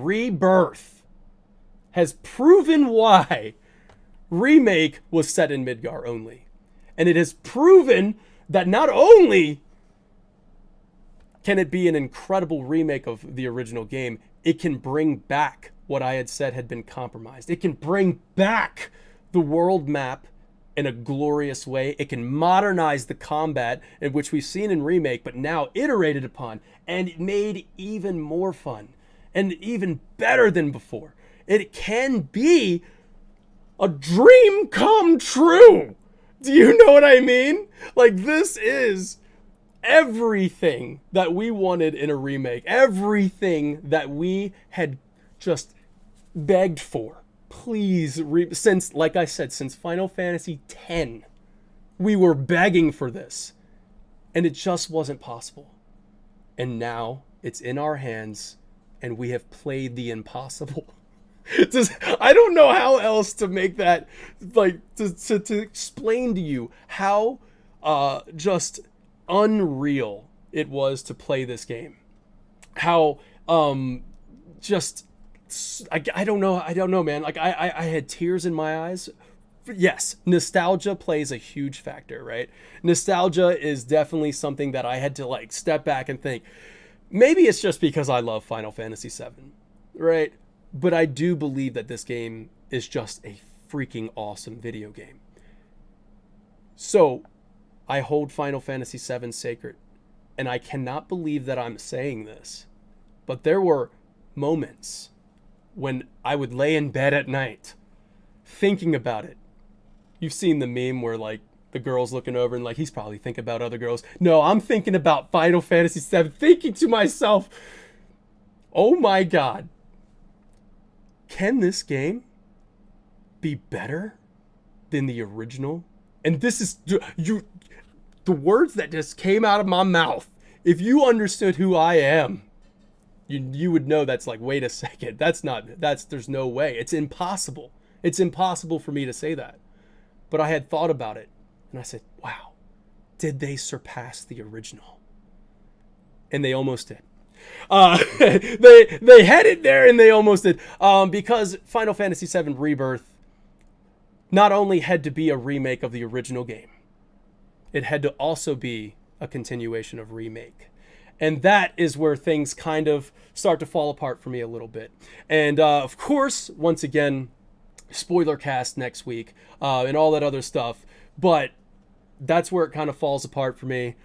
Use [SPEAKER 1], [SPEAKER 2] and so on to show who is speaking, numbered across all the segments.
[SPEAKER 1] Rebirth has proven why Remake was set in Midgar only. And it has proven that not only can it be an incredible remake of the original game, it can bring back what I had said had been compromised. It can bring back the world map in a glorious way. It can modernize the combat, in which we've seen in Remake, but now iterated upon and made even more fun and even better than before. It can be a dream come true. Do you know what I mean? Like, this is everything that we wanted in a remake, everything that we had just begged for. Please, since, like I said, since Final Fantasy X, we were begging for this, and it just wasn't possible. And now it's in our hands, and we have played the impossible. I don't know how else to make that, like, to explain to you how just unreal it was to play this game. How just I don't know, man. Like, I had tears in my eyes. Yes, nostalgia plays a huge factor, right? Nostalgia is definitely something that I had to, like, step back and think, maybe it's just because I love Final Fantasy VII, right? But I do believe that this game is just a freaking awesome video game. So I hold Final Fantasy VII sacred, and I cannot believe that I'm saying this, but there were moments when I would lay in bed at night thinking about it. You've seen the meme where, like, the girl's looking over and, like, he's probably thinking about other girls. No, I'm thinking about Final Fantasy VII, thinking to myself, oh my God, can this game be better than the original? And this is the words that just came out of my mouth. If you understood who I am, you would know that's like, wait a second, there's no way. It's impossible. It's impossible for me to say that. But I had thought about it, and I said, wow, did they surpass the original? And they almost did. They had it there, and they almost did. Because Final Fantasy VII Rebirth not only had to be a remake of the original game, it had to also be a continuation of Remake. And that is where things kind of start to fall apart for me a little bit. And of course, once again, spoiler cast next week and all that other stuff. But that's where it kind of falls apart for me.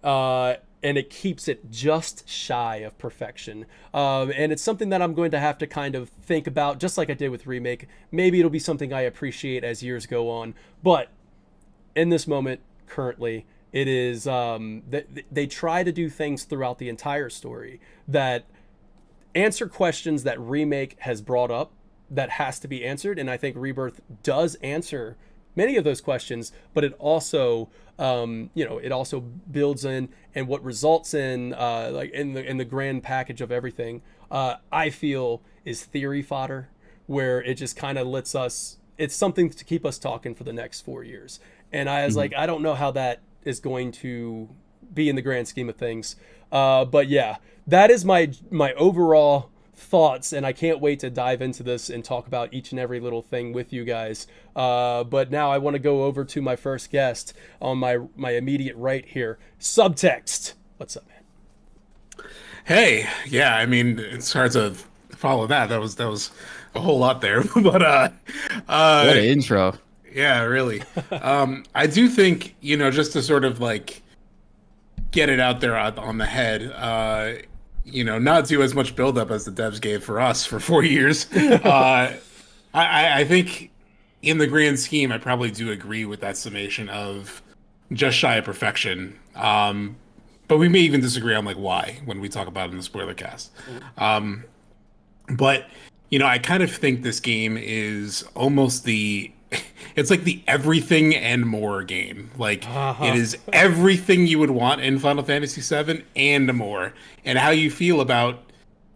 [SPEAKER 1] And it keeps it just shy of perfection. And it's something that I'm going to have to kind of think about, just like I did with Remake. Maybe it'll be something I appreciate as years go on. But in this moment, currently, it is they try to do things throughout the entire story that answer questions that Remake has brought up that has to be answered, and I think Rebirth does answer many of those questions, but it also it also builds in, and what results in like in the grand package of everything, I feel is theory fodder, where it just kind of lets us, it's something to keep us talking for the next 4 years. And I was like, I don't know how that is going to be in the grand scheme of things. But yeah, that is my overall thoughts, and I can't wait to dive into this and talk about each and every little thing with you guys. But now I want to go over to my first guest on my immediate right here, Subtext. What's up, man?
[SPEAKER 2] Hey, yeah, I mean, it's hard to follow that. That was a whole lot there, but
[SPEAKER 3] What an intro.
[SPEAKER 2] yeah, really. I do think, just to sort of like get it out there on the head, not do as much buildup as the devs gave for us for 4 years. I think in the grand scheme, I probably do agree with that summation of just shy of perfection. But we may even disagree on like why when we talk about it in the spoiler cast. But I kind of think this game is almost it's like the everything and more game. Like, it is everything you would want in Final Fantasy VII and more. And how you feel about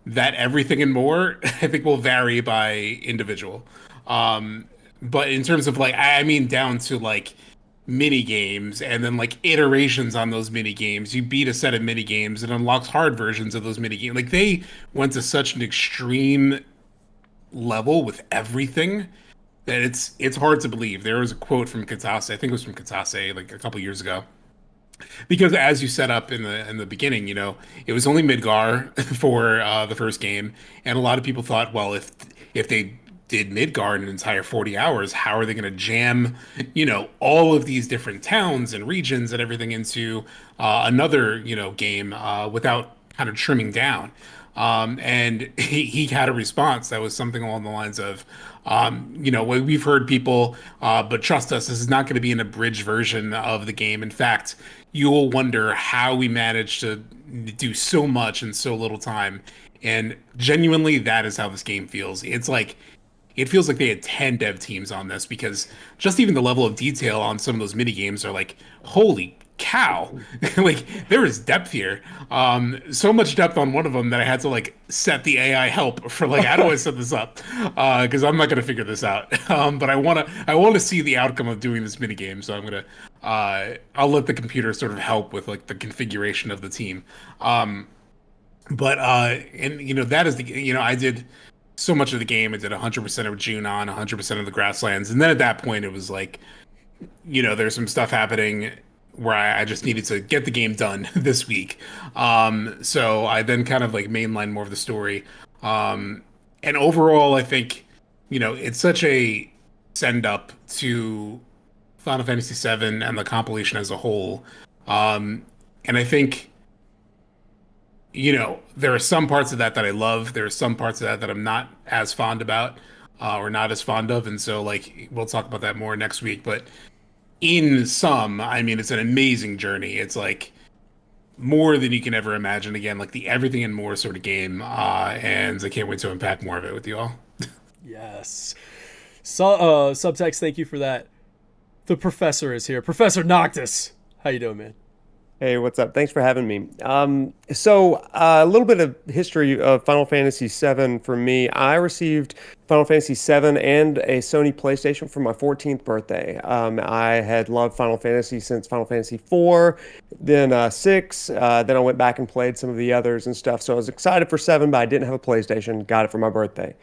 [SPEAKER 2] that everything and more, I think will vary by individual. But in terms of like, I mean, down to like mini games and then like iterations on those mini games. You beat a set of mini games and unlocks hard versions of those mini games. Like they went to such an extreme level with everything that it's hard to believe. There was a quote from Katase, I think it was from Katase like a couple years ago. Because as you set up in the beginning, you know, it was only Midgar for the first game, and a lot of people thought, well, if they did Midgar in an entire 40 hours, how are they going to jam, you know, all of these different towns and regions and everything into another, you know, game without kind of trimming down? And he had a response that was something along the lines of, you know, we've heard people, but trust us, this is not going to be an abridged version of the game. In fact, you'll wonder how we managed to do so much in so little time. And genuinely, that is how this game feels. It's like, it feels like they had 10 dev teams on this because just even the level of detail on some of those mini games are like, holy cow. Like there is depth here. So much depth on one of them that I had to like set the AI help for like, how do I set this up? Because I'm not going to figure this out. But I want to see the outcome of doing this mini game. So I'm going to, I'll let the computer sort of help with like the configuration of the team. And you know, that is the, you know, I did so much of the game. I did 100% of Junon, 100% of the grasslands. And then at that point it was like, you know, there's some stuff happening where I just needed to get the game done this week. So I then kind of like mainline more of the story. And overall, I think, you know, it's such a send up to Final Fantasy VII and the compilation as a whole. And I think, you know, there are some parts of that that I love. There are some parts of that that I'm not as fond about or not as fond of. And so, like, we'll talk about that more next week. But in sum, I mean, it's an amazing journey. It's like more than you can ever imagine. Again, like the everything and more sort of game. And I can't wait to unpack more of it with you all.
[SPEAKER 1] Yes. So, Subtext, thank you for that. The professor is here. Professor Noctis. How you doing, man?
[SPEAKER 4] Hey, what's up? Thanks for having me. So a little bit of history of Final Fantasy VII for me. I received Final Fantasy VII and a Sony PlayStation for my 14th birthday. I had loved Final Fantasy since Final Fantasy IV, then 6, then I went back and played some of the others and stuff. So I was excited for 7, but I didn't have a PlayStation. Got it for my birthday.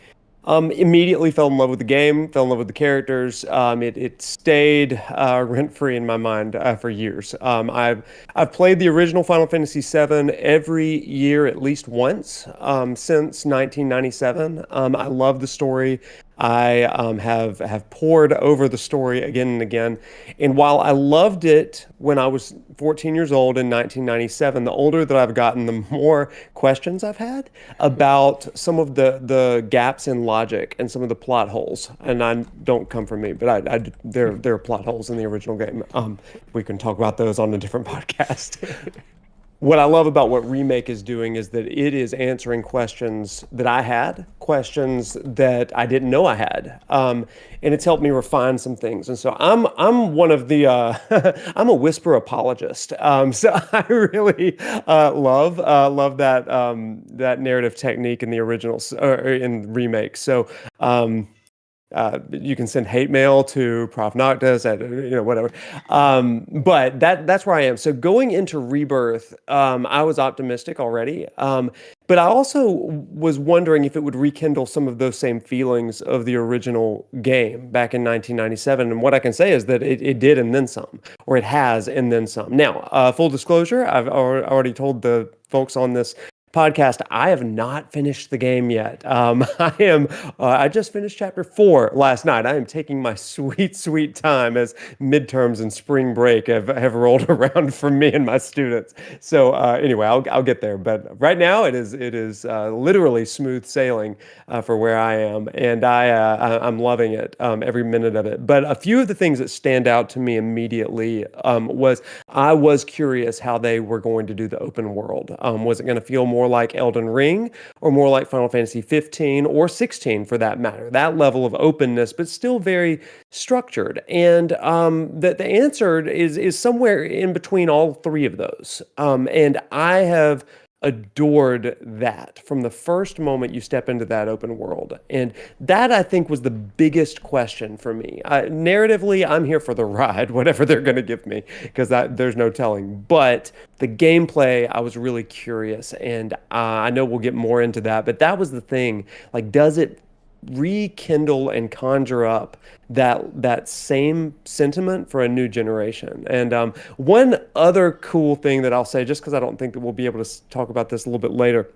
[SPEAKER 4] Immediately fell in love with the game, fell in love with the characters. It stayed rent-free in my mind for years. I've played the original Final Fantasy VII every year at least once since 1997. I love the story. I have pored over the story again and again. And while I loved it when I was 14 years old in 1997, the older that I've gotten, the more questions I've had about some of the gaps in logic and some of the plot holes. And I don't come from me, but there are plot holes in the original game. We can talk about those on a different podcast. What I love about what Remake is doing is that it is answering questions that I had, questions that I didn't know I had, and it's helped me refine some things. And so I'm one of the I'm a whisper apologist. So I really love that that narrative technique in the originals or in Remake. So. You can send hate mail to Prof Noctis at whatever, but that's where I am. So going into Rebirth, I was optimistic already, but I also was wondering if it would rekindle some of those same feelings of the original game back in 1997. And what I can say is that it did and then some, or it has and then some. Now, full disclosure, I've already told the folks on this podcast, I have not finished the game yet. I just finished chapter 4 last night. I am taking my sweet time as midterms and spring break have rolled around for me and my students. So anyway, I'll get there. But right now it is literally smooth sailing for where I am, and I'm loving it, every minute of it. But a few of the things that stand out to me immediately was I was curious how they were going to do the open world. Was it going to feel more like Elden Ring or more like Final Fantasy 15 or 16 for that matter? That level of openness, but still very structured. And the answer is somewhere in between all three of those. And I have adored that from the first moment you step into that open world. And that, I think, was the biggest question for me. Narratively, I'm here for the ride, whatever they're going to give me, because there's no telling. But the gameplay, I was really curious, and I know we'll get more into that, but that was the thing. Like, does it rekindle and conjure up that same sentiment for a new generation? And one other cool thing that I'll say, just because I don't think that we'll be able to talk about this a little bit later,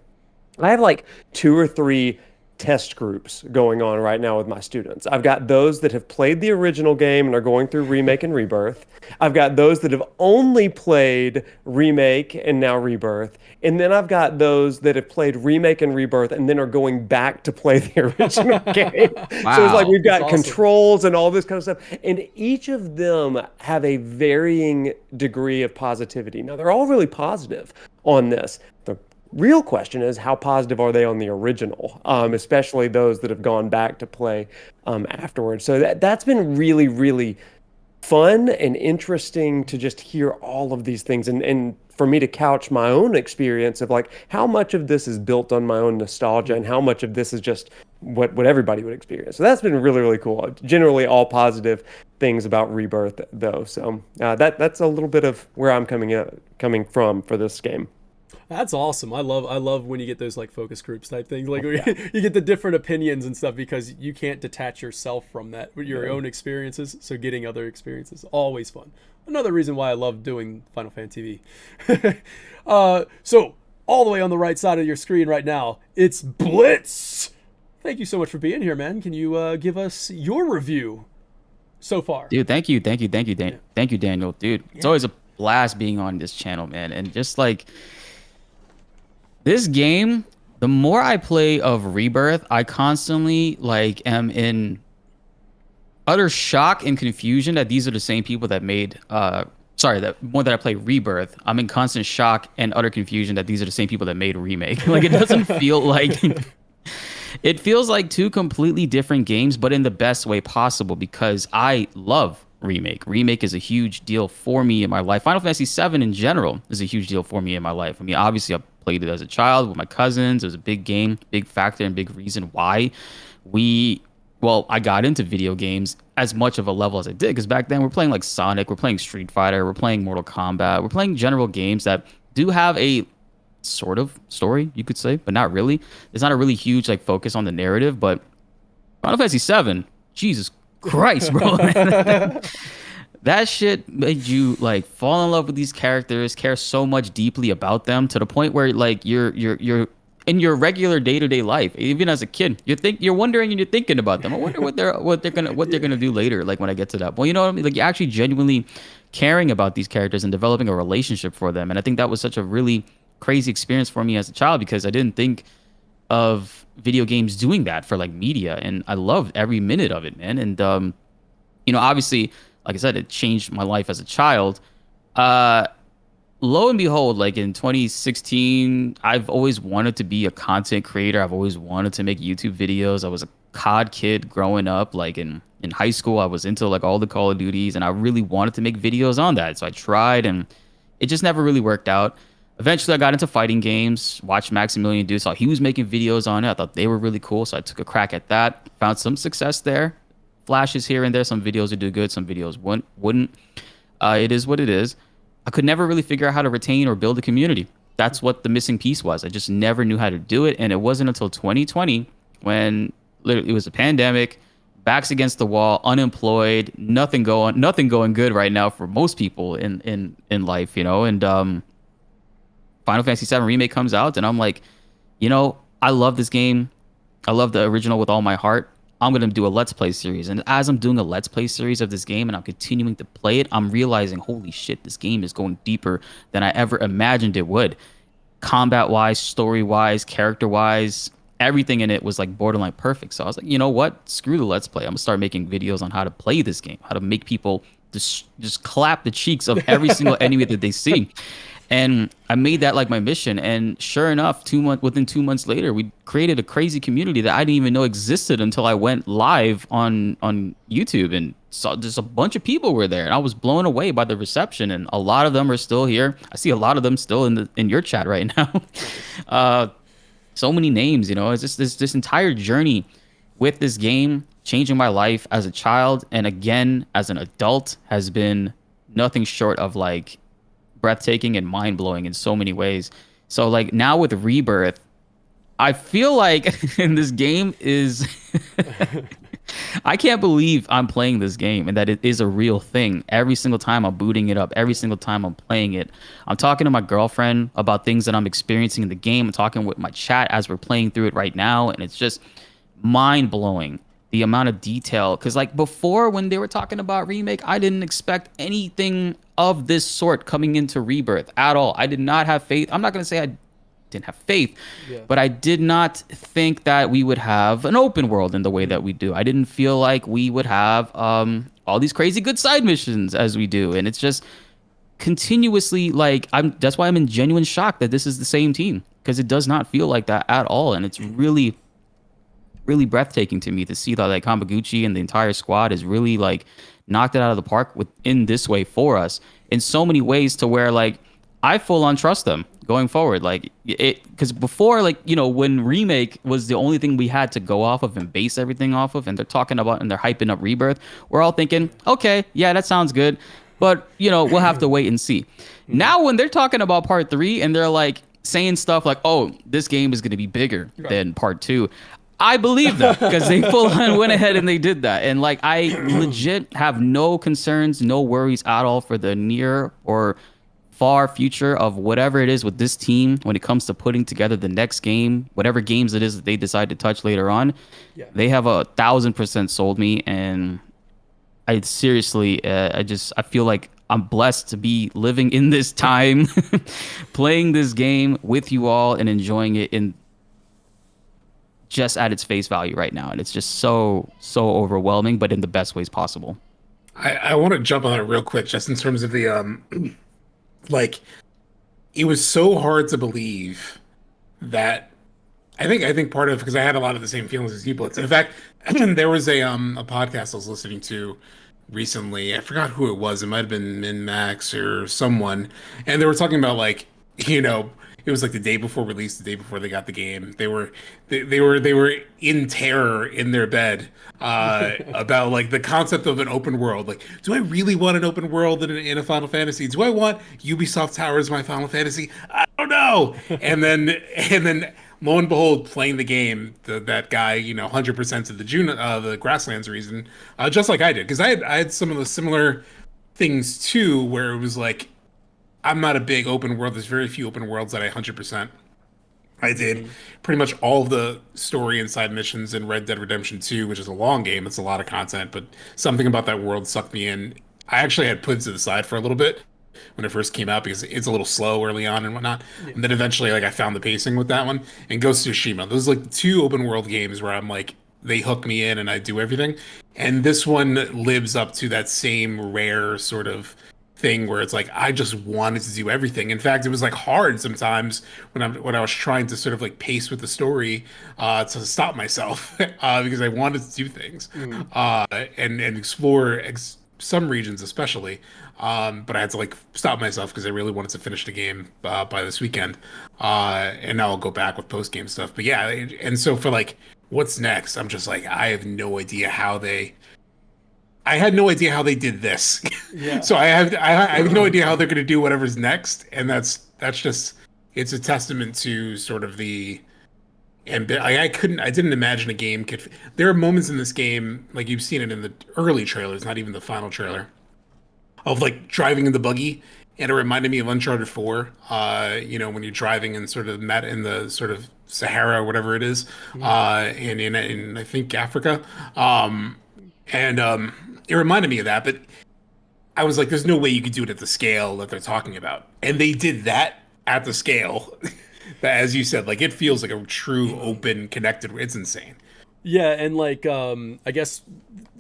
[SPEAKER 4] I have like 2 or 3 test groups going on right now with my students. I've got those that have played the original game and are going through Remake and Rebirth. I've got those that have only played Remake and now Rebirth. And then I've got those that have played Remake and Rebirth and then are going back to play the original game.
[SPEAKER 3] Wow.
[SPEAKER 4] So it's like we've got
[SPEAKER 1] That's awesome.
[SPEAKER 4] controls and all this kind of stuff. And each of them have a varying degree of positivity. Now, they're all really positive on this. The real question is, how positive are they on the original, especially those that have gone back to play afterwards. So that's been really, really fun and interesting to just hear all of these things, and for me to couch my own experience of like how much of this is built on my own nostalgia and how much of this is just what everybody would experience. So that's been really, really cool. Generally all positive things about Rebirth though. So that's a little bit of where I'm coming from for this game.
[SPEAKER 1] That's awesome. I love when you get those like focus groups type things. Like you get the different opinions and stuff because you can't detach yourself from that, your own experiences. So getting other experiences, always fun. Another reason why I love doing Final Fantasy TV. So all the way on the right side of your screen right now, it's Blitz. Thank you so much for being here, man. Can you give us your review so far?
[SPEAKER 3] Dude, thank you, Daniel. Dude, it's always a blast being on this channel, man. And just like this game, the more I play of Rebirth, I constantly like am in utter shock and confusion that these are the same people that made that more that I play Rebirth, I'm in constant shock and utter confusion that these are the same people that made Remake. Like, it doesn't feel like it feels like 2 completely different games, but in the best way possible, because I love Remake. Remake is a huge deal for me in my life. Final Fantasy 7 in general is a huge deal for me in my life. I mean, obviously I played it as a child with my cousins. It was a big game, big factor, and big reason why I got into video games as much of a level as I did, because back then we're playing like Sonic, we're playing Street Fighter, we're playing Mortal Kombat, we're playing general games that do have a sort of story, you could say, but not really. There's not a really huge like focus on the narrative, but Final Fantasy 7, Jesus Christ, bro. That shit made you like fall in love with these characters, care so much deeply about them, to the point where like you're in your regular day-to-day life, even as a kid, you're wondering and you're thinking about them. I wonder what they're gonna do later, like when I get to that point. You know what I mean? Like, you're actually genuinely caring about these characters and developing a relationship for them. And I think that was such a really crazy experience for me as a child, because I didn't think of video games doing that for like media, and I loved every minute of it, man. And obviously, like I said, it changed my life as a child. Lo and behold, like in 2016, I've always wanted to be a content creator. I've always wanted to make YouTube videos. I was a COD kid growing up. Like in high school, I was into like all the Call of Duties, and I really wanted to make videos on that. So I tried, and it just never really worked out. Eventually, I got into fighting games, watched Maximilian do, saw he was making videos on it. I thought they were really cool, so I took a crack at that. Found some success there. Flashes here and there. Some videos would do good, some videos wouldn't. It is what it is. I could never really figure out how to retain or build a community. That's what the missing piece was. I just never knew how to do it, and it wasn't until 2020 when literally it was a pandemic, backs against the wall, unemployed, nothing going good right now for most people in life, and Final Fantasy 7 Remake comes out, and I'm like, I love this game. I love the original with all my heart. I'm going to do a Let's Play series. And as I'm doing a Let's Play series of this game and I'm continuing to play it, I'm realizing, holy shit, this game is going deeper than I ever imagined it would. Combat-wise, story-wise, character-wise, everything in it was like borderline perfect. So I was like, you know what? Screw the Let's Play. I'm going to start making videos on how to play this game, how to make people just clap the cheeks of every single enemy that they see. And I made that like my mission. And sure enough, within 2 months later, we created a crazy community that I didn't even know existed until I went live on YouTube and saw just a bunch of people were there. And I was blown away by the reception. And a lot of them are still here. I see a lot of them still in your chat right now. So many names, it's just this entire journey with this game, changing my life as a child and again as an adult, has been nothing short of like breathtaking and mind-blowing in so many ways. So like now with Rebirth, I feel like in this game is I can't believe I'm playing this game and that it is a real thing. Every single time I'm booting it up, every single time I'm playing it, I'm talking to my girlfriend about things that I'm experiencing in the game. I'm talking with my chat as we're playing through it right now, and it's just mind-blowing the amount of detail. Because like before, when they were talking about remake, I didn't expect anything of this sort coming into Rebirth at all. I did not have faith. I'm not going to say I didn't have faith, but I did not think that we would have an open world in the way that we do. I didn't feel like we would have all these crazy good side missions as we do. And it's just continuously like that's why I'm in genuine shock that this is the same team, because it does not feel like that at all. And it's really breathtaking to me to see that like Kamaguchi and the entire squad has really like knocked it out of the park in this way for us in so many ways, to where like I full on trust them going forward. Like it, because before, like, when remake was the only thing we had to go off of and base everything off of, and they're talking about and they're hyping up Rebirth, we're all thinking, okay, yeah, that sounds good, but we'll have to wait and see. Now when they're talking about part 3 and they're like saying stuff like, oh, this game is going to be bigger than part 2, I believe that, because they full on went ahead and they did that. And like, I legit have no concerns, no worries at all for the near or far future of whatever it is with this team when it comes to putting together the next game, whatever games it is that they decide to touch later on. They have 1,000% sold me. And I seriously, I feel like I'm blessed to be living in this time, playing this game with you all and enjoying it in just at its face value right now. And it's just so overwhelming, but in the best ways possible.
[SPEAKER 2] I want to jump on that real quick, just in terms of the like, it was so hard to believe that I think part of, because I had a lot of the same feelings as you both. In fact, there was a podcast I was listening to recently. I forgot who it was. It might have been Min Max or someone, and they were talking about like, it was like the day before release, the day before they got the game. They were in terror in their bed about like the concept of an open world. Like, do I really want an open world in a Final Fantasy? Do I want Ubisoft Towers in my Final Fantasy? I don't know. And then lo and behold, playing the game, that guy 100% of the Junon, the Grasslands reason, just like I did, because I had some of the similar things too, where it was like, I'm not a big open world. There's very few open worlds that I 100%. I did pretty much all of the story and side missions in Red Dead Redemption 2, which is a long game. It's a lot of content, but something about that world sucked me in. I actually had put it to the side for a little bit when it first came out, because it's a little slow early on and whatnot. And then eventually, like, I found the pacing with that one. And Ghost of Tsushima, those are like the 2 open world games where I'm like, they hook me in and I do everything. And this one lives up to that same rare sort of thing where it's like, I just wanted to do everything. In fact, it was like hard sometimes when I was trying to sort of like pace with the story to stop myself because I wanted to do things and explore some regions especially, but I had to like stop myself because I really wanted to finish the game by this weekend, and now I'll go back with post game stuff. But yeah, and so for like what's next, I'm just like, I have no idea how I had no idea how they did this. So I have no idea how they're going to do whatever's next. And that's just, it's a testament to sort of and I didn't imagine a game there are moments in this game, like you've seen it in the early trailers, not even the final trailer, of like driving in the buggy. And it reminded me of Uncharted 4, when you're driving in sort of in the sort of Sahara or whatever it is, in I think Africa. It reminded me of that, but I was like, there's no way you could do it at the scale that they're talking about. And they did that at the scale that, as you said, like, it feels like a true open, connected, it's insane.
[SPEAKER 1] Yeah, and like I guess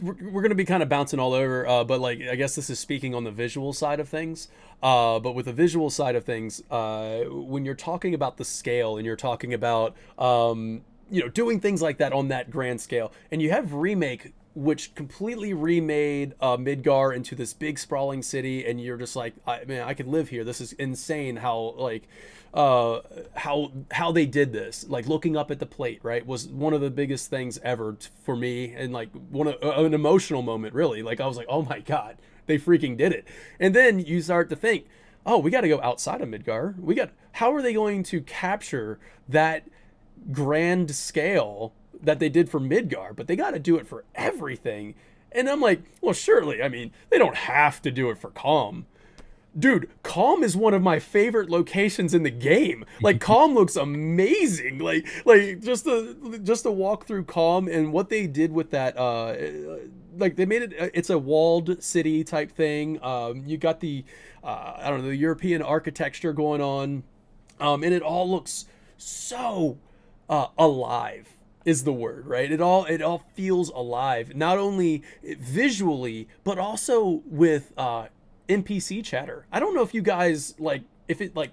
[SPEAKER 1] we're gonna be kind of bouncing all over, but like I guess this is speaking on the visual side of things. But with the visual side of things, when you're talking about the scale and you're talking about doing things like that on that grand scale, and you have remake, which completely remade Midgar into this big sprawling city, and you're just like, man, I could live here. This is insane. How like how they did this. Like looking up at the plate, right, was one of the biggest things ever for me, and like an emotional moment, really. Like I was like, oh my god, they freaking did it. And then you start to think, oh, we got to go outside of Midgar. How are they going to capture that grand scale that they did for Midgar, but they got to do it for everything. And I'm like, well, surely, I mean, they don't have to do it for Calm. Dude, Calm is one of my favorite locations in the game. Like Calm looks amazing. Like just to walk through Calm and what they did with that like they made it it's a walled city type thing. You got the I don't know, the European architecture going on. And it all looks so alive is the word, right? It all feels alive, not only visually but also with NPC chatter. I don't know if you guys like if it like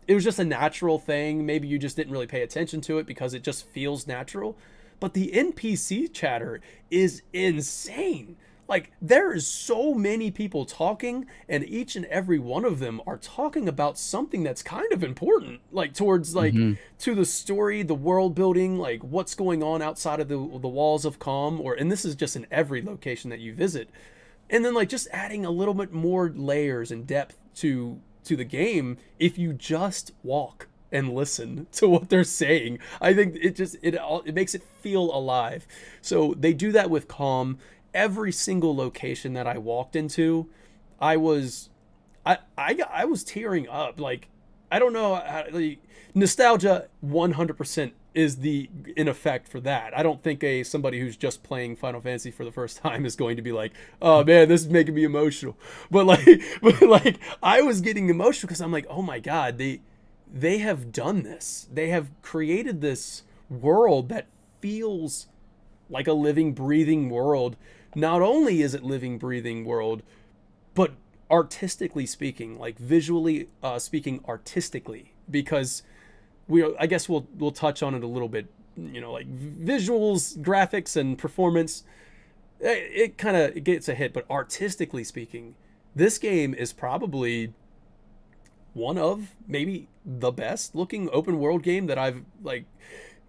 [SPEAKER 1] it was just a natural thing, maybe you just didn't really pay attention to it because it just feels natural, but the NPC chatter is insane. Like there is so many people talking, and each and every one of them are talking about something that's kind of important, like towards like to the story, the world building, like what's going on outside of the walls of Calm, and this is just in every location that you visit. And then like just adding a little bit more layers and depth to the game if you just walk and listen to what they're saying. I think it makes it feel alive. So they do that with Calm. Every single location that I walked into, I was tearing up. Like I don't know, like, nostalgia 100% is in effect for that. I don't think somebody who's just playing Final Fantasy for the first time is going to be like, oh man, this is making me emotional. But like I was getting emotional because I'm like, oh my god, they have done this. They have created this world that feels like a living, breathing world. Not only is it living, breathing world, but artistically speaking, like visually speaking artistically, because I guess we'll touch on it a little bit, like visuals, graphics, and performance. It kind of gets a hit, but artistically speaking, this game is probably one of maybe the best looking open world game that I've like.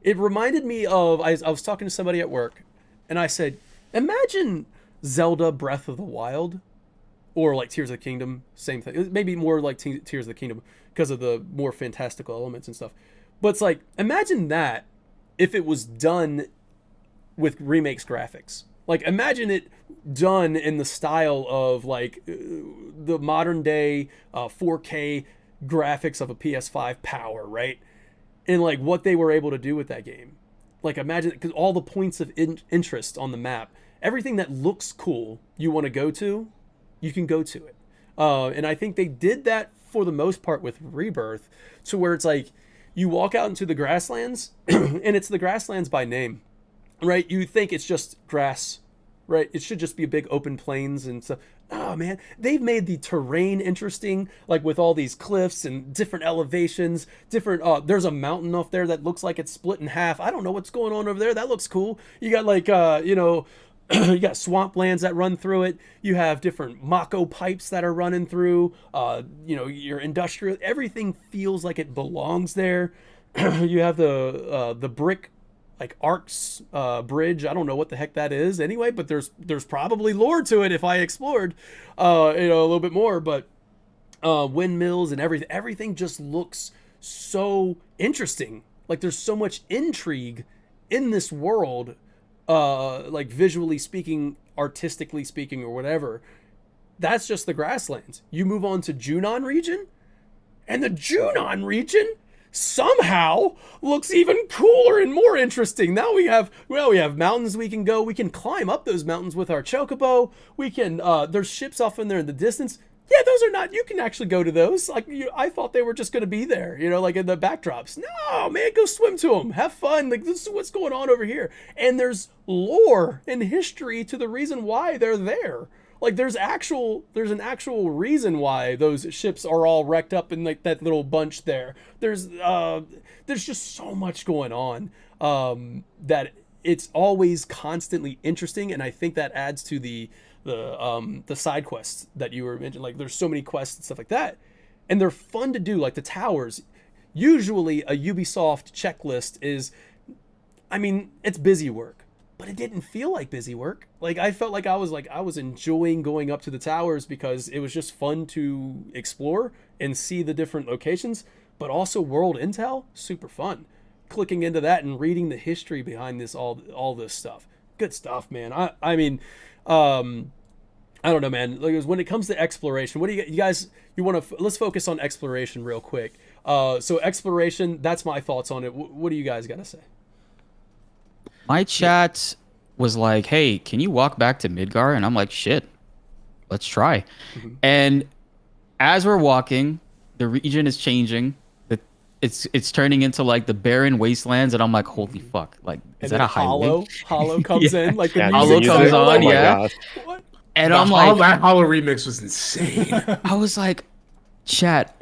[SPEAKER 1] It reminded me of I was talking to somebody at work, and I said, imagine Zelda Breath of the Wild, or like Tears of the Kingdom, same thing. Maybe more like Tears of the Kingdom because of the more fantastical elements and stuff. But it's like, imagine that if it was done with Remake's graphics. Like, imagine it done in the style of like the modern day 4K graphics of a PS5 power, right? And like what they were able to do with that game. Like imagine, because all the points of interest on the map, everything that looks cool you want to go to, you can go to it. And I think they did that for the most part with Rebirth, to where it's like you walk out into the grasslands and it's the grasslands by name, right? You think it's just grass, right? It should just be big open plains and stuff. Oh man, they've made the terrain interesting, like with all these cliffs and different elevations, there's a mountain off there that looks like it's split in half. I don't know what's going on over there. That looks cool. You got like you got swamplands that run through it. You have different Mako pipes that are running through. Your industrial, everything feels like it belongs there. You have the brick like Arcs bridge. I don't know what the heck that is anyway, but there's probably lore to it if I explored a little bit more. But windmills and everything just looks so interesting. Like there's so much intrigue in this world, like visually speaking, artistically speaking, or whatever. That's just the grasslands. You move on to Junon region, and the Junon region somehow looks even cooler and more interesting. Now we have mountains we can go. We can climb up those mountains with our chocobo. We can there's ships off in there in the distance. Yeah, those are not. You can actually go to those. Like, I thought they were just going to be there, like in the backdrops. No, man, go swim to them. Have fun. Like, this is what's going on over here. And there's lore and history to the reason why they're there. Like, there's an actual reason why those ships are all wrecked up in like that little bunch there. There's just so much going on that it's always constantly interesting, and I think that adds to the side quests that you were mentioning. Like, there's so many quests and stuff like that, and they're fun to do. Like the towers, usually a Ubisoft checklist is, I mean, it's busy work, but it didn't feel like busy work. Like, I felt like I was enjoying going up to the towers because it was just fun to explore and see the different locations, but also world intel, super fun. Clicking into that and reading the history behind this, all this stuff. Good stuff, man. I mean, I don't know, man. Like, when it comes to exploration, what do you guys, let's focus on exploration real quick. So exploration, that's my thoughts on it. What do you guys got to say?
[SPEAKER 3] My chat was like, hey, can you walk back to Midgar? And I'm like, shit, let's try. Mm-hmm. And as we're walking, the region is changing. It's turning into like the barren wastelands, and I'm like, holy fuck! Like, is that a highway?
[SPEAKER 1] Hollow comes in, like the
[SPEAKER 3] Hollow comes on, yeah.
[SPEAKER 1] What?
[SPEAKER 3] And I'm like,
[SPEAKER 2] that Hollow remix was insane.
[SPEAKER 3] I was like, chat,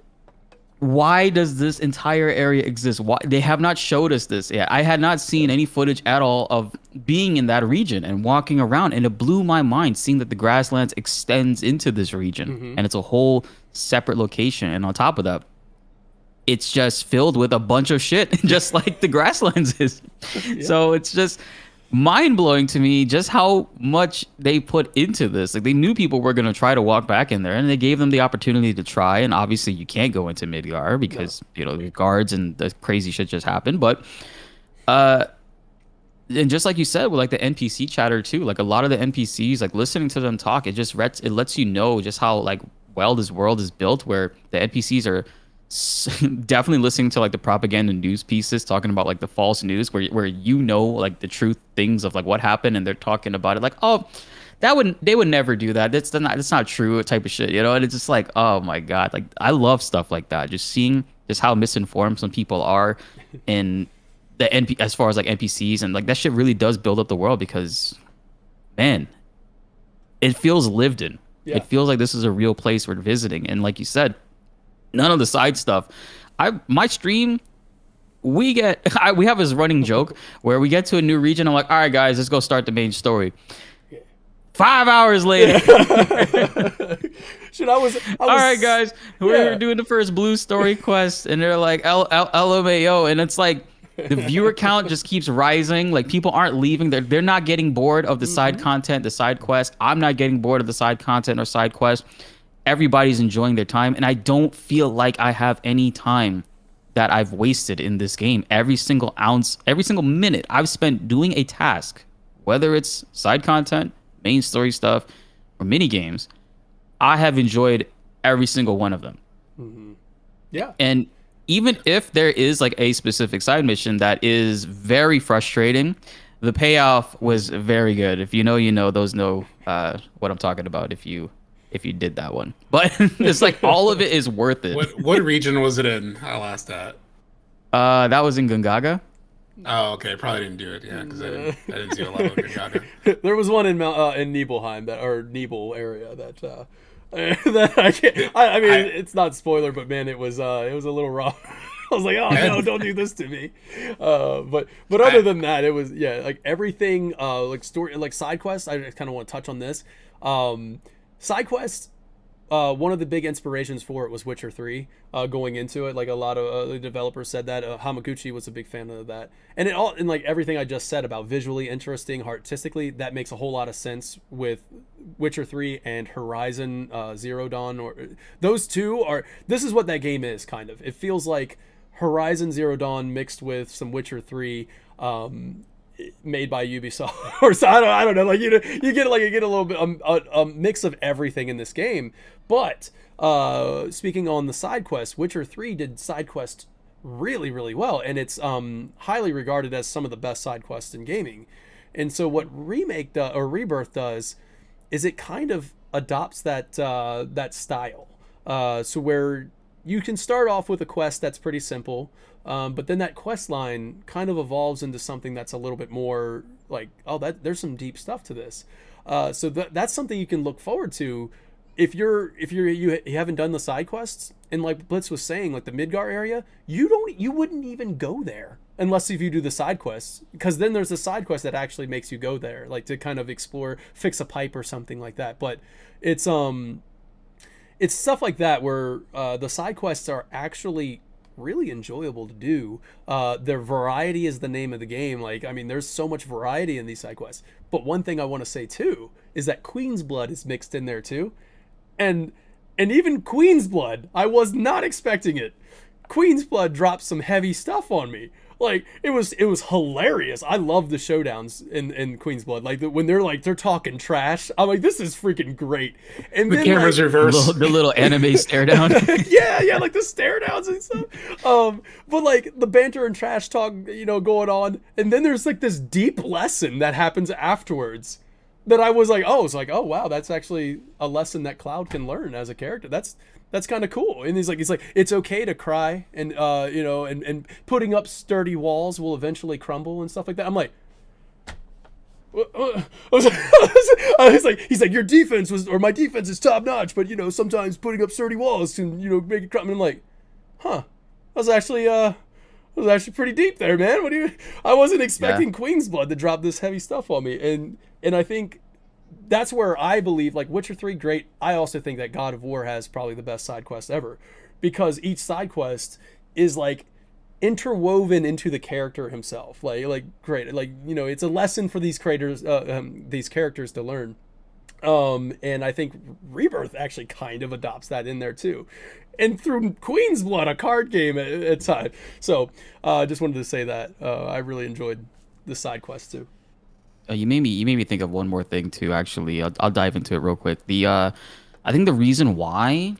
[SPEAKER 3] why does this entire area exist? Why they have not showed us this yet? I had not seen any footage at all of being in that region and walking around, and it blew my mind seeing that the grasslands extends into this region, and it's a whole separate location. And on top of that, it's just filled with a bunch of shit, just like the grasslands is. Yeah. So it's just mind-blowing to me just how much they put into this. Like, they knew people were going to try to walk back in there, and they gave them the opportunity to try. And obviously you can't go into Midgar because, the guards and the crazy shit just happened. But, and just like you said, with like the NPC chatter too, like a lot of the NPCs, like listening to them talk, it lets you know just how like well this world is built, where the NPCs are definitely listening to like the propaganda news pieces talking about like the false news where like the truth things of like what happened, and they're talking about it like, oh, they would never do that, that's not true type of shit, and it's just like, oh my god, like I love stuff like that, just seeing just how misinformed some people are in the as far as like NPCs, and like that shit really does build up the world because, man, it feels lived in. It feels like this is a real place we're visiting, and like you said, none of the side stuff. My stream, we have this running joke where we get to a new region. I'm like, all right, guys, let's go start the main story. 5 hours later.
[SPEAKER 1] Shit, I was
[SPEAKER 3] all right, guys, we're doing the first blue story quest, and they're like, LMAO, and it's like the viewer count just keeps rising. Like, people aren't leaving. They're not getting bored of the side content, the side quest. I'm not getting bored of the side content or side quest. Everybody's enjoying their time, and I don't feel like I have any time that I've wasted in this game. Every single ounce, every single minute I've spent doing a task, whether it's side content, main story stuff, or mini games, I have enjoyed every single one of them.
[SPEAKER 1] Mm-hmm. Yeah.
[SPEAKER 3] And even if there is like a specific side mission that is very frustrating, the payoff was very good. If you know, those know what I'm talking about. If you did that one, but it's like all of it is worth it.
[SPEAKER 2] What region was it in? I'll ask that.
[SPEAKER 3] That was in Gungaga.
[SPEAKER 2] Oh, okay. Probably didn't do it. Yeah, because I didn't see a lot of Gungaga.
[SPEAKER 1] There was one in Nibelheim Nibel area that that I can't. I mean, it's not spoiler, but man, it was a little rough. I was like, oh no, don't do this to me. But other than that, it was like everything like story, like side quests. I just kind of want to touch on this. Side quests, one of the big inspirations for it was Witcher 3. Going into it, like a lot of the developers said that Hamaguchi was a big fan of that, and like everything I just said about visually interesting, artistically, that makes a whole lot of sense with Witcher 3 and Horizon Zero Dawn. Or those two are. This is what that game is, kind of. It feels like Horizon Zero Dawn mixed with some Witcher 3. Made by Ubisoft, or so I don't know. Like you get a little bit a mix of everything in this game. But speaking on the side quests, Witcher 3 did side quests really, really well, and it's highly regarded as some of the best side quests in gaming. And so what Rebirth does is it kind of adopts that style. So where you can start off with a quest that's pretty simple, but then that quest line kind of evolves into something that's a little bit more like, oh, there's some deep stuff to this. So that's something you can look forward to if you haven't done the side quests. And like Blitz was saying, like the Midgar area, you wouldn't even go there unless if you do the side quests, because then there's a side quest that actually makes you go there, like to kind of explore, fix a pipe or something like that. But it's stuff like that where the side quests are actually really enjoyable to do. Their variety is the name of the game. Like, I mean, there's so much variety in these side quests. But one thing I want to say too is that Queen's Blood is mixed in there too, and even Queen's Blood, I was not expecting it. Queen's Blood dropped some heavy stuff on me. Like, it was hilarious. I love the showdowns in Queen's Blood. Like when they're talking trash, I'm like, this is freaking great. And
[SPEAKER 2] The
[SPEAKER 1] then,
[SPEAKER 2] camera's
[SPEAKER 1] like,
[SPEAKER 2] reversed.
[SPEAKER 3] The little anime stare down.
[SPEAKER 1] yeah, like the stare downs and stuff. But like the banter and trash talk, going on, and then there's like this deep lesson that happens afterwards that I was like, oh wow, that's actually a lesson that Cloud can learn as a character. That's kind of cool. And he's like, it's okay to cry, and and putting up sturdy walls will eventually crumble and stuff like that. I'm like, I was like, he's like, your defense my defense is top notch, but sometimes putting up sturdy walls can make it crumble. And I'm like, huh, that was actually pretty deep there, man. I wasn't expecting Queen's Blood to drop this heavy stuff on me, and I think that's where I believe, like, Witcher 3, great. I also think that God of War has probably the best side quest ever, because each side quest is like interwoven into the character himself. Like great. Like, it's a lesson for these characters to learn. And I think Rebirth actually kind of adopts that in there too. And through Queen's Blood, a card game at time. So just wanted to say that I really enjoyed the side quest too.
[SPEAKER 3] You made me think of one more thing too. Actually, I'll dive into it real quick. I think the reason why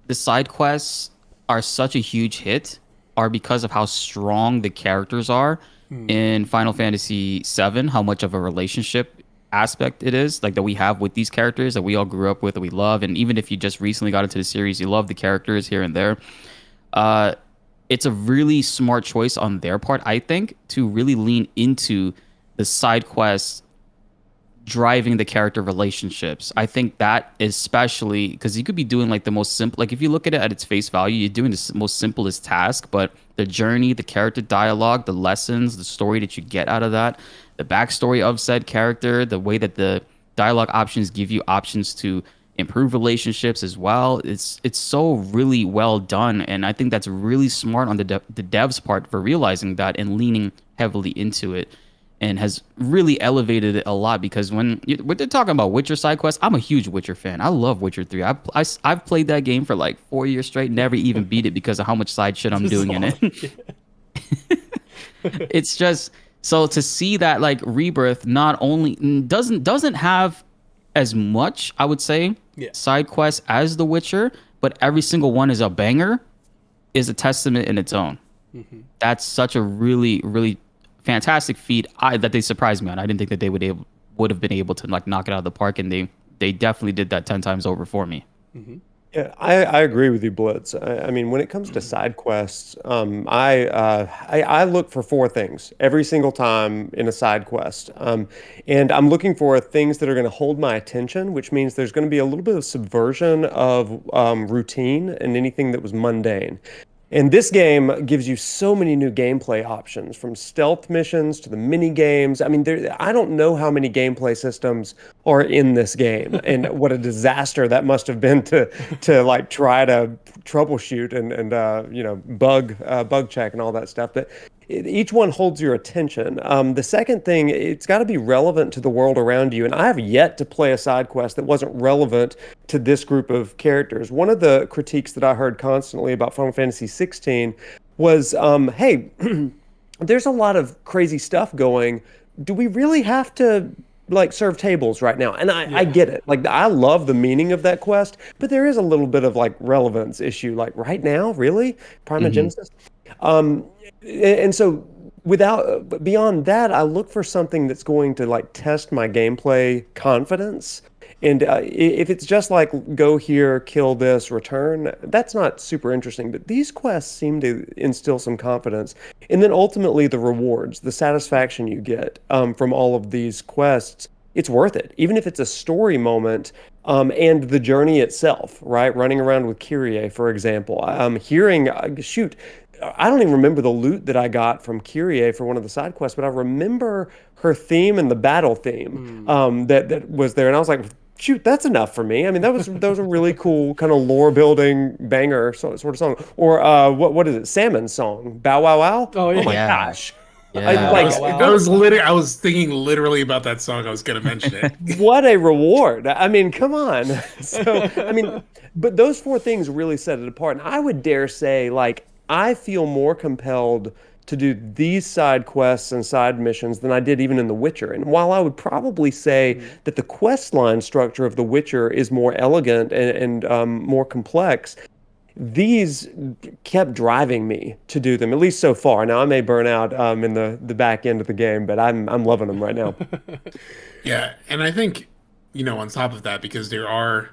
[SPEAKER 3] the side quests are such a huge hit are because of how strong the characters are in Final Fantasy VII. How much of a relationship aspect it is, like, that we have with these characters that we all grew up with, that we love, and even if you just recently got into the series, you love the characters here and there. It's a really smart choice on their part, I think, to really lean into the side quests driving the character relationships. I think that, especially because you could be doing like the most simple, like if you look at it at its face value, you're doing the most simplest task, but the journey, the character dialogue, the lessons, the story that you get out of that, the backstory of said character, the way that the dialogue options give you options to improve relationships as well. It's so really well done, and I think that's really smart on the devs' part for realizing that and leaning heavily into it, and has really elevated it a lot. Because when they're talking about Witcher side quests, I'm a huge Witcher fan. I love Witcher 3. I've played that game for like 4 years straight, never even beat it because of how much side shit I'm doing in it. It's just, so to see that like Rebirth not only doesn't have as much, I would say, side quests as The Witcher, but every single one is a banger, is a testament in its own. That's such a really, really fantastic feat that they surprised me on. I didn't think that they would have been able to like knock it out of the park, and they definitely did that 10 times over for me.
[SPEAKER 4] Yeah, I agree with you, Blitz. I mean, when it comes to side quests, I look for 4 things every single time in a side quest. And I'm looking for things that are going to hold my attention, which means there's going to be a little bit of subversion of routine and anything that was mundane. And this game gives you so many new gameplay options, from stealth missions to the mini games. I mean, I don't know how many gameplay systems are in this game, and what a disaster that must have been to like try to troubleshoot and bug check and all that stuff. But each one holds your attention. The second thing, it's got to be relevant to the world around you. And I have yet to play a side quest that wasn't relevant to this group of characters. One of the critiques that I heard constantly about Final Fantasy 16 was, hey, there's a lot of crazy stuff going. Do we really have to like serve tables right now? And I get it. Like, I love the meaning of that quest, but there is a little bit of like relevance issue. Like, right now, really? Primogenesis? And so But beyond that, I look for something that's going to like test my gameplay confidence. And if it's just like go here, kill this, return, that's not super interesting. But these quests seem to instill some confidence. And then ultimately, the rewards, the satisfaction you get from all of these quests, it's worth it. Even if it's a story moment and the journey itself, right? Running around with Kyrie, for example. Hearing, shoot, I don't even remember the loot that I got from Kyrie for one of the side quests, but I remember her theme and the battle theme that was there. And I was like, shoot, that's enough for me. I mean, that was a really cool kind of lore building banger sort of song. Or what is it? Salmon song, Bow Wow Wow.
[SPEAKER 1] Oh, yeah.
[SPEAKER 4] Oh my
[SPEAKER 3] Yeah.
[SPEAKER 4] gosh.
[SPEAKER 3] Yeah.
[SPEAKER 2] I was thinking literally about that song. I was going to mention it.
[SPEAKER 4] What a reward. I mean, come on. So, I mean, but those four things really set it apart. And I would dare say, like, I feel more compelled to do these side quests and side missions than I did even in The Witcher. And while I would probably say that the quest line structure of The Witcher is more elegant and more complex, these kept driving me to do them, at least so far. Now I may burn out in the back end of the game, but I'm loving them right now.
[SPEAKER 2] Yeah, and I think, on top of that, because there are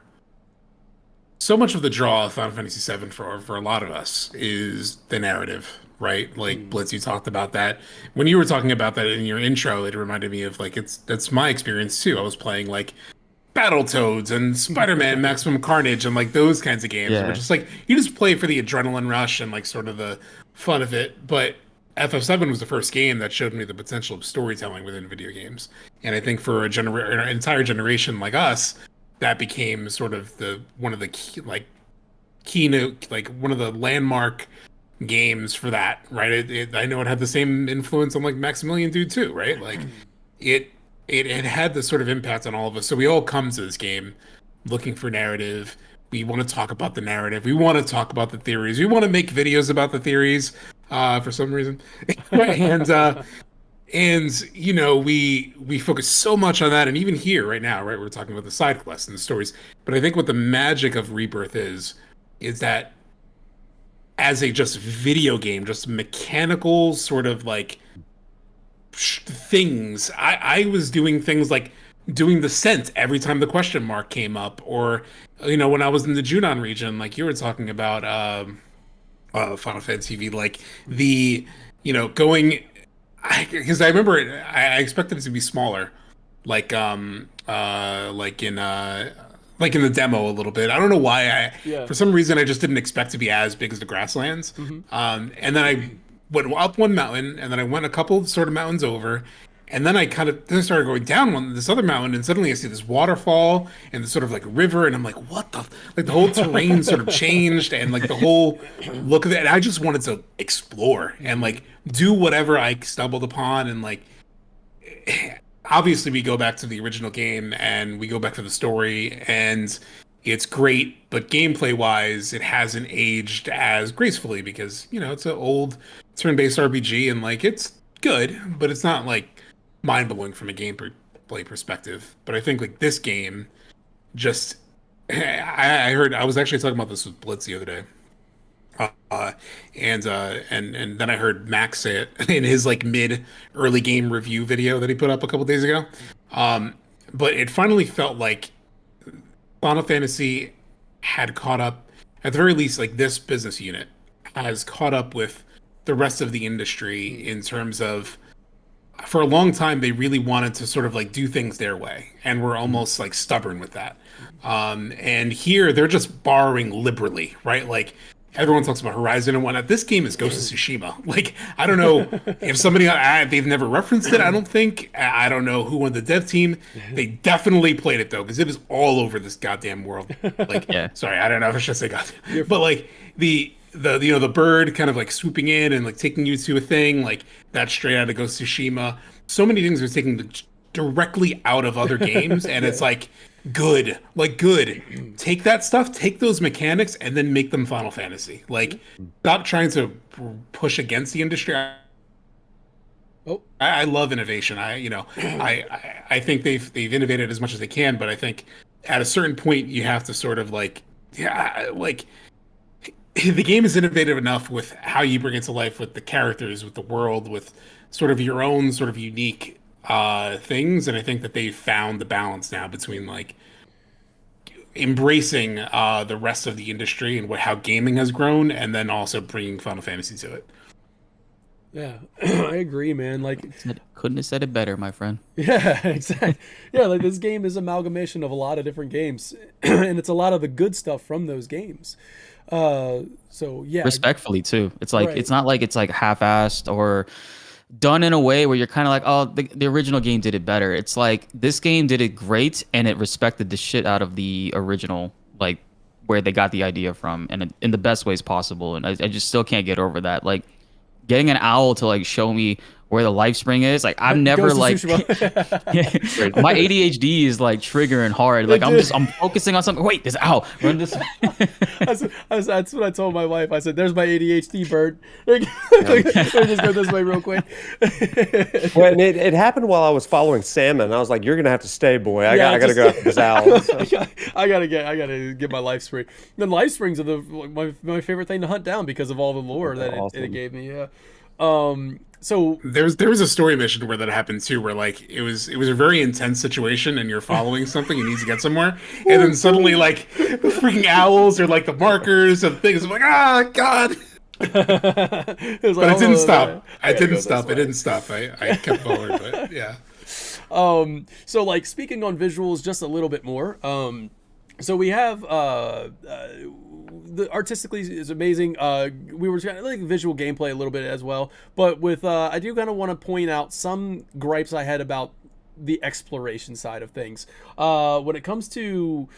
[SPEAKER 2] so much of the draw of Final Fantasy VII for a lot of us is the narrative, right? Like Blitz, you talked about that. When you were talking about that in your intro, it reminded me of like that's my experience too. I was playing like Battletoads and Spider-Man Maximum Carnage and like those kinds of games.
[SPEAKER 3] Yeah.
[SPEAKER 2] Where just like you just play for the adrenaline rush and like sort of the fun of it. But FF7 was the first game that showed me the potential of storytelling within video games. And I think for an entire generation like us, that became sort of one of the keynote, like one of the landmark games for that, right? I know it had the same influence on like Maximilian Dude too, right? Like it had this sort of impact on all of us. So we all come to this game looking for narrative. We want to talk about the narrative. We want to talk about the theories. We want to make videos about the theories for some reason. And we focus so much on that, and even here right now, right, we're talking about the side quests and the stories. But I think what the magic of Rebirth is that as a just video game, just mechanical sort of like things, I was doing things like doing the scent every time the question mark came up, or when I was in the Junon region, like you were talking about Final Fantasy V, like the going. Because I remember I expected it to be smaller, like in the demo a little bit. I don't know why. For some reason I just didn't expect to be as big as the grasslands. And then I went up one mountain, and then I went a couple sort of mountains over, and then I started going down this other mountain, and suddenly I see this waterfall and this sort of like river, and I'm like, what the whole terrain sort of changed, and like the whole look of it. And I just wanted to explore and like do whatever I stumbled upon, and like obviously we go back to the original game and we go back to the story, and it's great, but gameplay wise it hasn't aged as gracefully because it's an old turn-based RPG, and like it's good, but it's not like mind-blowing from a gameplay perspective. But I think like this game just I heard, I was actually talking about this with Blitz the other day, and then I heard Max say it in his like early game review video that he put up a couple days ago. But it finally felt like Final Fantasy had caught up, at the very least, like this business unit has caught up with the rest of the industry in terms of, for a long time they really wanted to sort of like do things their way, and were almost like stubborn with that. And here they're just borrowing liberally, right? Like everyone talks about Horizon and whatnot. This game is Ghost of Tsushima. Like, I don't know if somebody, they've never referenced it, I don't think. I don't know who on the dev team. They definitely played it though, because it is all over this goddamn world. Like, sorry, I don't know if I should say goddamn, but like the bird kind of like swooping in and like taking you to a thing like that's straight out of Ghost of Tsushima. So many things are taken directly out of other games, and it's like good. Take that stuff, take those mechanics, and then make them Final Fantasy. Like, stop trying to push against the industry. I love innovation. I think they've innovated as much as they can, but I think at a certain point you have to sort of like the game is innovative enough with how you bring it to life, with the characters, with the world, with sort of your own sort of unique things, and I think that they've found the balance now between like embracing the rest of the industry and how gaming has grown, and then also bringing Final Fantasy to it.
[SPEAKER 1] Yeah, I agree, man. Like,
[SPEAKER 3] Couldn't have said it better, my friend.
[SPEAKER 1] yeah, exactly. Yeah, like this game is amalgamation of a lot of different games, and it's a lot of the good stuff from those games. So yeah,
[SPEAKER 3] Respectfully too. It's like
[SPEAKER 1] Right.
[SPEAKER 3] it's not like it's like half-assed or done in a way where you're kind of like, oh, the original game did it better. It's like this game did it great, and it respected the shit out of the original, like where they got the idea from, and in the best ways possible. And I just still can't get over that. Like getting an owl to like show me where the life spring is. Like I'm never
[SPEAKER 1] Ghost of
[SPEAKER 3] like
[SPEAKER 1] Tsushima.
[SPEAKER 3] my ADHD is like triggering hard. Like I'm focusing on something. Wait, there's an owl. Run this way.
[SPEAKER 1] That's what I told my wife. I said, "There's my ADHD bird. Let me just go this way real quick."
[SPEAKER 4] Well, and it happened while I was following salmon. I was like, "You're gonna have to stay, boy. I
[SPEAKER 1] Yeah,
[SPEAKER 4] gotta go after this owl." So.
[SPEAKER 1] I gotta get my life spring. Then life springs are my favorite thing to hunt down because of all the lore that
[SPEAKER 4] Awesome.
[SPEAKER 1] it gave me. Yeah. So
[SPEAKER 2] There was a story mission where that happened too, where like it was a very intense situation, and you're following something, you need to get somewhere, and then suddenly like the freaking owls or like the markers and things. I'm like, ah, God!
[SPEAKER 1] it was
[SPEAKER 2] But
[SPEAKER 1] like,
[SPEAKER 2] I didn't
[SPEAKER 1] oh,
[SPEAKER 2] stop. I
[SPEAKER 1] gotta go
[SPEAKER 2] didn't
[SPEAKER 1] this
[SPEAKER 2] stop.
[SPEAKER 1] way.
[SPEAKER 2] I didn't stop. I kept forward, but yeah.
[SPEAKER 1] So like speaking on visuals just a little bit more. So we have the artistically is amazing. We were kind of like visual gameplay a little bit as well, but with I do kind of want to point out some gripes I had about the exploration side of things. When it comes to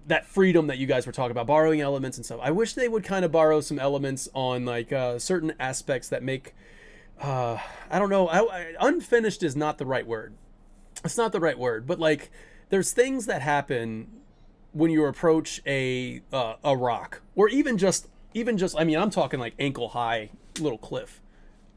[SPEAKER 1] that freedom that you guys were talking about, borrowing elements and stuff, I wish they would kind of borrow some elements on like certain aspects that make I don't know. Unfinished is not the right word. It's not the right word, but like there's things that happen when you approach a rock, or even just I mean, I'm talking like ankle high little cliff,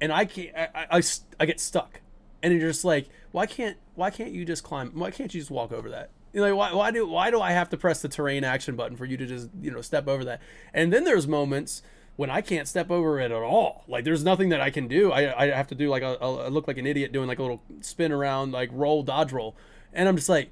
[SPEAKER 1] and I can't I get stuck, and you're just like, why can't you just climb? Why can't you just walk over that? You know, why do I have to press the terrain action button for you to just step over that? And then there's moments when I can't step over it at all. Like there's nothing that I can do. I have to do like I look like an idiot doing like a little spin around, like roll, dodge roll. And I'm just like,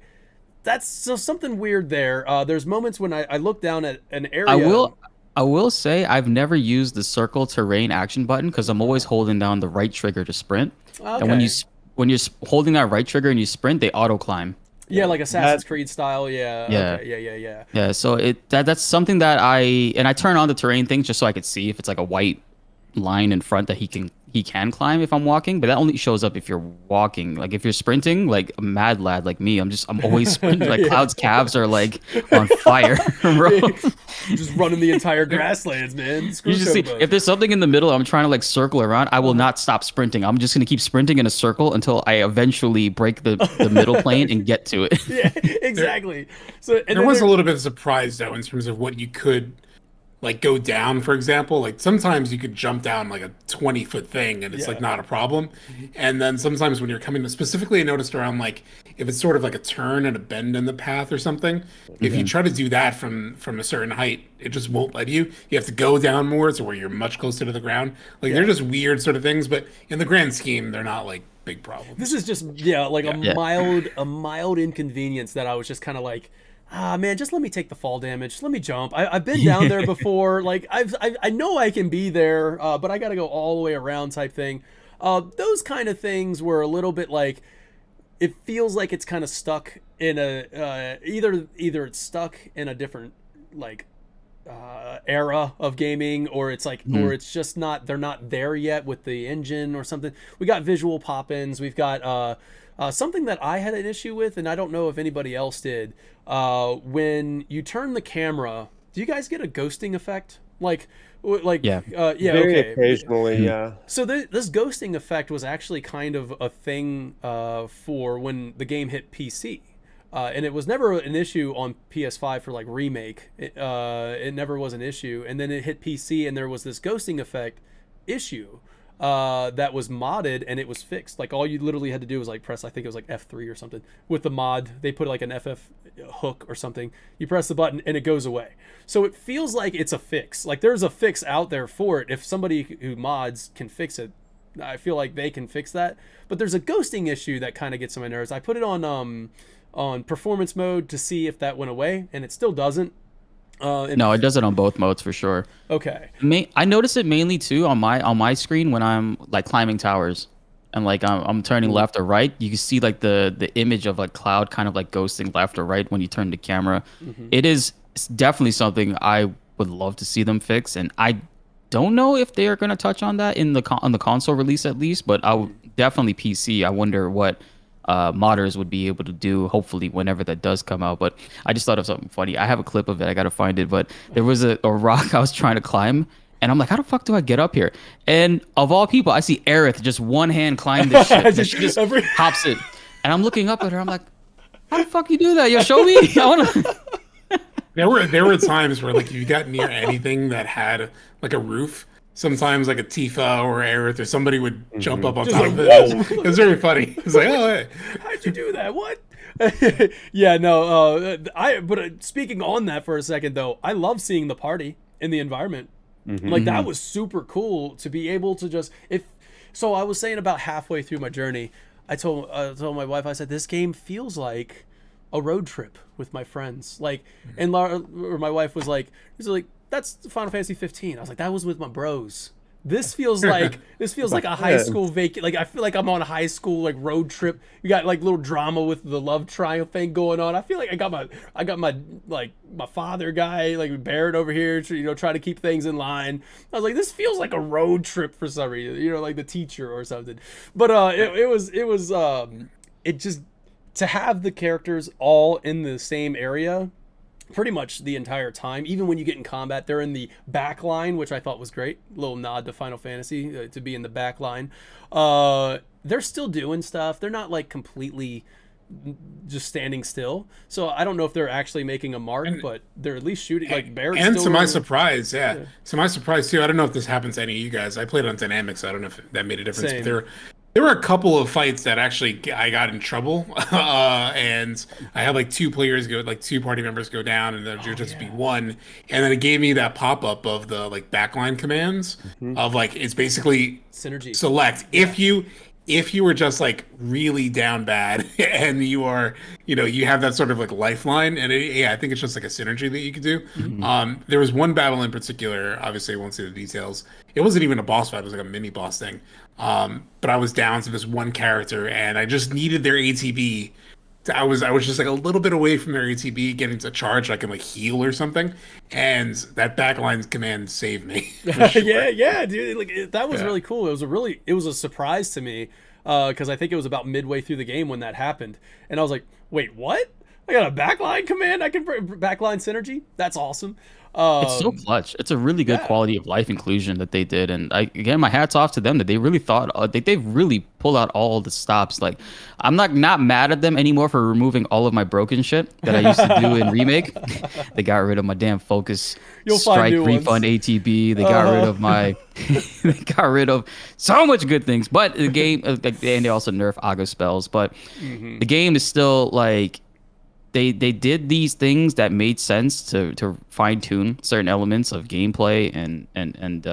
[SPEAKER 1] that's something weird there. There's moments when I look down at an area.
[SPEAKER 3] I will say I've never used the circle terrain action button because I'm always holding down the right trigger to sprint.
[SPEAKER 1] Okay.
[SPEAKER 3] And when you're holding that right trigger and you sprint, they auto climb.
[SPEAKER 1] Yeah, like Assassin's Creed style. Yeah.
[SPEAKER 3] Yeah.
[SPEAKER 1] Okay. Yeah.
[SPEAKER 3] Yeah, so that's something that I turn on the terrain thing just so I could see if it's like a white line in front that he can climb if I'm walking, but that only shows up if you're walking. Like if you're sprinting, like a mad lad like me, I'm always sprinting. Like Cloud's calves are like on fire, bro.
[SPEAKER 1] Just running the entire grasslands, man. Screw
[SPEAKER 3] You just see
[SPEAKER 1] Showboat.
[SPEAKER 3] if there's something in the middle, I'm trying to like circle around. I will not stop sprinting. I'm just gonna keep sprinting in a circle until I eventually break the middle plane and get to it.
[SPEAKER 1] Yeah, exactly. So and
[SPEAKER 2] There was a little bit of surprise though in terms of what you could like go down, for example. Like sometimes you could jump down like a 20-foot thing and it's like not a problem. And then sometimes when you're coming to, specifically I noticed around like if it's sort of like a turn and a bend in the path or something, if you try to do that from a certain height, it just won't let you. You have to go down more to where you're much closer to the ground. Like they're just weird sort of things, but in the grand scheme, they're not like big problems.
[SPEAKER 1] This is just like a mild inconvenience that I was just kind of like, man, just let me take the fall damage. Just let me jump. I've been down there before. Like I know I can be there, but I got to go all the way around type thing. Those kind of things were a little bit like, it feels like it's kind of stuck in a either it's stuck in a different like era of gaming, or it's like or it's just not, they're not there yet with the engine or something. We got visual pop-ins. We've got something that I had an issue with, and I don't know if anybody else did. When you turn the camera, do you guys get a ghosting effect?
[SPEAKER 3] Yeah.
[SPEAKER 4] Very
[SPEAKER 1] okay.
[SPEAKER 4] occasionally, yeah.
[SPEAKER 1] So this ghosting effect was actually kind of a thing for when the game hit PC. And it was never an issue on PS5 for like remake. It never was an issue. And then it hit PC, and there was this ghosting effect issue that was modded, and it was fixed. Like all you literally had to do was like press, I think it was like F3 or something. With the mod, they put like an FF hook or something. You press the button and it goes away. So it feels like it's a fix. Like there's a fix out there for it. If somebody who mods can fix it, I feel like they can fix that. But there's a ghosting issue that kind of gets on my nerves. I put it on performance mode to see if that went away, and it still doesn't.
[SPEAKER 3] No, it does it on both modes for sure.
[SPEAKER 1] Okay.
[SPEAKER 3] I notice it mainly too on my screen when I'm like climbing towers, and like I'm turning left or right. You can see like the image of like Cloud kind of like ghosting left or right when you turn the camera. It's definitely something I would love to see them fix, and I don't know if they are going to touch on that on the console release at least, but I would definitely PC. I wonder what modders would be able to do, hopefully whenever that does come out. But I just thought of something funny. I have a clip of it. I gotta find it. But there was a rock I was trying to climb, and I'm like, how the fuck do I get up here? And of all people, I see Aerith just one hand climb this shit. And she just hops it, and I'm looking up at her. I'm like, how the fuck you do that? Yo, show me. I wanna.
[SPEAKER 2] There were times where like you got near anything that had like a roof. Sometimes like a Tifa or Aerith or somebody would jump up on top of it. It was very funny. It's like, oh, hey.
[SPEAKER 1] How'd you do that? What? Yeah, no. But speaking on that for a second though, I love seeing the party in the environment. Like that was super cool to be able to just So I was saying about halfway through my journey, I told my wife, I said, this game feels like a road trip with my friends. Like, and my wife was like, that's Final Fantasy 15. I was like, that was with my bros. This feels like a high school like I feel like I'm on a high school like road trip. You got like little drama with the love triangle thing going on. I feel like I got my like my father guy like Barrett over here, trying to keep things in line. I was like, this feels like a road trip for some reason, like the teacher or something. But it just to have the characters all in the same area pretty much the entire time, even when you get in combat, they're in the back line, which I thought was great. A little nod to Final Fantasy to be in the back line. They're still doing stuff. They're not like completely just standing still. So I don't know if they're actually making a mark, but they're at least shooting. Like Barrett's
[SPEAKER 2] and
[SPEAKER 1] still
[SPEAKER 2] to my
[SPEAKER 1] running.
[SPEAKER 2] surprise, to my surprise too. I don't know if this happens to any of you guys. I played on Dynamics, so I don't know if that made a difference.
[SPEAKER 1] Same.
[SPEAKER 2] But there were a couple of fights that actually I got in trouble, and I had like two party members go down, and there would just be one, and then it gave me that pop up of the like backline commands of like it's basically
[SPEAKER 1] Synergy.
[SPEAKER 2] Select if you were just like really down bad and you are, you have that sort of like lifeline, and I think it's just like a synergy that you could do. There was one battle in particular, obviously I won't say the details. It wasn't even a boss fight, it was like a mini boss thing. But I was down to this one character and I just needed their ATB. I was just like a little bit away from their ATB getting to charge, I can like heal or something, and that backline command saved me. Sure.
[SPEAKER 1] yeah, dude. Like that was really cool. It was a surprise to me because I think it was about midway through the game when that happened, and I was like, wait, what? I got a backline command. I can backline synergy. That's awesome.
[SPEAKER 3] It's so clutch. It's a really good quality of life inclusion that they did, and again, my hats off to them that they really thought they really pulled out all the stops. Like, I'm not mad at them anymore for removing all of my broken shit that I used to do in remake. They got rid of my damn focus, strike, refund, ATB. They got rid of my. They got rid of so much good things, but the game, and they also nerf Ago spells. But the game is still like. They did these things that made sense to fine tune certain elements of gameplay and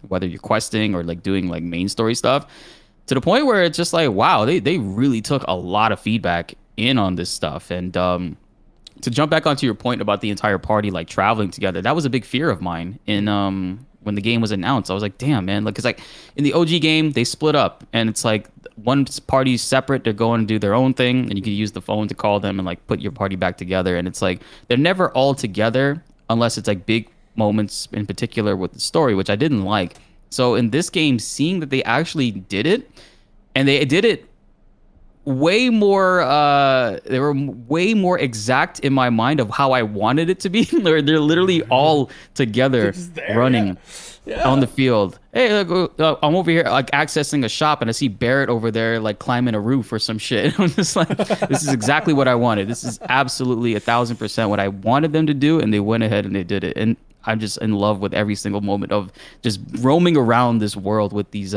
[SPEAKER 3] whether you're questing or like doing like main story stuff, to the point where it's just like, wow, they really took a lot of feedback in on this stuff. And to jump back onto your point about the entire party like traveling together, that was a big fear of mine in when the game was announced. I was like, damn, man, like, 'cause like in the OG game they split up and it's like one party's separate, they're going to do their own thing, and you can use the phone to call them and like put your party back together, and it's like they're never all together unless it's like big moments in particular with the story, which I didn't like. So in this game, seeing that they actually did it, and they did it way more they were way more exact in my mind of how I wanted it to be. They're literally all together running on the field. Hey, look, I'm over here like accessing a shop and I see Barrett over there like climbing a roof or some shit. I'm just like, this is exactly what I wanted. This is absolutely 1,000% what I wanted them to do, and they went ahead and they did it. And I'm just in love with every single moment of just roaming around this world with these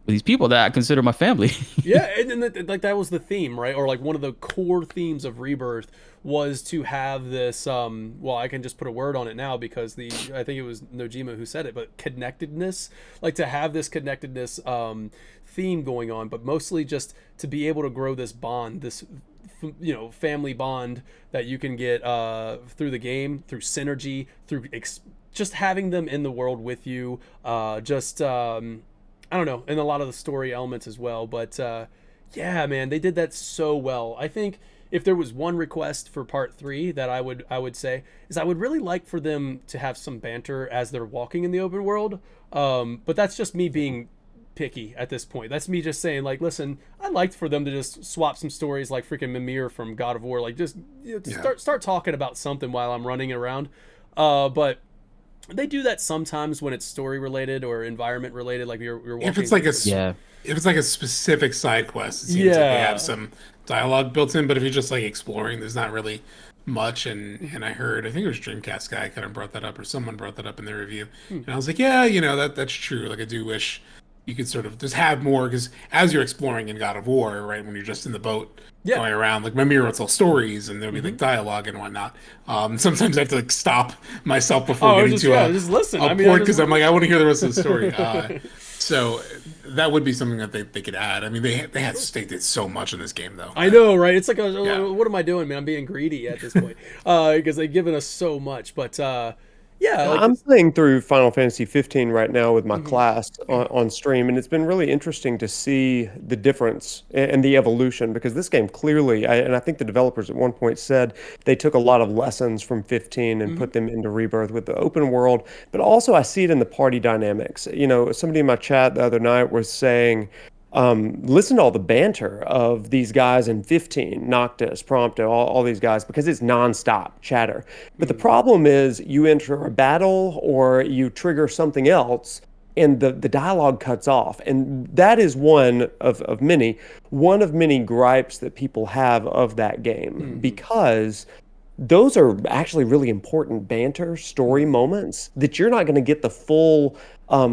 [SPEAKER 3] these people that I consider my family.
[SPEAKER 1] Yeah, and like that was the theme, right? Or like one of the core themes of Rebirth was to have this. Well, I can just put a word on it now because I think it was Nojima who said it, but connectedness, like to have this connectedness theme going on, but mostly just to be able to grow this bond, this family bond that you can get through the game, through synergy, through just having them in the world with you, I don't know, and a lot of the story elements as well. But yeah, man, they did that so well. I think if there was one request for part 3 that I would say is I would really like for them to have some banter as they're walking in the open world. But that's just me being picky at this point. That's me just saying, like, listen, I'd like for them to just swap some stories like freaking Mimir from God of War, like just start talking about something while I'm running around. But they do that sometimes when it's story related or environment related, like you're walking.
[SPEAKER 2] If it's like a specific side quest, it seems like they have some dialogue built in. But if you're just like exploring, there's not really much. And I think it was Dreamcast guy kind of brought that up, or someone brought that up in their review, and I was like, yeah, that's true. Like I do wish you could sort of just have more, because as you're exploring in God of War, right, when you're just in the boat going around, like Mimir will tell stories and there'll be like dialogue and whatnot. Sometimes I have to like stop myself before getting to
[SPEAKER 1] just listen.
[SPEAKER 2] port, because I'm like, I want to hear the rest of the story. So that would be something that they could add. I mean, they did so much in this game, though.
[SPEAKER 1] I know, right? It's like, what am I doing, man? I'm being greedy at this point because they've given us so much. But yeah, like
[SPEAKER 4] I'm playing through Final Fantasy 15 right now with my class on stream, and it's been really interesting to see the difference and the evolution, because this game clearly, and I think the developers at one point said they took a lot of lessons from 15 and put them into Rebirth with the open world, but also I see it in the party dynamics. Somebody in my chat the other night was saying, listen to all the banter of these guys in 15, Noctis, Prompto, all these guys, because it's nonstop chatter. But the problem is you enter a battle or you trigger something else and the dialogue cuts off. And that is one of many gripes that people have of that game, because those are actually really important banter story moments that you're not going to get the full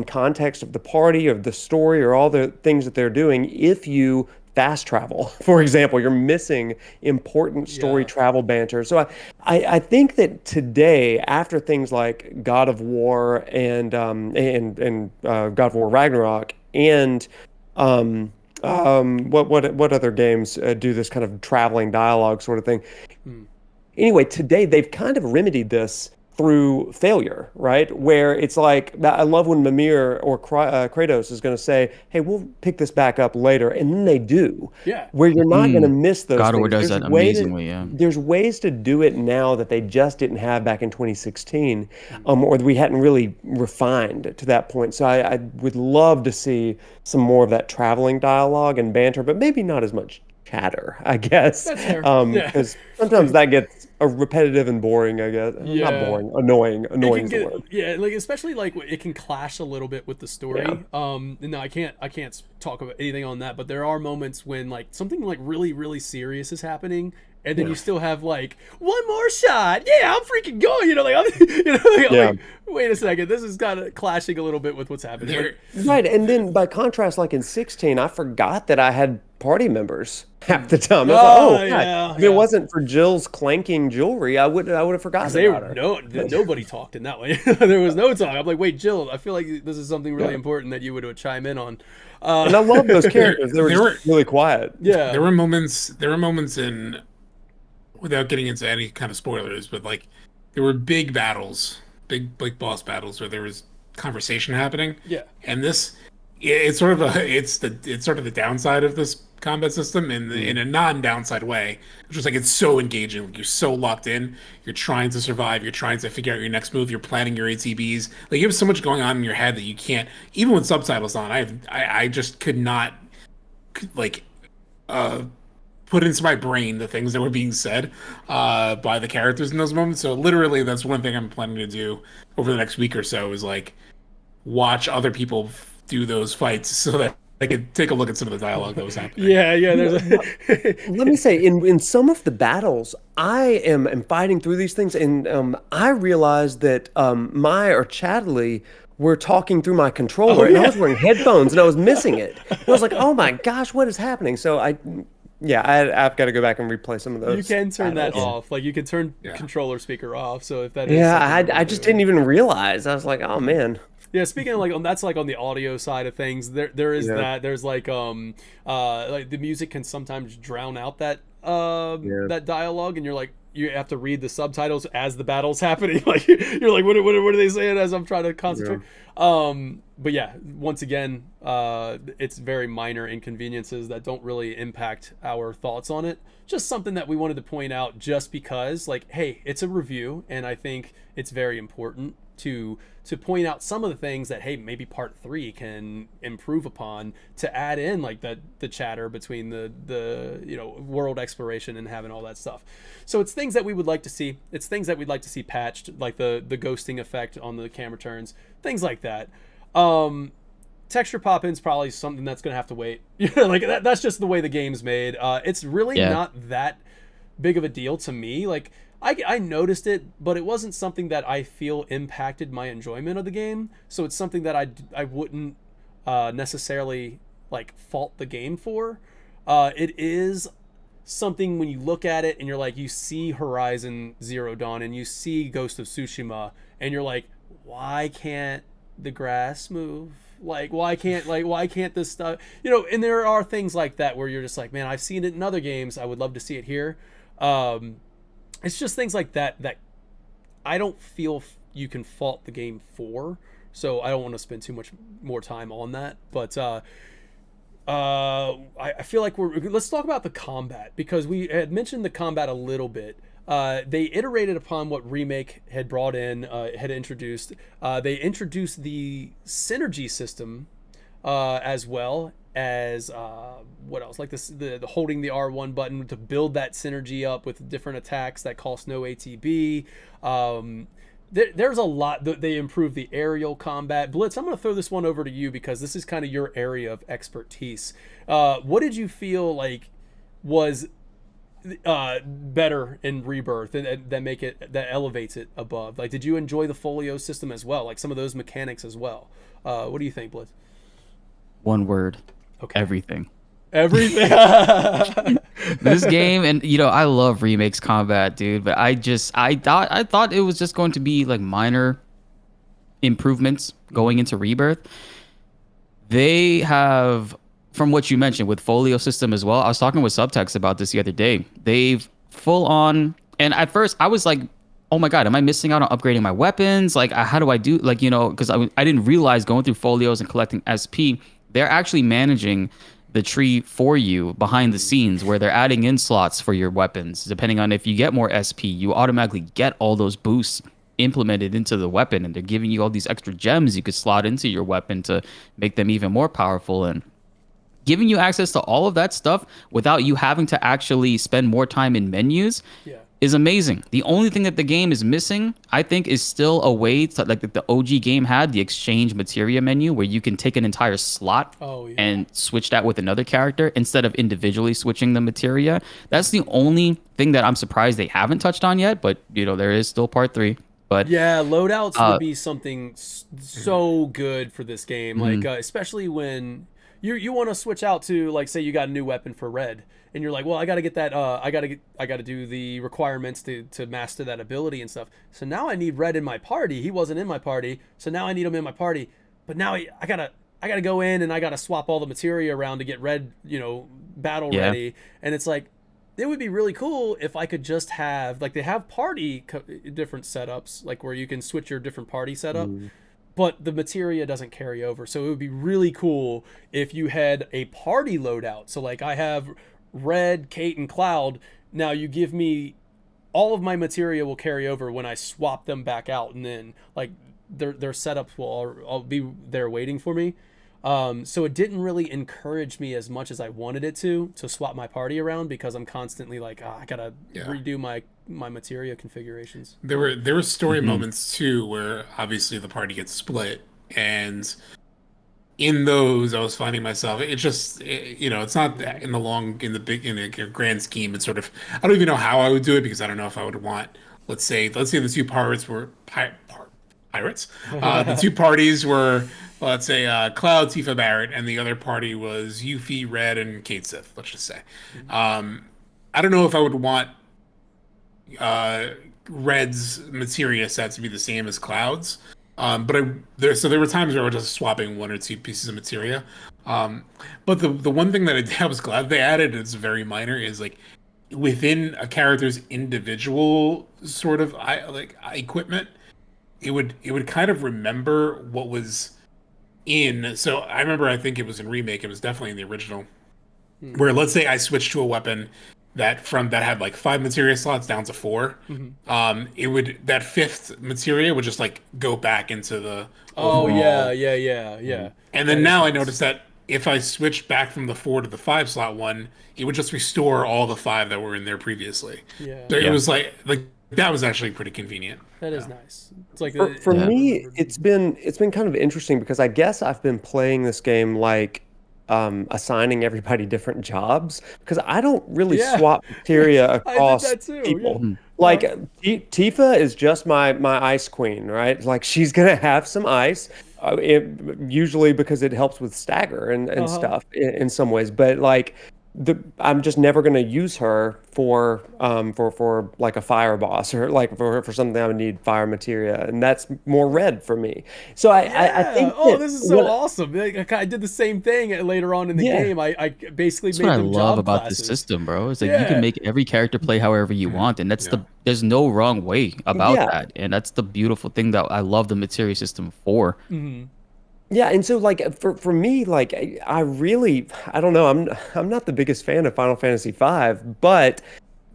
[SPEAKER 4] context of the party, of the story, or all the things that they're doing if you fast travel. For example, you're missing important story travel banter. So I think that today, after things like God of War and God of War Ragnarok and what other games do this kind of traveling dialogue sort of thing? Anyway, today they've kind of remedied this through failure, right? Where it's like, I love when Mimir or Kratos is going to say, hey, we'll pick this back up later. And then they do. Yeah. Where you're not going to miss those
[SPEAKER 3] God of War
[SPEAKER 4] things.
[SPEAKER 3] does that amazingly,
[SPEAKER 4] There's ways to do it now that they just didn't have back in 2016, or we hadn't really refined to that point. So I would love to see some more of that traveling dialogue and banter, but maybe not as much chatter, I guess.
[SPEAKER 1] That's fair.
[SPEAKER 4] Because sometimes that gets repetitive and boring, I guess. Not boring, annoying. Annoying is the word.
[SPEAKER 1] Yeah, like especially like it can clash a little bit with the story. No, I can't talk about anything on that, but there are moments when like something like really, really serious is happening, and then you still have like one more shot. Yeah, I'm freaking going. Like, wait a second, this is kind of clashing a little bit with what's happening.
[SPEAKER 4] Right, and then by contrast, like in 16, I forgot that I had party members half the time. If it wasn't for Jill's clanking jewelry, I would have forgotten about her.
[SPEAKER 1] Nobody talked in that way. There was no talk. I'm like, wait, Jill, I feel like this is something really important that you would chime in on.
[SPEAKER 4] And I love those characters. They were really quiet.
[SPEAKER 1] Yeah,
[SPEAKER 2] there were moments in, without getting into any kind of spoilers, but like there were big battles, big boss battles where there was conversation happening.
[SPEAKER 1] Yeah,
[SPEAKER 2] and it's sort of the downside of this combat system in a non-downside way. It's just like it's so engaging. Like, you're so locked in. You're trying to survive. You're trying to figure out your next move. You're planning your ATBs. Like you have so much going on in your head that you can't, even with subtitles on. I just could not like put into my brain the things that were being said by the characters in those moments. So literally, that's one thing I'm planning to do over the next week or so, is like watch other people do those fights so that I could take a look at some of the dialogue that was happening.
[SPEAKER 4] Let me say, in some of the battles, I am fighting through these things, and I realized that Mai or Chadley were talking through my controller, and I was wearing headphones, and I was missing it. And I was like, "Oh my gosh, what is happening?" So I've got to go back and replay some of those.
[SPEAKER 1] You can turn that
[SPEAKER 4] battles.
[SPEAKER 1] off. Like you can turn controller speaker off. So if that is
[SPEAKER 4] Yeah,
[SPEAKER 1] something you
[SPEAKER 4] I
[SPEAKER 1] wanna
[SPEAKER 4] just
[SPEAKER 1] do.
[SPEAKER 4] didn't even realize. I was like, "Oh man."
[SPEAKER 1] Yeah, speaking of that's like on the audio side of things. There is that. There's like the music can sometimes drown out that that dialogue, and you're like you have to read the subtitles as the battle's happening. Like you're like, what are they saying as I'm trying to concentrate? But yeah, once again, it's very minor inconveniences that don't really impact our thoughts on it. Just something that we wanted to point out, just because, like, hey, it's a review, and I think it's very important to point out some of the things that, hey, maybe part 3 can improve upon, to add in like the chatter between the world exploration and having all that stuff. So it's things that we would like to see. It's things that we'd like to see patched, like the ghosting effect on the camera turns, things like that. Texture pop-in's probably something that's gonna have to wait. Like that's just the way the game's made. It's really not that big of a deal to me. Like I noticed it, but it wasn't something that I feel impacted my enjoyment of the game. So it's something that I wouldn't necessarily like fault the game for. It is something when you look at it and you're like, you see Horizon Zero Dawn and you see Ghost of Tsushima, and you're like, why can't the grass move? Like why can't this stuff, and there are things like that where you're just like, man, I've seen it in other games, I would love to see it here. It's just things like that I don't feel you can fault the game for, so I don't want to spend too much more time on that. But I feel like let's talk about the combat, because we had mentioned the combat a little bit. They iterated upon what Remake had brought in, had introduced. They introduced the synergy system, as well as what else? Like the holding the R1 button to build that synergy up with different attacks that cost no ATB. There's a lot that they improved. The aerial combat. Blitz, I'm going to throw this one over to you because this is kind of your area of expertise. What did you feel like was better in Rebirth and that elevates it above? Like, did you enjoy the folio system as well, like some of those mechanics as well? What do you think, Blitz?
[SPEAKER 3] One word.
[SPEAKER 1] Okay.
[SPEAKER 3] Everything.
[SPEAKER 1] This
[SPEAKER 3] game, and I love Remake's combat, dude, but I thought it was just going to be like minor improvements going into Rebirth. They have, from what you mentioned with folio system as well, I was talking with Subtext about this the other day. They've full on, and at first I was like, oh my god, am I missing out on upgrading my weapons? Like, how do I do, like, because I didn't realize going through folios and collecting SP, they're actually managing the tree for you behind the scenes, where they're adding in slots for your weapons. Depending on if you get more SP, you automatically get all those boosts implemented into the weapon, and they're giving you all these extra gems you could slot into your weapon to make them even more powerful, and giving you access to all of that stuff without you having to actually spend more time in menus. Is amazing. The only thing that the game is missing, I think, is still a way to, like the OG game had, the exchange materia menu, where you can take an entire slot and switch that with another character instead of individually switching the materia. That's the only thing that I'm surprised they haven't touched on yet, but there is still part 3. But
[SPEAKER 1] yeah, loadouts would be something so good for this game, like especially when you want to switch out to, like, say you got a new weapon for red, and you're like, well, I got to get that, I got to do the requirements to master that ability and stuff. So now I need red in my party. He wasn't in my party, so now I need him in my party. But now I gotta go in and I gotta swap all the materia around to get red, battle ready. And it's like, it would be really cool if I could just have, like, they have party different setups, like where you can switch your different party setup. But the materia doesn't carry over. So it would be really cool if you had a party loadout. So, like, I have Red, Kate, and Cloud. Now you give me all of my materia will carry over when I swap them back out, and then, like, their setups will all be there waiting for me. So it didn't really encourage me as much as I wanted it to swap my party around, because I'm constantly like, I gotta redo my materia configurations.
[SPEAKER 2] There were story moments too where obviously the party gets split, and in those I was finding myself, it's not that in the grand scheme. It's sort of, I don't even know how I would do it, because I don't know if I would want, let's say the two parts were pirates. The two parties were, well, let's say, Cloud, Tifa, Barrett, and the other party was Yuffie, Red, and Cait Sith, let's just say. I don't know if I would want Red's materia set to be the same as Cloud's. But there were times where I was just swapping one or two pieces of materia. But the one thing that I was glad they added, it's very minor, is like within a character's individual sort of equipment, it would kind of remember what was in. So I remember, I think it was in Remake, it was definitely in the original, where let's say I switched to a weapon that had like 5 materia slots down to 4. It would, that 5th materia would just like go back into the overall.
[SPEAKER 1] Yeah.
[SPEAKER 2] And then now I noticed that if I switched back from the 4 to the 5 slot one, it would just restore all the 5 that were in there previously. So it was like that was actually pretty convenient.
[SPEAKER 1] That is nice. It's like
[SPEAKER 4] for me, it's been kind of interesting because I guess I've been playing this game like assigning everybody different jobs, because I don't really swap materia across people. Like Tifa is just my ice queen, right? Like she's gonna have some ice, usually because it helps with stagger and stuff in some ways. But like I'm just never gonna use her for like a fire boss, or like for something I would need fire materia, and that's more red for me. So I think
[SPEAKER 1] this is so awesome. I did the same thing later on in the game. I basically
[SPEAKER 3] that's
[SPEAKER 1] made
[SPEAKER 3] what
[SPEAKER 1] them
[SPEAKER 3] I love
[SPEAKER 1] job
[SPEAKER 3] about
[SPEAKER 1] classes.
[SPEAKER 3] this system, bro. It's like you can make every character play however you want, and that's there's no wrong way about that, and that's the beautiful thing that I love the materia system for.
[SPEAKER 4] Yeah, and so like for me, like I don't know, I'm not the biggest fan of Final Fantasy V, but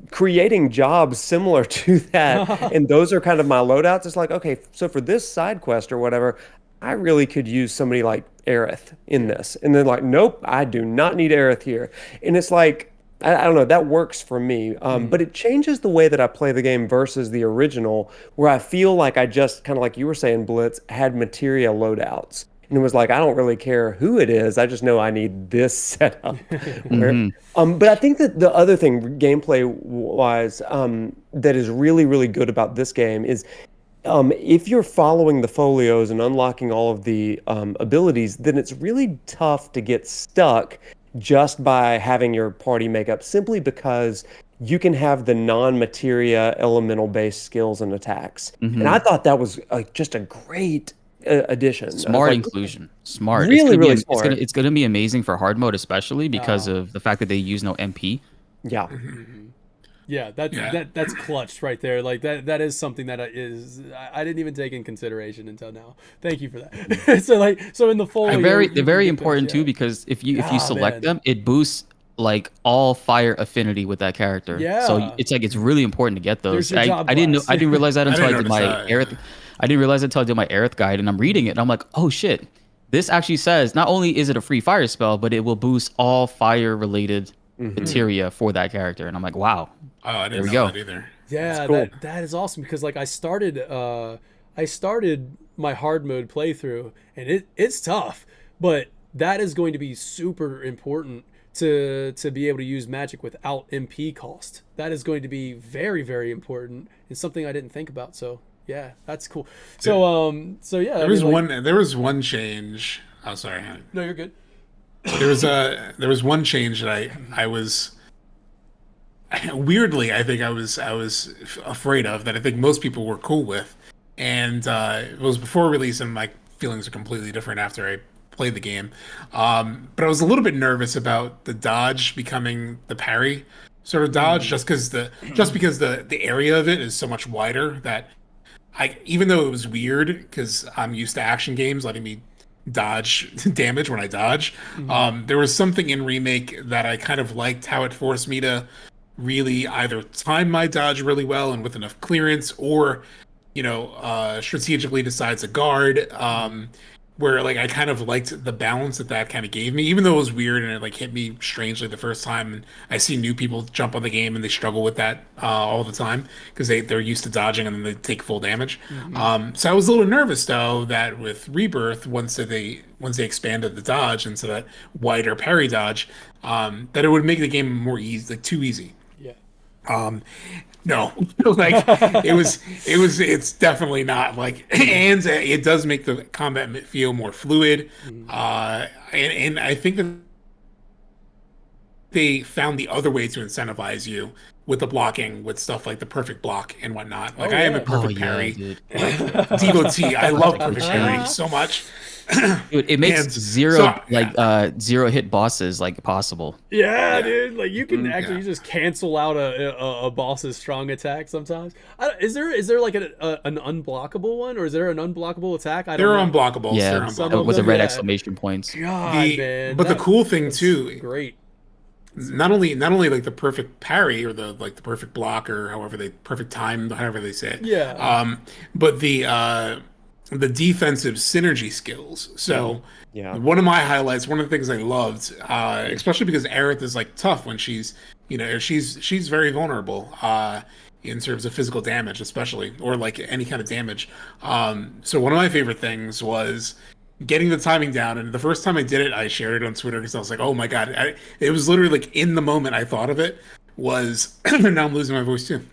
[SPEAKER 4] creating jobs similar to that, and those are kind of my loadouts. It's like, okay, so for this side quest or whatever, I really could use somebody like Aerith in this, and then like, nope, I do not need Aerith here, and it's like, I don't know, that works for me, but it changes the way that I play the game versus the original, where I feel like I just kind of, like you were saying, Blitz, had materia loadouts. And it was like, I don't really care who it is. I just know I need this setup. But I think that the other thing, gameplay-wise, that is really, really good about this game is if you're following the folios and unlocking all of the abilities, then it's really tough to get stuck just by having your party make up, simply because you can have the non-materia elemental-based skills and attacks. And I thought that was just a great addition.
[SPEAKER 3] Smart inclusion. Smart.
[SPEAKER 4] Really, really smart.
[SPEAKER 3] It's gonna be amazing for hard mode, especially because of the fact that they use no MP.
[SPEAKER 4] Yeah.
[SPEAKER 1] That's clutch right there. Like that is something that I didn't even take in consideration until now. Thank you for that. so in the folio,
[SPEAKER 3] they're very important too, because if you select them, it boosts like all fire affinity with that character. So it's like, it's really important to get those. I didn't realize that until I did my Aerith. I didn't realize it until I did my Aerith guide, and I'm reading it, and I'm like, oh shit, this actually says not only is it a free fire spell, but it will boost all fire related materia for that character. And I'm like, wow.
[SPEAKER 2] Oh, I didn't know that either.
[SPEAKER 1] Yeah,
[SPEAKER 4] cool.
[SPEAKER 1] that is awesome, because like I started my hard mode playthrough, and it's tough, but that is going to be super important to be able to use magic without MP cost. That is going to be very, very important, and something I didn't think about. So yeah, that's cool. So yeah,
[SPEAKER 2] there was one change. Oh, sorry.
[SPEAKER 1] No, you're good.
[SPEAKER 2] There was one change that I was weirdly, I think I was afraid of, that I think most people were cool with, and it was before release, and my feelings are completely different after I played the game. But I was a little bit nervous about the dodge becoming the parry sort of dodge, just because the area of it is so much wider that even though it was weird, because I'm used to action games letting me dodge damage when I dodge, there was something in Remake that I kind of liked, how it forced me to really either time my dodge really well and with enough clearance, or strategically decide to guard, where like I kind of liked the balance that kind of gave me, even though it was weird and it like hit me strangely the first time. And I see new people jump on the game and they struggle with that all the time, because they're used to dodging and then they take full damage. So I was a little nervous though that with Rebirth, once they expanded the dodge into that wider parry dodge, that it would make the game more easy, like too easy. No, like it's definitely not like, and it does make the combat feel more fluid. And I think that they found the other way to incentivize you with the blocking, with stuff like the perfect block and whatnot. Like, I am a perfect parry
[SPEAKER 3] dude.
[SPEAKER 2] devotee. I love perfect parry so much.
[SPEAKER 3] Dude, it makes
[SPEAKER 2] And
[SPEAKER 3] zero
[SPEAKER 2] so-
[SPEAKER 3] zero hit bosses like possible.
[SPEAKER 1] Yeah, dude. Like you can actually just cancel out a boss's strong attack sometimes. Is there like an unblockable one, or is there an unblockable attack? I don't
[SPEAKER 2] They're
[SPEAKER 1] know.
[SPEAKER 2] unblockable.
[SPEAKER 3] Yeah,
[SPEAKER 2] They're unblockable.
[SPEAKER 3] with the red
[SPEAKER 1] yeah.
[SPEAKER 3] exclamation points.
[SPEAKER 1] God, man.
[SPEAKER 2] But the cool thing too,
[SPEAKER 1] great.
[SPEAKER 2] not only like the perfect parry or the perfect block or perfect time, however they say it.
[SPEAKER 1] Yeah.
[SPEAKER 2] But the defensive synergy skills. So
[SPEAKER 4] Yeah.
[SPEAKER 2] one of my highlights, one of the things I loved, especially because Aerith is like tough when she's very vulnerable in terms of physical damage, especially, or like any kind of damage. So one of my favorite things was getting the timing down. And the first time I did it, I shared it on Twitter because I was like, oh my God. It was literally like in the moment I thought of it was, now I'm losing my voice too.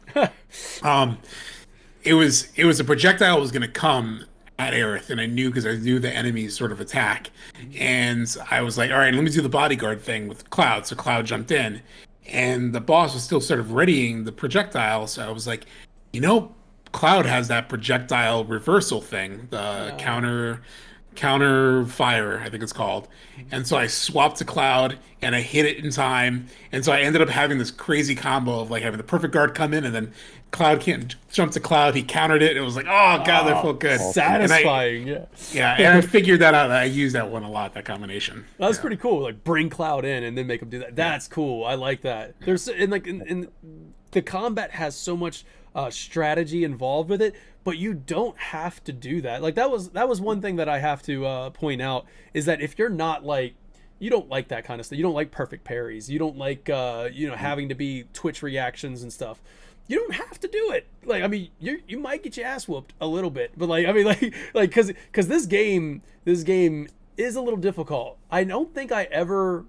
[SPEAKER 2] It was a projectile was going to come at Aerith, and I knew because I knew the enemy's sort of attack. And I was like, all right, let me do the bodyguard thing with Cloud. So Cloud jumped in, and the boss was still sort of readying the projectile. So I was like, Cloud has that projectile reversal thing, the counter fire, I think it's called. And so I swapped to Cloud and I hit it in time. And so I ended up having this crazy combo of like having the perfect guard come in and then Cloud can't jump to Cloud. He countered it. It was like, oh God, that felt good.
[SPEAKER 1] Satisfying,
[SPEAKER 2] And I figured that out. I used that one a lot, that combination.
[SPEAKER 1] That's pretty cool. Like bring Cloud in and then make him do that. That's cool. I like that. There's in the combat has so much strategy involved with it, but you don't have to do that. Like that was one thing that I have to point out is that if you're not like, you don't like that kind of stuff. You don't like perfect parries. You don't like having to be Twitch reactions and stuff. You don't have to do it. Like, I mean, you might get your ass whooped a little bit, but like, I mean, like, because this game is a little difficult. I don't think I ever.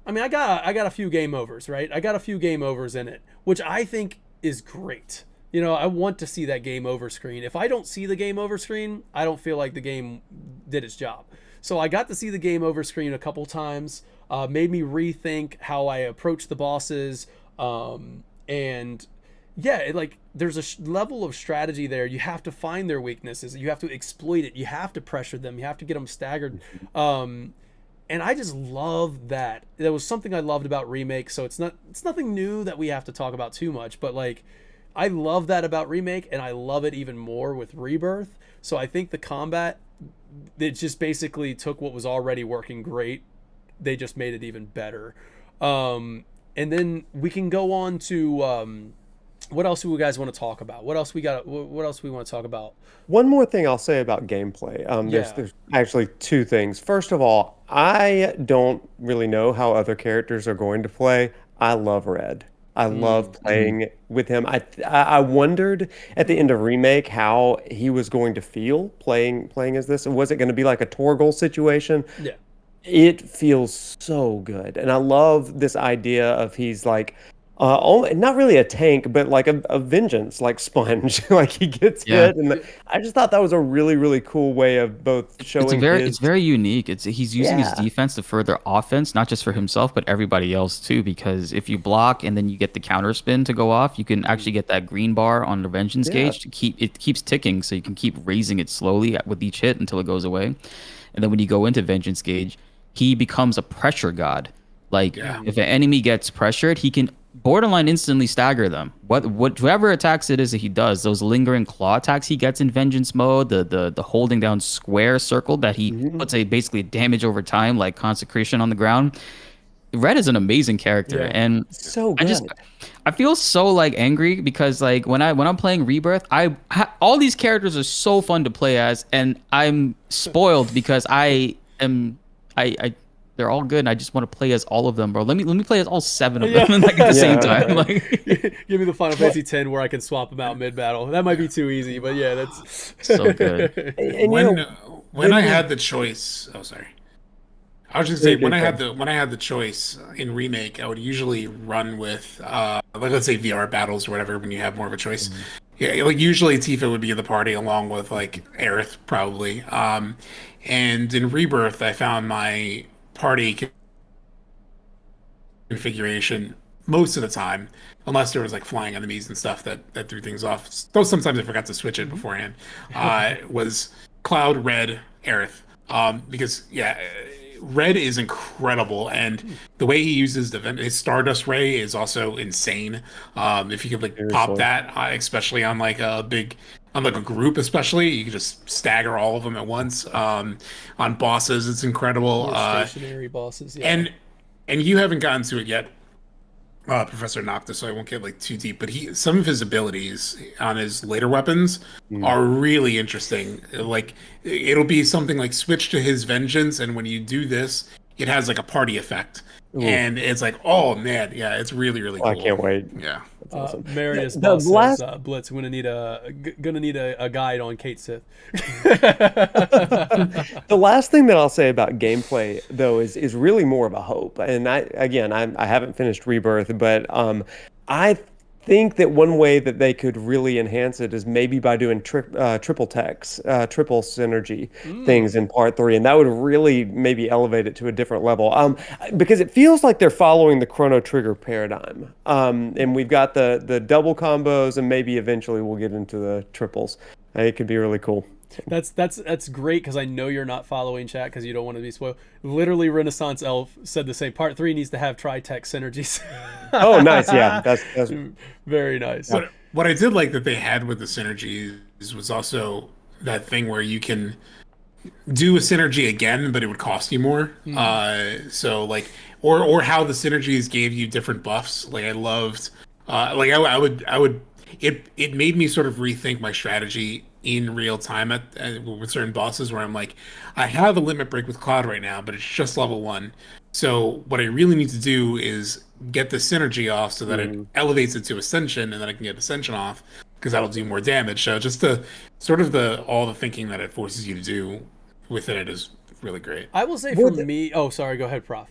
[SPEAKER 1] I mean, I got a few game overs, right? I got a few game overs in it, which I think is great. I want to see that game over screen. If I don't see the game over screen, I don't feel like the game did its job. So I got to see the game over screen a couple times, made me rethink how I approach the bosses, and yeah, there's a level of strategy there. You have to find their weaknesses. You have to exploit it. You have to pressure them. You have to get them staggered. And I just love that. That was something I loved about Remake. So it's nothing new that we have to talk about too much, but like, I love that about Remake, and I love it even more with Rebirth. So I think the combat, it just basically took what was already working great. They just made it even better. And then we can go on to what else do you guys want to talk about? What else we want to talk about?
[SPEAKER 4] One more thing I'll say about gameplay. There's actually two things. First of all, I don't really know how other characters are going to play. I love Red. I love playing with him. I wondered at the end of Remake how he was going to feel playing as this. Was it going to be like a Torgal situation?
[SPEAKER 1] Yeah.
[SPEAKER 4] It feels so good. And I love this idea of he's like, not really a tank, but like a vengeance, like sponge. Like he gets hit, and I just thought that was a really, really cool way of both showing.
[SPEAKER 3] It's very unique. He's using his defense to further offense, not just for himself, but everybody else too. Because if you block and then you get the counter spin to go off, you can actually get that green bar on the vengeance gauge to keeps ticking, so you can keep raising it slowly with each hit until it goes away. And then when you go into vengeance gauge, he becomes a pressure god. Like if an enemy gets pressured, he can borderline instantly stagger them. Whatever attacks it is that he does, those lingering claw attacks he gets in vengeance mode, the holding down square circle that he puts basically damage over time, like consecration on the ground. Red is an amazing character, and
[SPEAKER 4] so good.
[SPEAKER 3] I feel so like angry because like when I'm playing Rebirth, all these characters are so fun to play as, and I'm spoiled because they're all good, and I just want to play as all of them, bro. Let me play as all 7 of them like at the same time. Like,
[SPEAKER 1] give me the Final Fantasy X where I can swap them out mid battle. That might be too easy, but yeah, that's
[SPEAKER 3] so good.
[SPEAKER 4] And
[SPEAKER 2] when I had the choice, I was just
[SPEAKER 4] Very
[SPEAKER 2] saying when
[SPEAKER 4] good
[SPEAKER 2] I had the choice in remake, I would usually run with like let's say VR battles or whatever when you have more of a choice. Yeah, like usually Tifa would be in the party along with like Aerith probably. And in Rebirth, I found my party configuration most of the time, unless there was like flying enemies and stuff that threw things off. Though sometimes I forgot to switch it beforehand. Was Cloud, Red, Aerith. Because yeah, Red is incredible, and the way he uses his Stardust Ray is also insane. If you could like pop
[SPEAKER 4] Seriously.
[SPEAKER 2] that, especially on like on like a group, especially you can just stagger all of them at once. On bosses, it's incredible.
[SPEAKER 1] More stationary bosses. Yeah.
[SPEAKER 2] And you haven't gotten to it yet, Professor Noctis, so I won't get like too deep. But some of his abilities on his later weapons are really interesting. Like it'll be something like switch to his vengeance, and when you do this, it has like a party effect, and it's like, oh man, yeah, it's really really cool.
[SPEAKER 4] I can't wait.
[SPEAKER 2] Yeah.
[SPEAKER 4] That's awesome.
[SPEAKER 1] Marius
[SPEAKER 4] The
[SPEAKER 1] Boss
[SPEAKER 4] last-
[SPEAKER 1] says, Blitz, gonna need a guide on Kate Sith.
[SPEAKER 4] The last thing that I'll say about gameplay, though, is really more of a hope. And I haven't finished Rebirth, but I think that one way that they could really enhance it is maybe by doing triple techs, triple synergy things in Part 3, and that would really maybe elevate it to a different level. Because it feels like they're following the Chrono Trigger paradigm, and we've got the double combos, and maybe eventually we'll get into the triples. It could be really cool.
[SPEAKER 1] That's great because I know you're not following chat because you don't want to be spoiled. Literally, Renaissance Elf said the same. Part 3 needs to have tri-tech synergies.
[SPEAKER 4] Oh, nice. Yeah, that's
[SPEAKER 1] Very nice.
[SPEAKER 2] What I did like that they had with the synergies was also that thing where you can do a synergy again, but it would cost you more. So like, or how the synergies gave you different buffs. Like I loved, like I would. It made me sort of rethink my strategy in real time with certain bosses where I'm like, I have a limit break with Cloud right now, but it's just level 1. So what I really need to do is get the synergy off so that it elevates it to Ascension, and then I can get Ascension off because that'll do more damage. So just the sort of all the thinking that it forces you to do within it is really great.
[SPEAKER 1] I will say for me. Oh, sorry. Go ahead, Prof.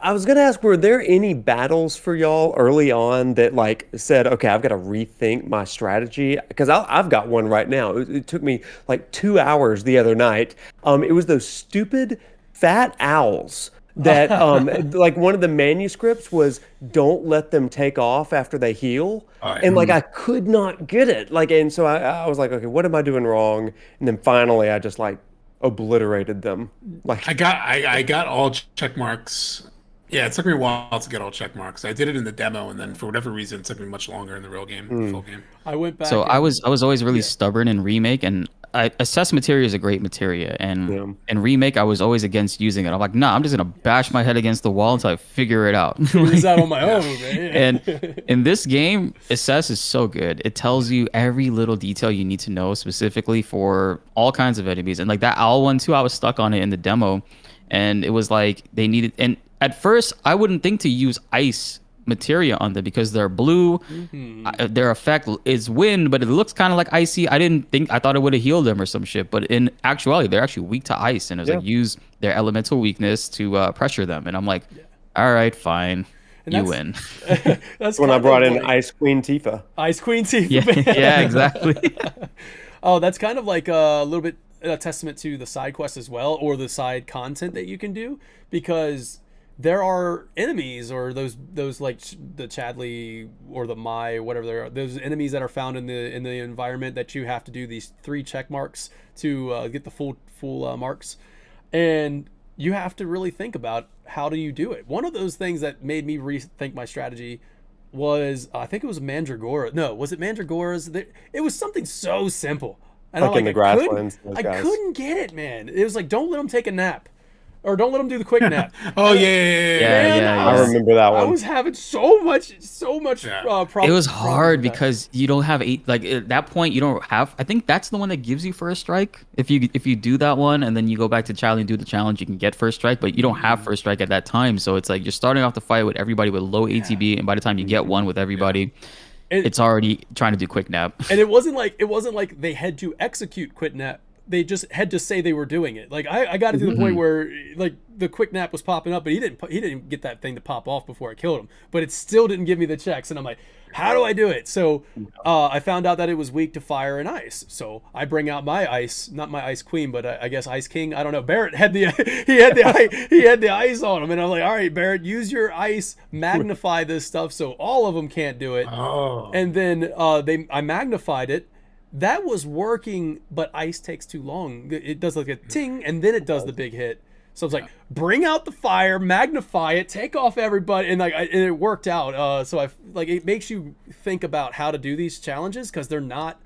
[SPEAKER 4] I was gonna ask, were there any battles for y'all early on that like said, okay, I've got to rethink my strategy? Because I've got one right now. It took me like 2 hours the other night. It was those stupid fat owls that like one of the manuscripts was don't let them take off after they heal. And like I could not get it. Like, and so I was like, okay, what am I doing wrong? And then finally I just like obliterated them. Like
[SPEAKER 2] I got all check marks. Yeah, it took me a while to get all check marks. I did it in the demo, and then for whatever reason, it took me much longer in the real game, full game.
[SPEAKER 1] I went back.
[SPEAKER 3] So I was always really stubborn in remake, and assess materia is a great materia, and in remake I was always against using it. I'm like, nah, I'm just gonna bash my head against the wall until I figure it out.
[SPEAKER 1] figure this out on my own, man.
[SPEAKER 3] And in this game, assess is so good. It tells you every little detail you need to know specifically for all kinds of enemies. And like that owl one too, I was stuck on it in the demo, and it was like they needed. And at first, I wouldn't think to use ice materia on them because they're blue. Their effect is wind, but it looks kind of like icy. I thought it would have healed them or some shit, but in actuality they're actually weak to ice, and it's like use their elemental weakness to pressure them. And I'm like, all right, fine, you win.
[SPEAKER 1] That's
[SPEAKER 4] when I
[SPEAKER 1] kind
[SPEAKER 4] brought
[SPEAKER 1] of
[SPEAKER 4] in
[SPEAKER 1] like
[SPEAKER 4] Ice Queen Tifa.
[SPEAKER 1] Ice Queen Tifa.
[SPEAKER 3] Yeah, exactly.
[SPEAKER 1] Oh, that's kind of like a little bit a testament to the side quest as well, or the side content that you can do, because there are enemies or those like the Chadley or the Mai, whatever they are, those enemies that are found in the environment that you have to do these 3 check marks to get the full marks, and you have to really think about how do you do it. One of those things that made me rethink my strategy was I think it was Mandragora. No, was it Mandragora's? It was something so simple. And
[SPEAKER 4] Like in the grasslands.
[SPEAKER 1] I couldn't get it, man. It was like, don't let them take a nap. Or don't let them do the quick nap.
[SPEAKER 2] Oh yeah.
[SPEAKER 3] Yeah.
[SPEAKER 4] I remember that one.
[SPEAKER 1] I was having so much problem.
[SPEAKER 3] It was hard because you don't have at that point you don't have. I think that's the one that gives you first strike. If you do that one and then you go back to challenge and do the challenge, you can get first strike, but you don't have first strike at that time. So it's like you're starting off the fight with everybody with low ATB, and by the time you get one with everybody, it's already trying to do quick nap.
[SPEAKER 1] And it wasn't like they had to execute quick nap they just had to say they were doing it. Like I got it to the point where like the quick nap was popping up, but he didn't get that thing to pop off before I killed him. But it still didn't give me the checks, and I'm like, how do I do it? So I found out that it was weak to fire and ice. So I bring out my ice, not my ice queen, but I guess ice king. I don't know. Barrett had the he had the ice on him, and I'm like, all right, Barrett, use your ice, magnify this stuff so all of them can't do it.
[SPEAKER 2] Oh.
[SPEAKER 1] And then I magnified it. That was working, but ice takes too long. It does like a ting, and then it does the big hit. So I was like, bring out the fire, magnify it, take off everybody, and and it worked out. So it makes you think about how to do these challenges because they're not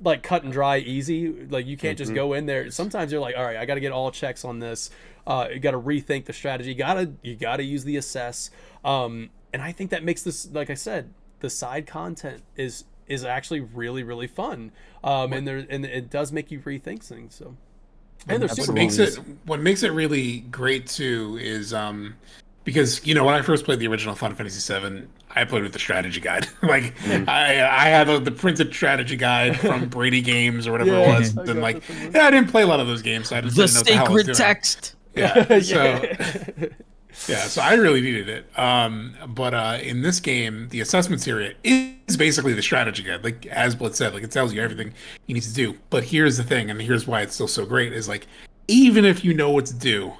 [SPEAKER 1] like cut and dry easy. Like you can't just go in there. Sometimes you're like, all right, I got to get all checks on this. You got to rethink the strategy. You gotta use the assess. And I think that makes this, like I said, the side content is actually really, really fun. And it does make you rethink things. So, and there's
[SPEAKER 2] what makes it really great too is because when I first played the original Final Fantasy VII, I played with the strategy guide. Like I had the printed strategy guide from Brady Games or whatever it was, and like I didn't play a lot of those games, so I just
[SPEAKER 3] The
[SPEAKER 2] didn't know what the hell I was
[SPEAKER 3] sacred
[SPEAKER 2] doing.
[SPEAKER 3] text.
[SPEAKER 2] Yeah, so I really needed it. But in this game, the assessments area is basically the strategy guide. Like as Blood said, like it tells you everything you need to do. But here's the thing, and here's why it's still so great: is like even if you know what to do,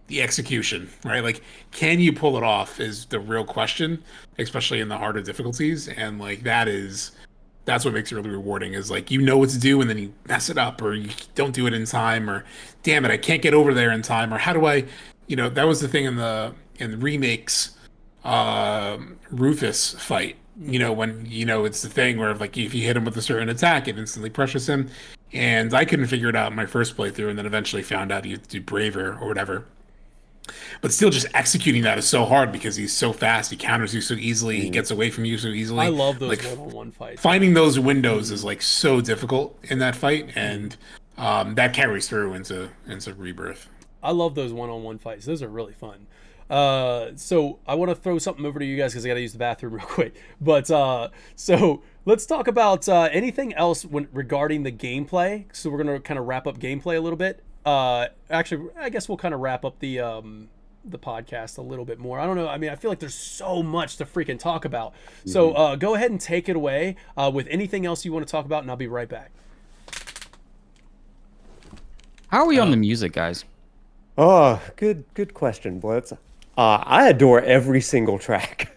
[SPEAKER 2] the execution, right? Like, can you pull it off? Is the real question, especially in the harder difficulties. And like that's what makes it really rewarding. Is like you know what to do, and then you mess it up, or you don't do it in time, or damn it, I can't get over there in time, or how do I? That was the thing in the remakes, Rufus fight. When it's the thing where like if you hit him with a certain attack, it instantly pressures him. And I couldn't figure it out in my first playthrough, and then eventually found out you have to do braver or whatever. But still, just executing that is so hard because he's so fast. He counters you so easily. He gets away from you so easily.
[SPEAKER 1] I love those
[SPEAKER 2] like,
[SPEAKER 1] one-on-one fights.
[SPEAKER 2] Finding those windows is like so difficult in that fight, and that carries through into Rebirth.
[SPEAKER 1] I love those one-on-one fights. Those are really fun. So I want to throw something over to you guys because I got to use the bathroom real quick. But so let's talk about anything else regarding the gameplay. So we're going to kind of wrap up gameplay a little bit. Actually, I guess we'll kind of wrap up the podcast a little bit more. I don't know. I mean, I feel like there's so much to freaking talk about. So go ahead and take it away with anything else you want to talk about, and I'll be right back.
[SPEAKER 3] How are we on the music, guys?
[SPEAKER 4] Oh, good question, Blitz. I adore every single track.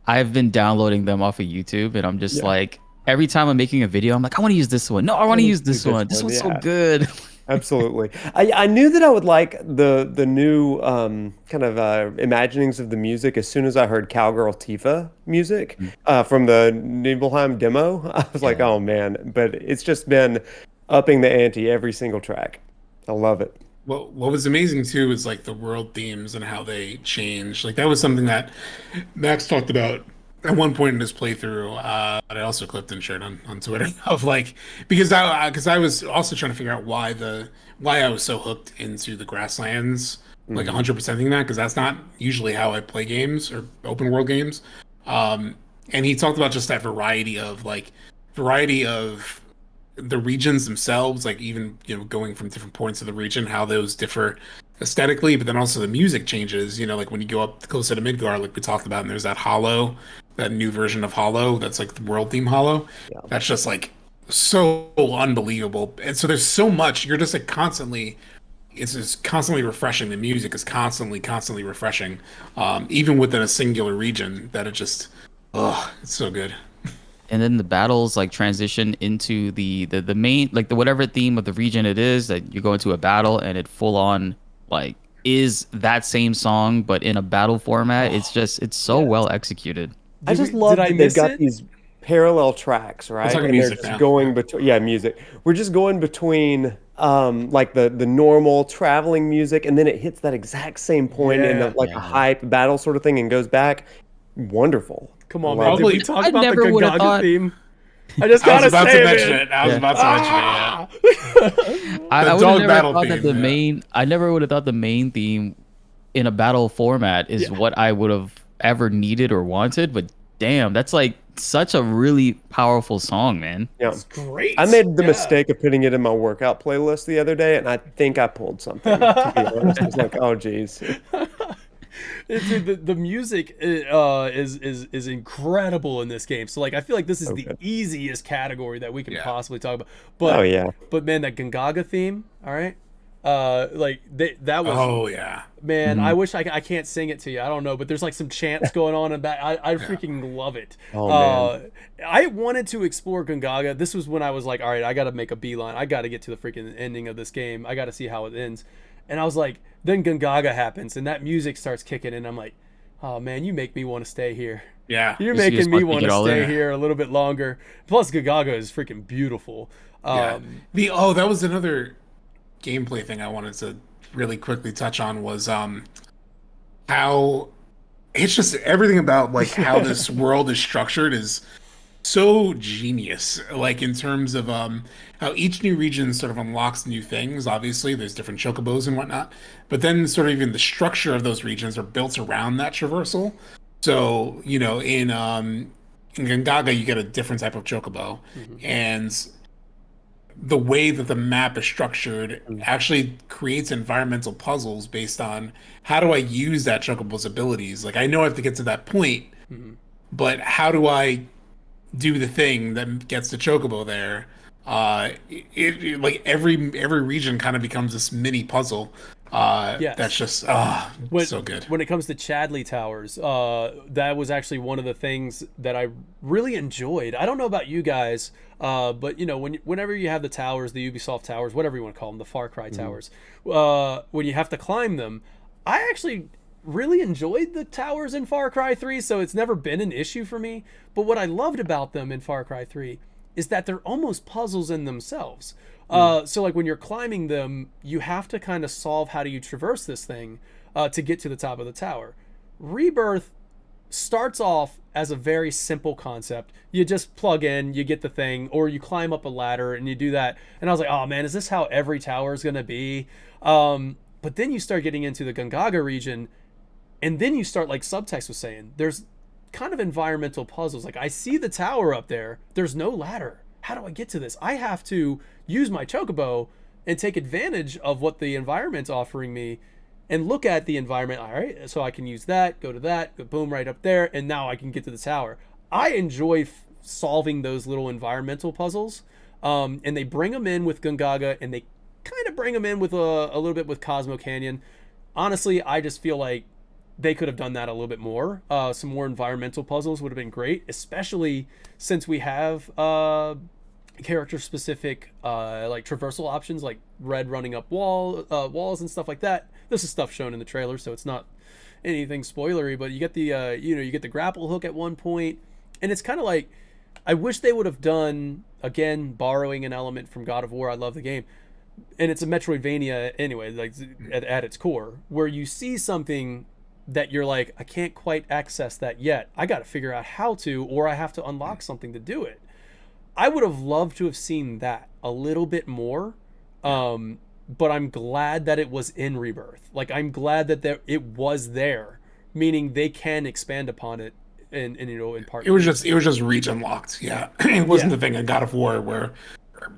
[SPEAKER 3] I've been downloading them off of YouTube, and I'm just like, every time I'm making a video, I'm like, I want to use this one. No, I want to use this one. This one's so good.
[SPEAKER 4] Absolutely. I knew that I would like the new kind of imaginings of the music as soon as I heard Cowgirl Tifa music from the Nibelheim demo. I was like, oh man, but it's just been upping the ante every single track. I love it.
[SPEAKER 2] Well, what was amazing too is like the world themes and how they change. Like that was something that Max talked about at one point in his playthrough. But I also clipped and shared on Twitter of like because I was also trying to figure out why I was so hooked into the grasslands, like 100%ing that, because that's not usually how I play games or open world games. And he talked about just that variety of the regions themselves, like even going from different points of the region, how those differ aesthetically, but then also the music changes. Like when you go up closer to Midgar, like we talked about, and there's that Hollow, that new version of Hollow, that's like the world theme Hollow. Yeah. That's just like so unbelievable, and so there's so much. You're just like constantly. It's just constantly refreshing. The music is constantly refreshing, even within a singular region. That it just, it's so good.
[SPEAKER 3] And then the battles like transition into the main, like the whatever theme of the region it is, that you go into a battle and it full on like is that same song but in a battle format. It's so well executed.
[SPEAKER 4] I just love that they've got these parallel tracks, right?
[SPEAKER 2] And
[SPEAKER 4] they're just going between music. We're just going between like the normal traveling music, and then it hits that exact same point in a hype battle sort of thing and goes back. Wonderful.
[SPEAKER 1] Come on, man. Did we talk about the Gagaga theme?
[SPEAKER 2] I just gotta say it. I was about to mention it.
[SPEAKER 3] I would have never thought that I never would have thought the main theme in a battle format is what I would have ever needed or wanted. But damn, that's like such a really powerful song, man.
[SPEAKER 4] Yeah.
[SPEAKER 1] It's great.
[SPEAKER 4] I made the
[SPEAKER 1] Yeah.
[SPEAKER 4] mistake of putting it in my workout playlist the other day, and I think I pulled something. To be honest, I was like, "Oh, geez."
[SPEAKER 1] Dude, the music is incredible in this game. So like I feel like this is the
[SPEAKER 4] good.
[SPEAKER 1] easiest category that we can
[SPEAKER 2] Yeah.
[SPEAKER 1] possibly talk about. But
[SPEAKER 4] Oh yeah.
[SPEAKER 1] but man, that Gongaga theme, all right? Like that was
[SPEAKER 2] Oh yeah.
[SPEAKER 1] man, I wish I can't sing it to you. I don't know, but there's like some chants going on and that I freaking love it.
[SPEAKER 4] Oh, man.
[SPEAKER 1] I wanted to explore Gongaga. This was when I was like, all right, I got to make a beeline. I got to get to the freaking ending of this game. I got to see how it ends. And I was like, then Gongaga happens and that music starts kicking and I'm like, oh man, you make me want to stay here.
[SPEAKER 2] Yeah.
[SPEAKER 1] You're
[SPEAKER 3] You just
[SPEAKER 1] making me
[SPEAKER 3] want to
[SPEAKER 1] want
[SPEAKER 3] get
[SPEAKER 1] to
[SPEAKER 3] all
[SPEAKER 1] stay
[SPEAKER 3] in.
[SPEAKER 1] here a little bit longer. Plus Gongaga is freaking beautiful.
[SPEAKER 2] Yeah. That was another gameplay thing I wanted to really quickly touch on was how it's just everything about like how this world is structured is so genius, like in terms of how each new region sort of unlocks new things. Obviously there's different chocobos and whatnot, but then sort of even the structure of those regions are built around that traversal. So in Gongaga you get a different type of chocobo, and the way that the map is structured actually creates environmental puzzles based on how do I use that chocobo's abilities. Like I know I have to get to that point, but how do I do the thing that gets the chocobo there? It like every region kind of becomes this mini puzzle.
[SPEAKER 1] Yes.
[SPEAKER 2] That's just so good.
[SPEAKER 1] When it comes to Chadley Towers, that was actually one of the things that I really enjoyed. I don't know about you guys, but whenever you have the towers, the Ubisoft towers, whatever you want to call them, the Far Cry towers, when you have to climb them, I actually really enjoyed the towers in Far Cry 3, so it's never been an issue for me. But what I loved about them in Far Cry 3 is that they're almost puzzles in themselves. So like when you're climbing them, you have to kind of solve how do you traverse this thing to get to the top of the tower. Rebirth starts off as a very simple concept. You just plug in, you get the thing, or you climb up a ladder and you do that. And I was like, oh man, is this how every tower is going to be? But then you start getting into the Gongaga region, and then you start, like Subtext was saying, there's kind of environmental puzzles. Like I see the tower up there, there's no ladder. How do I get to this? I have to use my chocobo and take advantage of what the environment's offering me and look at the environment. All right, so I can use that, go to that, go boom, right up there, and now I can get to the tower. I enjoy solving those little environmental puzzles, and they bring them in with Gongaga, and they kind of bring them in with a little bit with Cosmo Canyon. Honestly, I just feel like they could have done that a little bit more. Some more environmental puzzles would have been great, especially since we have character specific like traversal options, like Red running up walls and stuff like that. This is stuff shown in the trailer, so it's not anything spoilery, but you get the you get the grapple hook at one point, and it's kind of like, I wish they would have done, again, borrowing an element from God of War. I love the game, and it's a Metroidvania anyway, like at its core, where you see something that you're like, I can't quite access that yet. I got to figure out how to, or I have to unlock something to do it. I would have loved to have seen that a little bit more, but I'm glad that it was in Rebirth. Like, I'm glad that it was there, meaning they can expand upon it in part.
[SPEAKER 2] It was just region locked. Yeah, it wasn't the thing in God of War where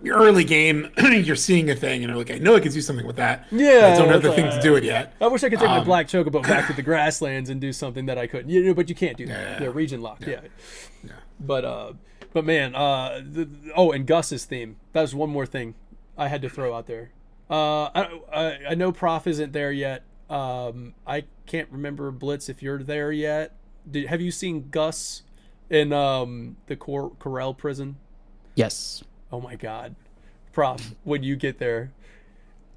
[SPEAKER 2] early game you're seeing a thing and you're like, I know I could do something with that.
[SPEAKER 1] Yeah,
[SPEAKER 2] I don't have the thing to do it yet.
[SPEAKER 1] I wish I could take my black chocobo back to the grasslands and do something that I couldn't. But you can't do that. They're region locked. Yeah. But man, and Gus's theme. That was one more thing I had to throw out there. I know Prof isn't there yet. I can't remember, Blitz, if you're there yet. Have you seen Gus in the Corel prison?
[SPEAKER 3] Yes.
[SPEAKER 1] Oh my God, Prof, when you get there,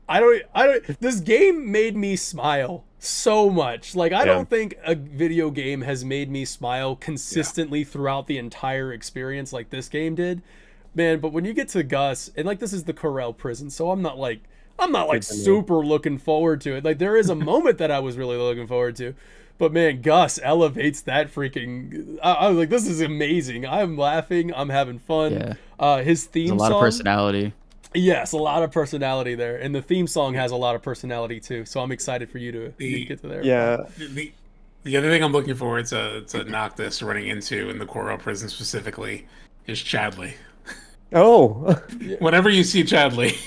[SPEAKER 1] I don't. This game made me smile so much. Like, I don't think a video game has made me smile consistently throughout the entire experience like this game did, man. But when you get to Gus, and like, this is the Corel prison, so I'm not like super looking forward to it. Like, there is a moment that I was really looking forward to, but man, Gus elevates that freaking. I was like, this is amazing. I'm laughing. I'm having fun. His theme song.
[SPEAKER 3] There's a lot of personality.
[SPEAKER 1] Yes, a lot of personality there, and the theme song has a lot of personality too. So I'm excited for you to get to there.
[SPEAKER 4] Yeah.
[SPEAKER 2] The other thing I'm looking forward to knock this running into in the Corel prison specifically is Chadley.
[SPEAKER 4] Oh,
[SPEAKER 2] Whenever you see Chadley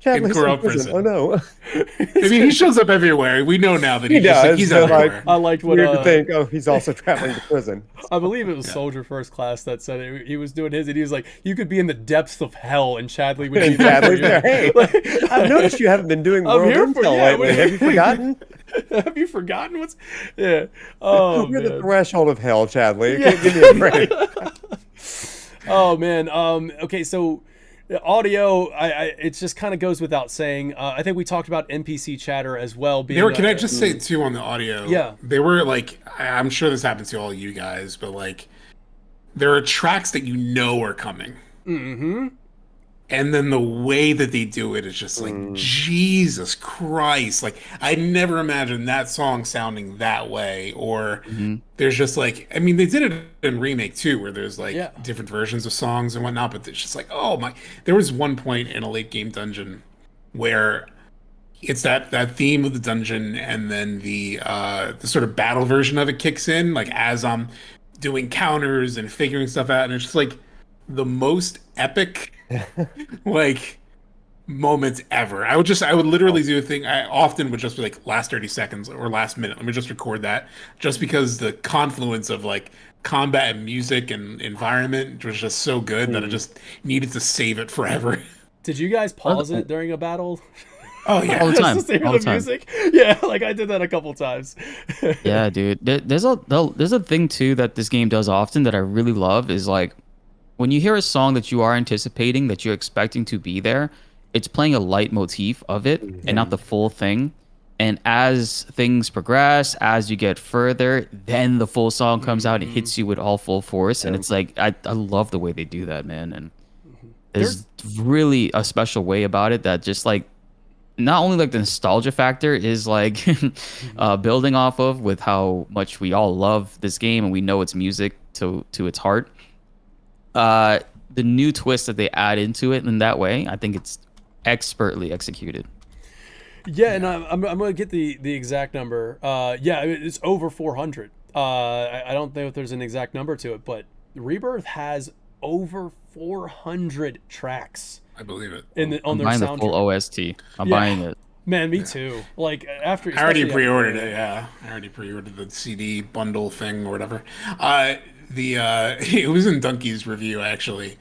[SPEAKER 2] in
[SPEAKER 4] Chadley's in
[SPEAKER 2] Corel
[SPEAKER 4] prison.
[SPEAKER 2] prison,
[SPEAKER 4] Oh no.
[SPEAKER 2] I mean, he shows up everywhere. We know now that
[SPEAKER 4] He
[SPEAKER 2] he's just like,
[SPEAKER 4] does,
[SPEAKER 2] he's
[SPEAKER 4] so, like,
[SPEAKER 2] everywhere.
[SPEAKER 1] I liked what
[SPEAKER 4] Weird to think. Oh, he's also traveling to prison.
[SPEAKER 1] I believe it was Soldier First Class that said it. He was doing his, and he was like, "You could be in the depths of hell, and Chadley would be there." For
[SPEAKER 4] Chadley's
[SPEAKER 1] you."
[SPEAKER 4] there. Hey, I've noticed you haven't been doing
[SPEAKER 1] I'm
[SPEAKER 4] world
[SPEAKER 1] here for-
[SPEAKER 4] intel
[SPEAKER 1] yeah,
[SPEAKER 4] lately. Have you forgotten?
[SPEAKER 1] Have you forgotten what's? Yeah. Oh
[SPEAKER 4] You're the
[SPEAKER 1] man.
[SPEAKER 4] threshold of hell, Chadley.
[SPEAKER 1] Yeah.
[SPEAKER 4] Give me a break.
[SPEAKER 1] Oh man. Okay. So, the audio. It just kind of goes without saying. I think we talked about NPC chatter as well. Being.
[SPEAKER 2] They were, can I just say too on the audio?
[SPEAKER 1] Yeah.
[SPEAKER 2] They were like, I'm sure this happens to all you guys, but like, there are tracks that you know are coming.
[SPEAKER 1] Mm-hmm.
[SPEAKER 2] And then the way that they do it is just like, Jesus Christ. Like, I never imagined that song sounding that way. Or there's just like, I mean, they did it in Remake too, where there's like different versions of songs and whatnot, but it's just like, oh my. There was one point in a late game dungeon where it's that theme of the dungeon, and then the sort of battle version of it kicks in, like as I'm doing counters and figuring stuff out, and it's just like the most epic like moments ever. I would literally do a thing. I often would just be like, last 30 seconds or last minute, let me just record that, just because the confluence of like combat and music and environment was just so good that I just needed to save it forever.
[SPEAKER 1] Did you guys pause it during a battle?
[SPEAKER 2] Oh yeah,
[SPEAKER 3] All the time.
[SPEAKER 1] Just to hear
[SPEAKER 3] All
[SPEAKER 1] the
[SPEAKER 3] the time.
[SPEAKER 1] music? Yeah, like I did that a couple times.
[SPEAKER 3] Yeah, dude. There's a thing too that this game does often that I really love is like when you hear a song that you are anticipating, that you're expecting to be there, it's playing a light motif of it and not the full thing. And as things progress, as you get further, then the full song comes out and hits you with all full force. And it's like I love the way they do that, man. And there's really a special way about it that just like not only like the nostalgia factor is like building off of with how much we all love this game and we know its music to its heart. The new twist that they add into it in that way, I think it's expertly executed.
[SPEAKER 1] Yeah, and I'm gonna get the exact number. Yeah, it's over 400. I don't know if there's an exact number to it, but Rebirth has over 400 tracks.
[SPEAKER 2] I believe it.
[SPEAKER 1] On their
[SPEAKER 3] Buying the
[SPEAKER 1] soundtrack.
[SPEAKER 3] full OST. I'm buying it.
[SPEAKER 1] Man, me too. Like after
[SPEAKER 2] I already
[SPEAKER 1] especially
[SPEAKER 2] pre-ordered it. Yeah, I already pre-ordered the CD bundle thing or whatever. It was in Donkey's review actually,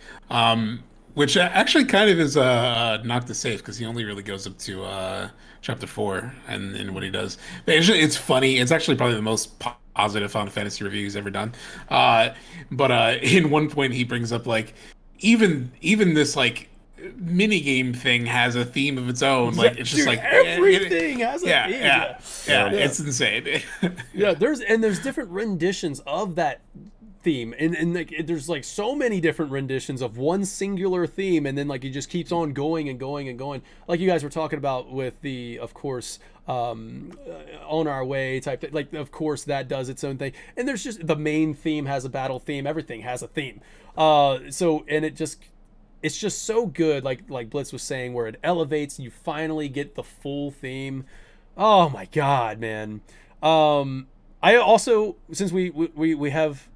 [SPEAKER 2] which actually kind of is not the safe because he only really goes up to chapter 4 and in what he does. But it's funny. It's actually probably the most positive Final Fantasy review he's ever done. But in one point he brings up like even this like mini game thing has a theme of its own. Like it's just
[SPEAKER 1] Dude,
[SPEAKER 2] like
[SPEAKER 1] everything has a theme.
[SPEAKER 2] Yeah, it's insane.
[SPEAKER 1] Yeah, there's different renditions of that theme, and like there's like so many different renditions of one singular theme, and then like it just keeps on going and going and going, like you guys were talking about with the, of course, on our way type thing. Like of course that does its own thing, and there's just the main theme has a battle theme, everything has a theme. So and it's just so good, like Blitz was saying, where it elevates, you finally get the full theme. Oh my god, man. I also, since we have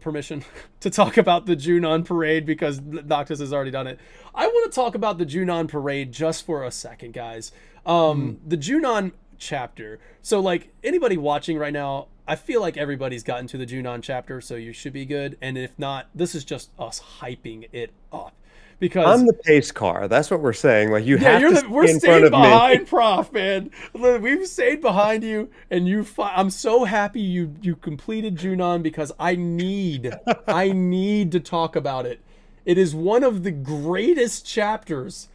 [SPEAKER 1] permission to talk about the Junon parade because Noctis has already done it, I want to talk about the Junon parade just for a second, guys. The Junon chapter. So like anybody watching right now, I feel like everybody's gotten to the Junon chapter, so you should be good. And if not, this is just us hyping it up. Because
[SPEAKER 4] I'm the pace car. That's what we're saying. Like you have to
[SPEAKER 1] we're
[SPEAKER 4] stay in front
[SPEAKER 1] staying
[SPEAKER 4] of
[SPEAKER 1] behind
[SPEAKER 4] me.
[SPEAKER 1] Prof, man. We've stayed behind you, and I'm so happy you completed Junon because I need to talk about it. It is one of the greatest chapters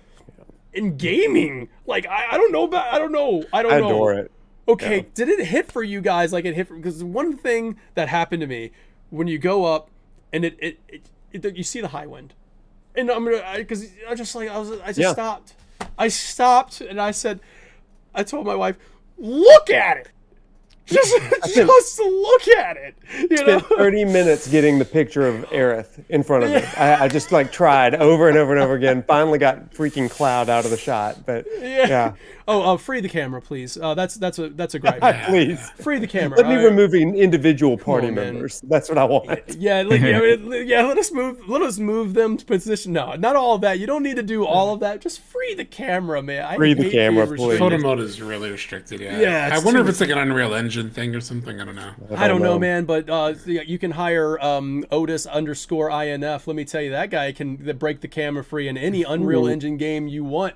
[SPEAKER 1] in gaming. Like I don't know.
[SPEAKER 4] I adore it.
[SPEAKER 1] Okay,
[SPEAKER 4] Yeah.
[SPEAKER 1] did it hit for you guys like it hit? Because one thing that happened to me when you go up and it you see the high wind. And I just stopped. I stopped and I said, I told my wife, look at it. just look at it. You know,
[SPEAKER 4] Spent 30 minutes getting the picture of Aerith in front of me. I just like tried over and over and over again. Finally got freaking Cloud out of the shot, but yeah.
[SPEAKER 1] Oh, free the camera, please. That's a gripe.
[SPEAKER 4] Please.
[SPEAKER 1] Free the camera.
[SPEAKER 4] Let me remove individual party
[SPEAKER 1] on, man.
[SPEAKER 4] members. That's what I want.
[SPEAKER 1] Yeah, let us move them to position. No, not all of that. You don't need to do all of that. Just free the camera, man.
[SPEAKER 4] Free the camera, please.
[SPEAKER 2] Photo mode is really restricted. Yeah.
[SPEAKER 1] Yeah,
[SPEAKER 2] I wonder if it's like an Unreal Engine thing or something. I don't know.
[SPEAKER 1] I don't know, man. But you can hire Otis_INF. Let me tell you, that guy can break the camera free in any Unreal Engine game you want.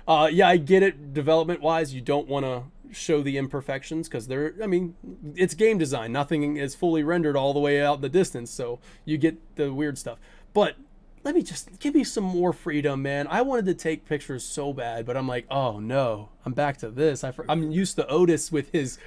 [SPEAKER 1] Yeah, I get it. Development-wise, you don't want to show the imperfections because it's game design. Nothing is fully rendered all the way out in the distance, so you get the weird stuff. But let me just give me some more freedom, man. I wanted to take pictures so bad, but I'm like, oh no, I'm back to this. I'm used to Otis with his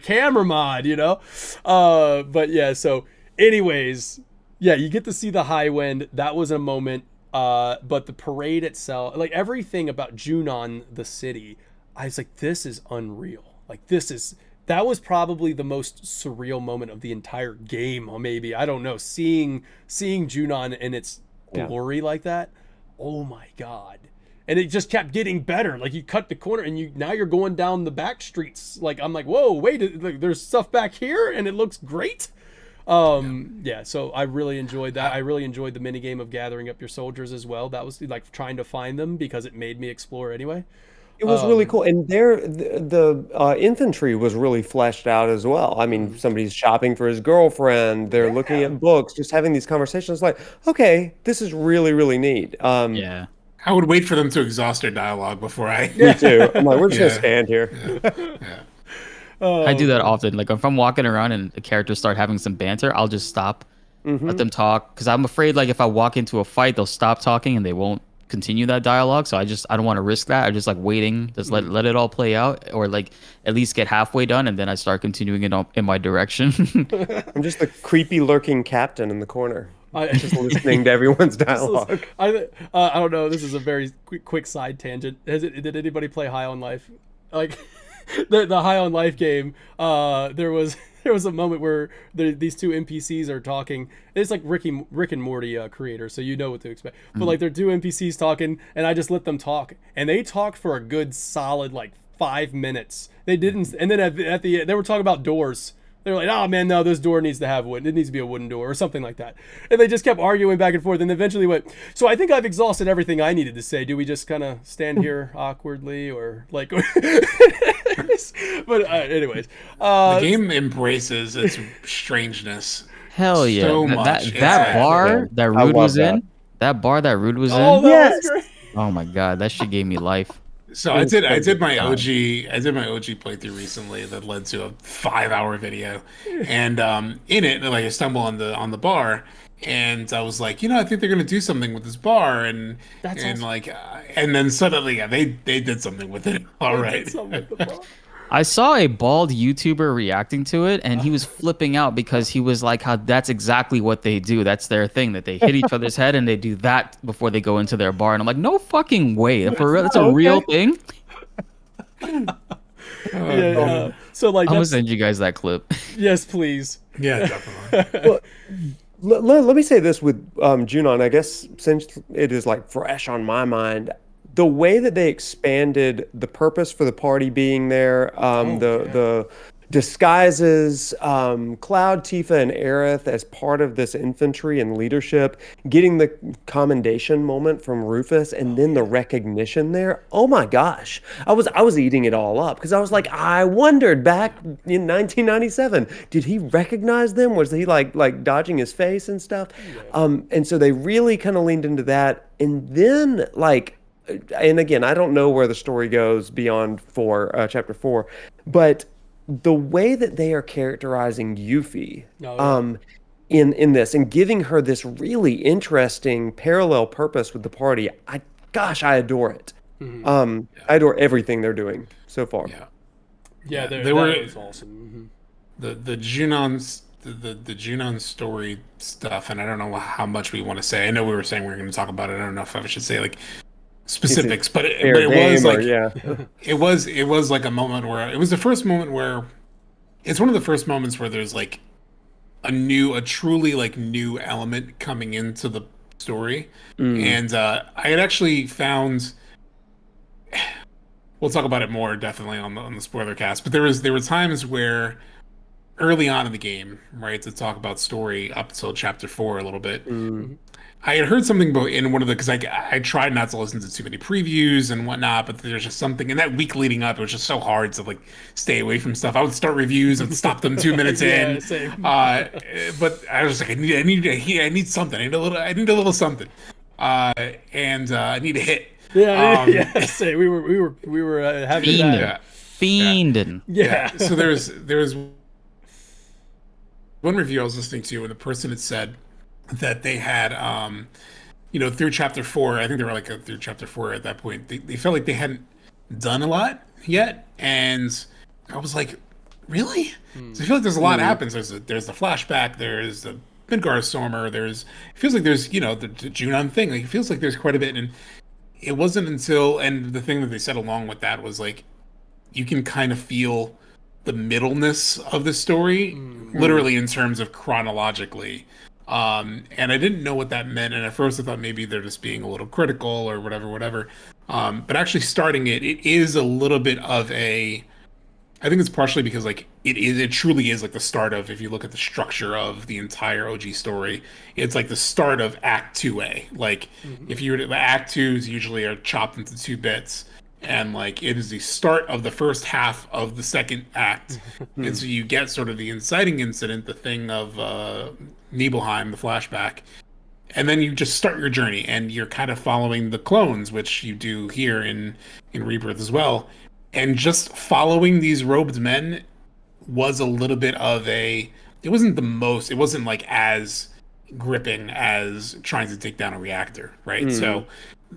[SPEAKER 1] camera mod, you know? But yeah, so anyways, yeah, you get to see the high wind. That was a moment. But the parade itself, like everything about Junon, the city, I was like, this is unreal. Like that was probably the most surreal moment of the entire game, or maybe, I don't know, seeing Junon in its glory like that. Oh my God. And it just kept getting better. Like you cut the corner and now you're going down the back streets. Like, I'm like, whoa, wait, there's stuff back here and it looks great. Yeah, so I really enjoyed that. I really enjoyed the mini game of gathering up your soldiers as well. That was like trying to find them because it made me explore anyway.
[SPEAKER 4] It was really cool, and the infantry was really fleshed out as well. I mean, somebody's shopping for his girlfriend. They're looking at books, just having these conversations. Like, okay, this is really, really neat.
[SPEAKER 3] Yeah.
[SPEAKER 2] I would wait for them to exhaust their dialogue before I.
[SPEAKER 4] Me too. I'm like, we're just gonna stand here.
[SPEAKER 3] I do that often. Like if I'm walking around and the characters start having some banter, I'll just stop, let them talk, because I'm afraid like if I walk into a fight, they'll stop talking and they won't continue that dialogue. So I don't want to risk that. I just like waiting, just let it all play out, or like at least get halfway done, and then I start continuing it in my direction.
[SPEAKER 4] I'm just the creepy lurking captain in the corner. Just listening to everyone's dialogue.
[SPEAKER 1] I don't know. This is a very quick side tangent. Did anybody play High on Life? Like the High on Life game. There was a moment where these two NPCs are talking. It's like Rick and Morty creator, so you know what to expect. But like they're two NPCs talking, and I just let them talk, and they talked for a good solid like 5 minutes. They didn't, and then at the end, they were talking about doors. They're like, oh man, no, this door needs to have wood. It needs to be a wooden door or something like that. And they just kept arguing back and forth, and eventually went, so I think I've exhausted everything I needed to say. Do we just kind of stand here awkwardly, or like? But anyways,
[SPEAKER 2] the game embraces its strangeness.
[SPEAKER 3] Hell yeah!
[SPEAKER 2] So much.
[SPEAKER 3] That bar that Rude was in. That bar that Rude was in.
[SPEAKER 1] That was great.
[SPEAKER 3] Oh my God, that shit gave me life.
[SPEAKER 2] So I did my OG playthrough recently that led to a 5-hour video, and in it, like I stumble on the bar, and I was like, I think they're gonna do something with this bar, and
[SPEAKER 1] awesome.
[SPEAKER 2] And then suddenly, they did something with it. All right.
[SPEAKER 3] I saw a bald YouTuber reacting to it, and he was flipping out because he was like, "How that's exactly what they do. That's their thing. That they hit each other's head and they do that before they go into their bar." And I'm like, "No fucking way! For real, that's a real thing."
[SPEAKER 1] So like,
[SPEAKER 3] I'm gonna send you guys that clip.
[SPEAKER 1] Yes, please.
[SPEAKER 2] Yeah, definitely.
[SPEAKER 4] Well, let me say this with Junon. I guess since it is like fresh on my mind, the way that they expanded the purpose for the party being there, the disguises, Cloud, Tifa, and Aerith as part of this infantry and leadership, getting the commendation moment from Rufus, and then the recognition there. Oh my gosh, I was eating it all up because I was like, I wondered back in 1997, did he recognize them? Was he like dodging his face and stuff? And so they really kind of leaned into that, and then like. And again, I don't know where the story goes beyond chapter 4, but the way that they are characterizing Yuffie in this and giving her this really interesting parallel purpose with the party, I adore it. I adore everything they're doing so far.
[SPEAKER 1] That was awesome.
[SPEAKER 2] The Junon's the Junon story stuff, and I don't know how much we want to say. I know we were saying we were going to talk about it. I don't know if I should say like specifics, but it was like it was like a moment where it was the first moment where it's one of the first moments where there's like a truly like new element coming into the story. And I had actually found, we'll talk about it more definitely on the spoiler cast, but there were times where early on in the game, right, to talk about story up until chapter 4 a little bit. I had heard something about in one of the, because I tried not to listen to too many previews and whatnot, but there's just something in that week leading up. It was just so hard to like stay away from stuff. I would start reviews and stop them 2 minutes
[SPEAKER 1] Yeah,
[SPEAKER 2] in.
[SPEAKER 1] same.
[SPEAKER 2] But I was like, I need something. I need a little something. And I need a hit.
[SPEAKER 1] Yeah, yeah. Say we were having that.
[SPEAKER 3] Fiending.
[SPEAKER 1] Yeah.
[SPEAKER 2] So there was one review I was listening to, and the person had said that they had, through chapter 4, I think they were like through chapter 4 at that point, they felt like they hadn't done a lot yet. And I was like, really? So I feel like there's a lot happens. There's the flashback, there's the Midgar Stormer, it feels like there's, the Junon thing. Like, it feels like there's quite a bit. And it wasn't until, and the thing that they said along with that was like, you can kind of feel the middleness of the story, literally in terms of chronologically. And I didn't know what that meant, and at first I thought maybe they're just being a little critical or whatever. But actually starting it is a little bit of a, I think it's partially because like it truly is like the start of, if you look at the structure of the entire OG story, it's like the start of Act 2A. Like if you were to, Act 2s usually are chopped into 2 bits. And like it is the start of the first half of the second act. And so you get sort of the inciting incident, the thing of Nibelheim, the flashback, and then you just start your journey, and you're kind of following the clones, which you do here in Rebirth as well. And just following these robed men was a little bit of it wasn't like as gripping as trying to take down a reactor, right? So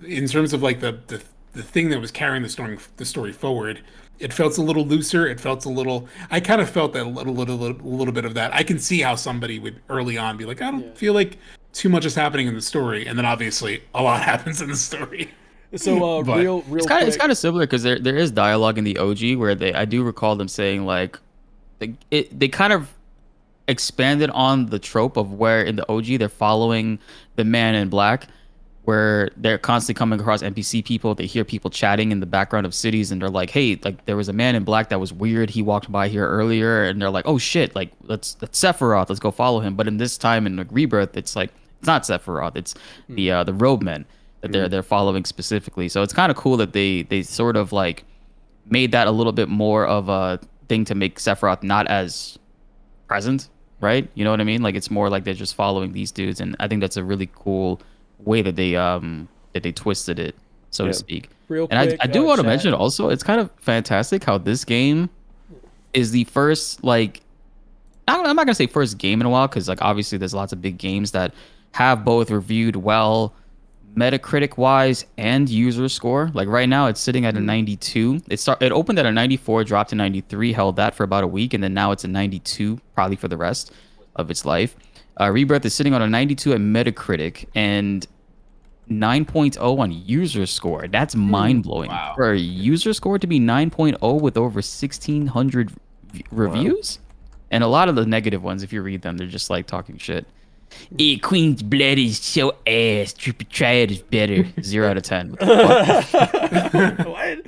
[SPEAKER 2] in terms of like the thing that was carrying the story forward, it felt a little looser. It felt a little. I kind of felt that a little bit of that. I can see how somebody would early on be like, I don't feel like too much is happening in the story, and then obviously a lot happens in the story.
[SPEAKER 1] So real
[SPEAKER 3] it's kind of similar because there is dialogue in the OG where I do recall them saying like, they kind of expanded on the trope of where in the OG they're following the man in black, where they're constantly coming across NPC people. They hear people chatting in the background of cities, and they're like, hey, like there was a man in black that was weird. He walked by here earlier, and they're like, oh shit, like that's Sephiroth. Let's go follow him. But in this time in like Rebirth, it's like it's not Sephiroth. It's the robe men that they're following specifically. So it's kind of cool that they sort of like made that a little bit more of a thing to make Sephiroth not as present, right? You know what I mean? Like it's more like they're just following these dudes, and I think that's a really cool way that they twisted it, so to speak.
[SPEAKER 1] Real
[SPEAKER 3] and
[SPEAKER 1] quick,
[SPEAKER 3] I do want to
[SPEAKER 1] chat.
[SPEAKER 3] mention also, it's kind of fantastic how this game is the first, like, I'm not gonna say first game in a while, because like obviously there's lots of big games that have both reviewed well Metacritic wise and user score. Like right now it's sitting at a 92. It opened at a 94, dropped to 93, held that for about a week, and then now it's a 92 probably for the rest of its life. Rebirth is sitting on a 92 at Metacritic and 9.0 on user score. That's mind-blowing.
[SPEAKER 2] Wow.
[SPEAKER 3] For a user score to be 9.0 with over 1,600 reviews? And a lot of the negative ones, if you read them, they're just like talking shit. Queen's blood is so ass. Try it is better. 0 out of 10.
[SPEAKER 1] What?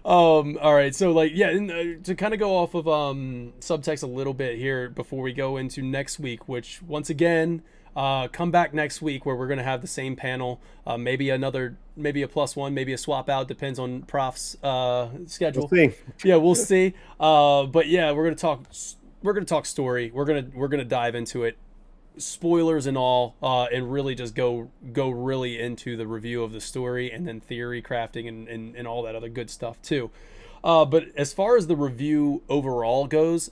[SPEAKER 1] All right, so like to kind of go off of subtext a little bit here before we go into next week, which once again come back next week where we're gonna have the same panel, maybe a +1, maybe a swap out, depends on Prof's schedule.
[SPEAKER 4] We'll see.
[SPEAKER 1] Yeah, we'll see. But yeah, we're gonna talk story. We're gonna dive into it, spoilers and all, and really just go really into the review of the story, and then theory crafting and all that other good stuff too. But as far as the review overall goes,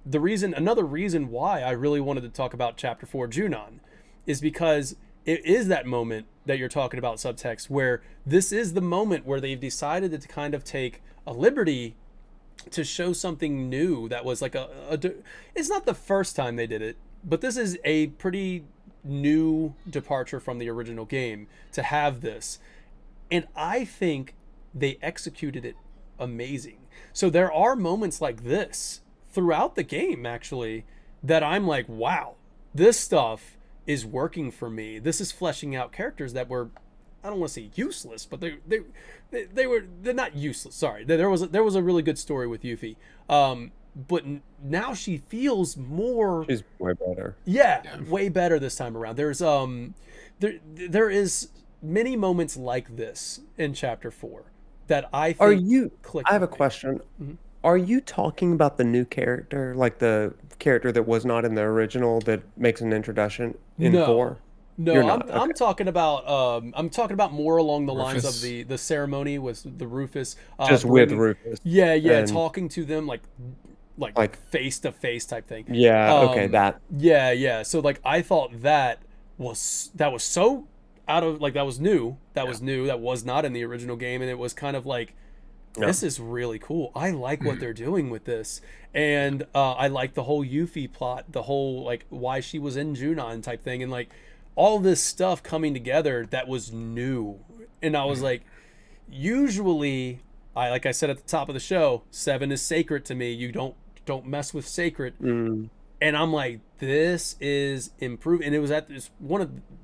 [SPEAKER 1] another reason why I really wanted to talk about Chapter 4 Junon is because it is that moment that you're talking about, subtext, where this is the moment where they've decided to kind of take a liberty to show something new that was like it's not the first time they did it, but this is a pretty new departure from the original game to have this. And I think they executed it amazing. So there are moments like this throughout the game, actually, that I'm like, wow, this stuff is working for me. This is fleshing out characters that were, I don't want to say useless, but they're not useless. Sorry, there was a really good story with Yuffie, but now she feels more.
[SPEAKER 4] She's way better.
[SPEAKER 1] Yeah, way better this time around. There's there is many moments like this in Chapter 4 that I think.
[SPEAKER 4] Are you?
[SPEAKER 1] click
[SPEAKER 4] I have a
[SPEAKER 1] with me.
[SPEAKER 4] question. Are you talking about the new character, like the character that was not in the original that makes an introduction in
[SPEAKER 1] No.
[SPEAKER 4] 4?
[SPEAKER 1] No,
[SPEAKER 4] You're
[SPEAKER 1] I'm
[SPEAKER 4] not.
[SPEAKER 1] I'm talking about more along the lines
[SPEAKER 2] Rufus.
[SPEAKER 1] of the ceremony with the Rufus.
[SPEAKER 4] Just with
[SPEAKER 1] bringing-
[SPEAKER 4] Rufus.
[SPEAKER 1] Yeah,
[SPEAKER 4] and-
[SPEAKER 1] talking to them like face to face type thing.
[SPEAKER 4] Yeah. Okay. That.
[SPEAKER 1] Yeah. So like I thought that was so out of that was new. That was new. That was not in the original game, and it was kind of like, this is really cool. I like what they're doing with this, and I like the whole Yuffie plot, the whole like why she was in Junon type thing, and like all this stuff coming together that was new. And I was like, usually, like I said at the top of the show, 7 is sacred to me. You don't mess with sacred. And I'm like, this is improved. And it was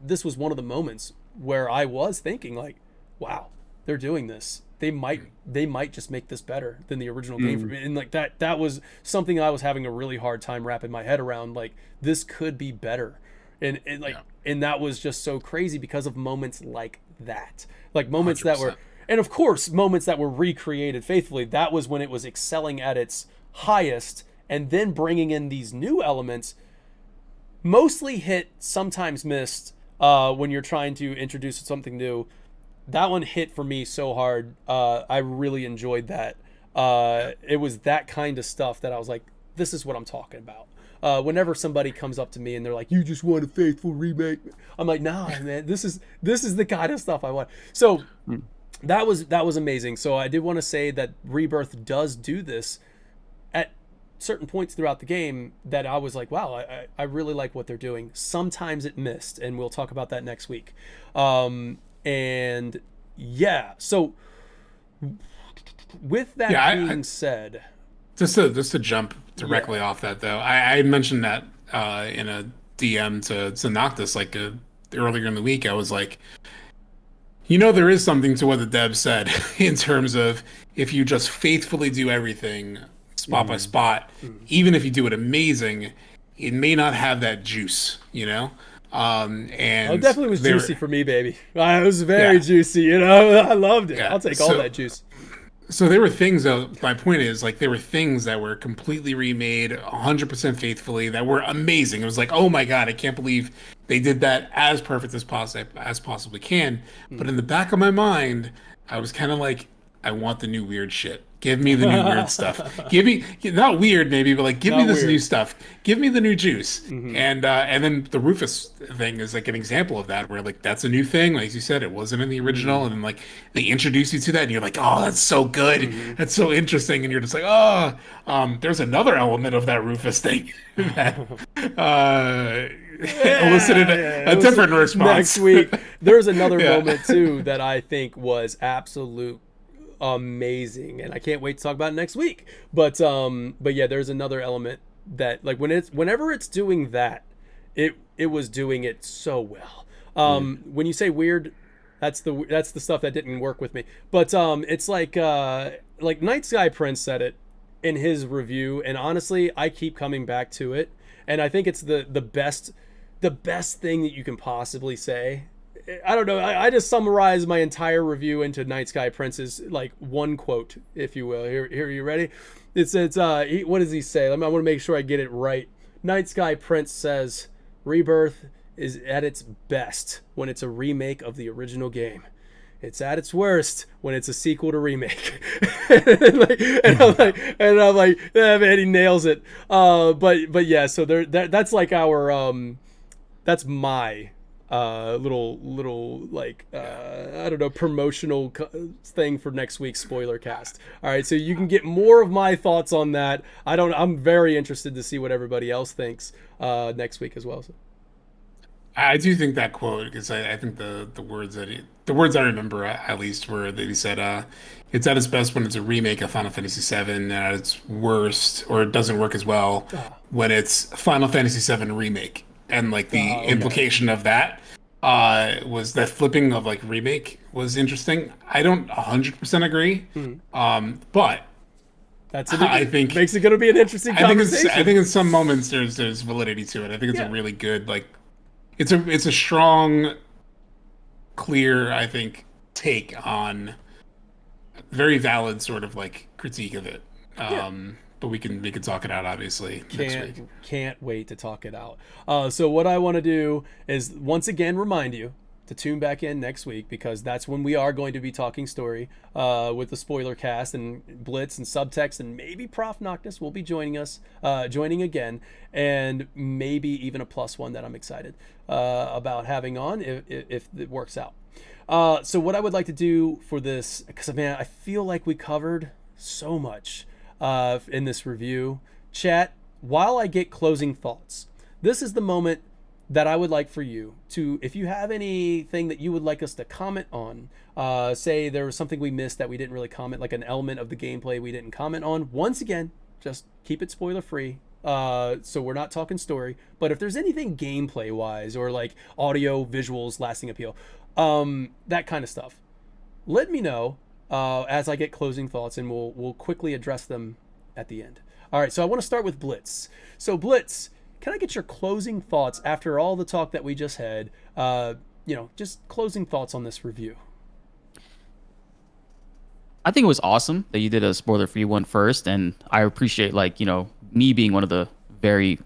[SPEAKER 1] this was one of the moments where I was thinking like, wow, they're doing this. They might just make this better than the original game for me. And like that was something I was having a really hard time wrapping my head around. Like, this could be better. And that was just so crazy because of moments like that. Like moments that were,
[SPEAKER 2] 100%.
[SPEAKER 1] and of course, moments that were recreated faithfully. That was when it was excelling at its highest, and then bringing in these new elements, mostly hit, sometimes missed, when you're trying to introduce something new. That one hit for me so hard. I really enjoyed that. It was that kind of stuff that I was like, this is what I'm talking about. Whenever somebody comes up to me and they're like, you just want a faithful remake, I'm like, nah, man, this is the kind of stuff I want. So that was amazing. So I did want to say that Rebirth does do this at certain points throughout the game that I was like, wow, I really like what they're doing. Sometimes it missed, and we'll talk about that next week. And yeah, so with that being said,
[SPEAKER 2] just to jump directly off that though, I mentioned that in a DM to Noctis like earlier in the week. I was like, there is something to what the dev said in terms of if you just faithfully do everything spot by spot, even if you do it amazing, it may not have that juice, and
[SPEAKER 1] it definitely was juicy for me, baby. It was very juicy, I loved it. I'll take all that juice.
[SPEAKER 2] So there were things, though, my point is, like, there were things that were completely remade, 100% faithfully, that were amazing. It was like, oh my god, I can't believe they did that as perfect as possibly can. But in the back of my mind, I was kind of like, I want the new weird shit. Give me the new weird stuff. Give me, not weird maybe, but like, give me this new stuff. Give me the new juice. And then the Rufus thing is like an example of that, where like that's a new thing. Like you said, it wasn't in the original, and then like they introduce you to that, and you're like, oh, that's so good. That's so interesting, and you're just like, oh, there's another element of that Rufus thing that elicited a different response.
[SPEAKER 1] Next week, there's another moment too that I think was absolute amazing, and I can't wait to talk about it next week. But yeah, there's another element that like whenever it's doing that, it was doing it so well. When you say weird, that's the stuff that didn't work with me. But it's like Night Sky Prince said it in his review, and honestly, I keep coming back to it, and I think it's the best thing that you can possibly say. I don't know. I just summarized my entire review into Night Sky Prince's like one quote, if you will. Here, you ready? It's what does he say? I want to make sure I get it right. Night Sky Prince says, "Rebirth is at its best when it's a remake of the original game. It's at its worst when it's a sequel to remake." and I'm like, yeah, man, he nails it. But yeah, so that's like our that's my little like I don't know, promotional thing for next week's spoiler cast. All right, so you can get more of my thoughts on that. I'm very interested to see what everybody else thinks next week as well. So.
[SPEAKER 2] I do think that quote, because I think the words the words I remember at least were that he said, "It's at its best when it's a remake of Final Fantasy VII, and at its worst, or it doesn't work as well
[SPEAKER 1] Ah,
[SPEAKER 2] when it's Final Fantasy VII remake." And like the
[SPEAKER 1] okay.
[SPEAKER 2] implication of that was that flipping of like remake was interesting. I don't 100% agree, but
[SPEAKER 1] That's
[SPEAKER 2] I think
[SPEAKER 1] makes it going to be an interesting
[SPEAKER 2] I think
[SPEAKER 1] conversation.
[SPEAKER 2] I think in some moments there's validity to it. I think it's
[SPEAKER 1] Yeah.
[SPEAKER 2] a really good like it's a strong, clear, I think, take on very valid sort of like critique of it.
[SPEAKER 1] Yeah.
[SPEAKER 2] But we can talk it out obviously next week.
[SPEAKER 1] Can't wait to talk it out. So what I want to do is once again remind you to tune back in next week, because that's when we are going to be talking story with the spoiler cast, and Blitz and Subtext, and maybe Prof Noctis will be joining us, joining again, and maybe even a plus one that I'm excited about having on if it works out. So what I would like to do for this, because man, I feel like we covered so much in this review. Chat, while I get closing thoughts, this is the moment that I would like for you to, if you have anything that you would like us to comment on, say there was something we missed that we didn't really comment, like an element of the gameplay we didn't comment on. Once again, just keep it spoiler free. So we're not talking story, but if there's anything gameplay wise or like audio, visuals, lasting appeal, that kind of stuff, let me know as I get closing thoughts, and we'll quickly address them at the end. All right, so I want to start with Blitz. So Blitz, can I get your closing thoughts after all the talk that we just had? Just closing thoughts on this review.
[SPEAKER 3] I think it was awesome that you did a spoiler-free one first, and I appreciate me being one of the very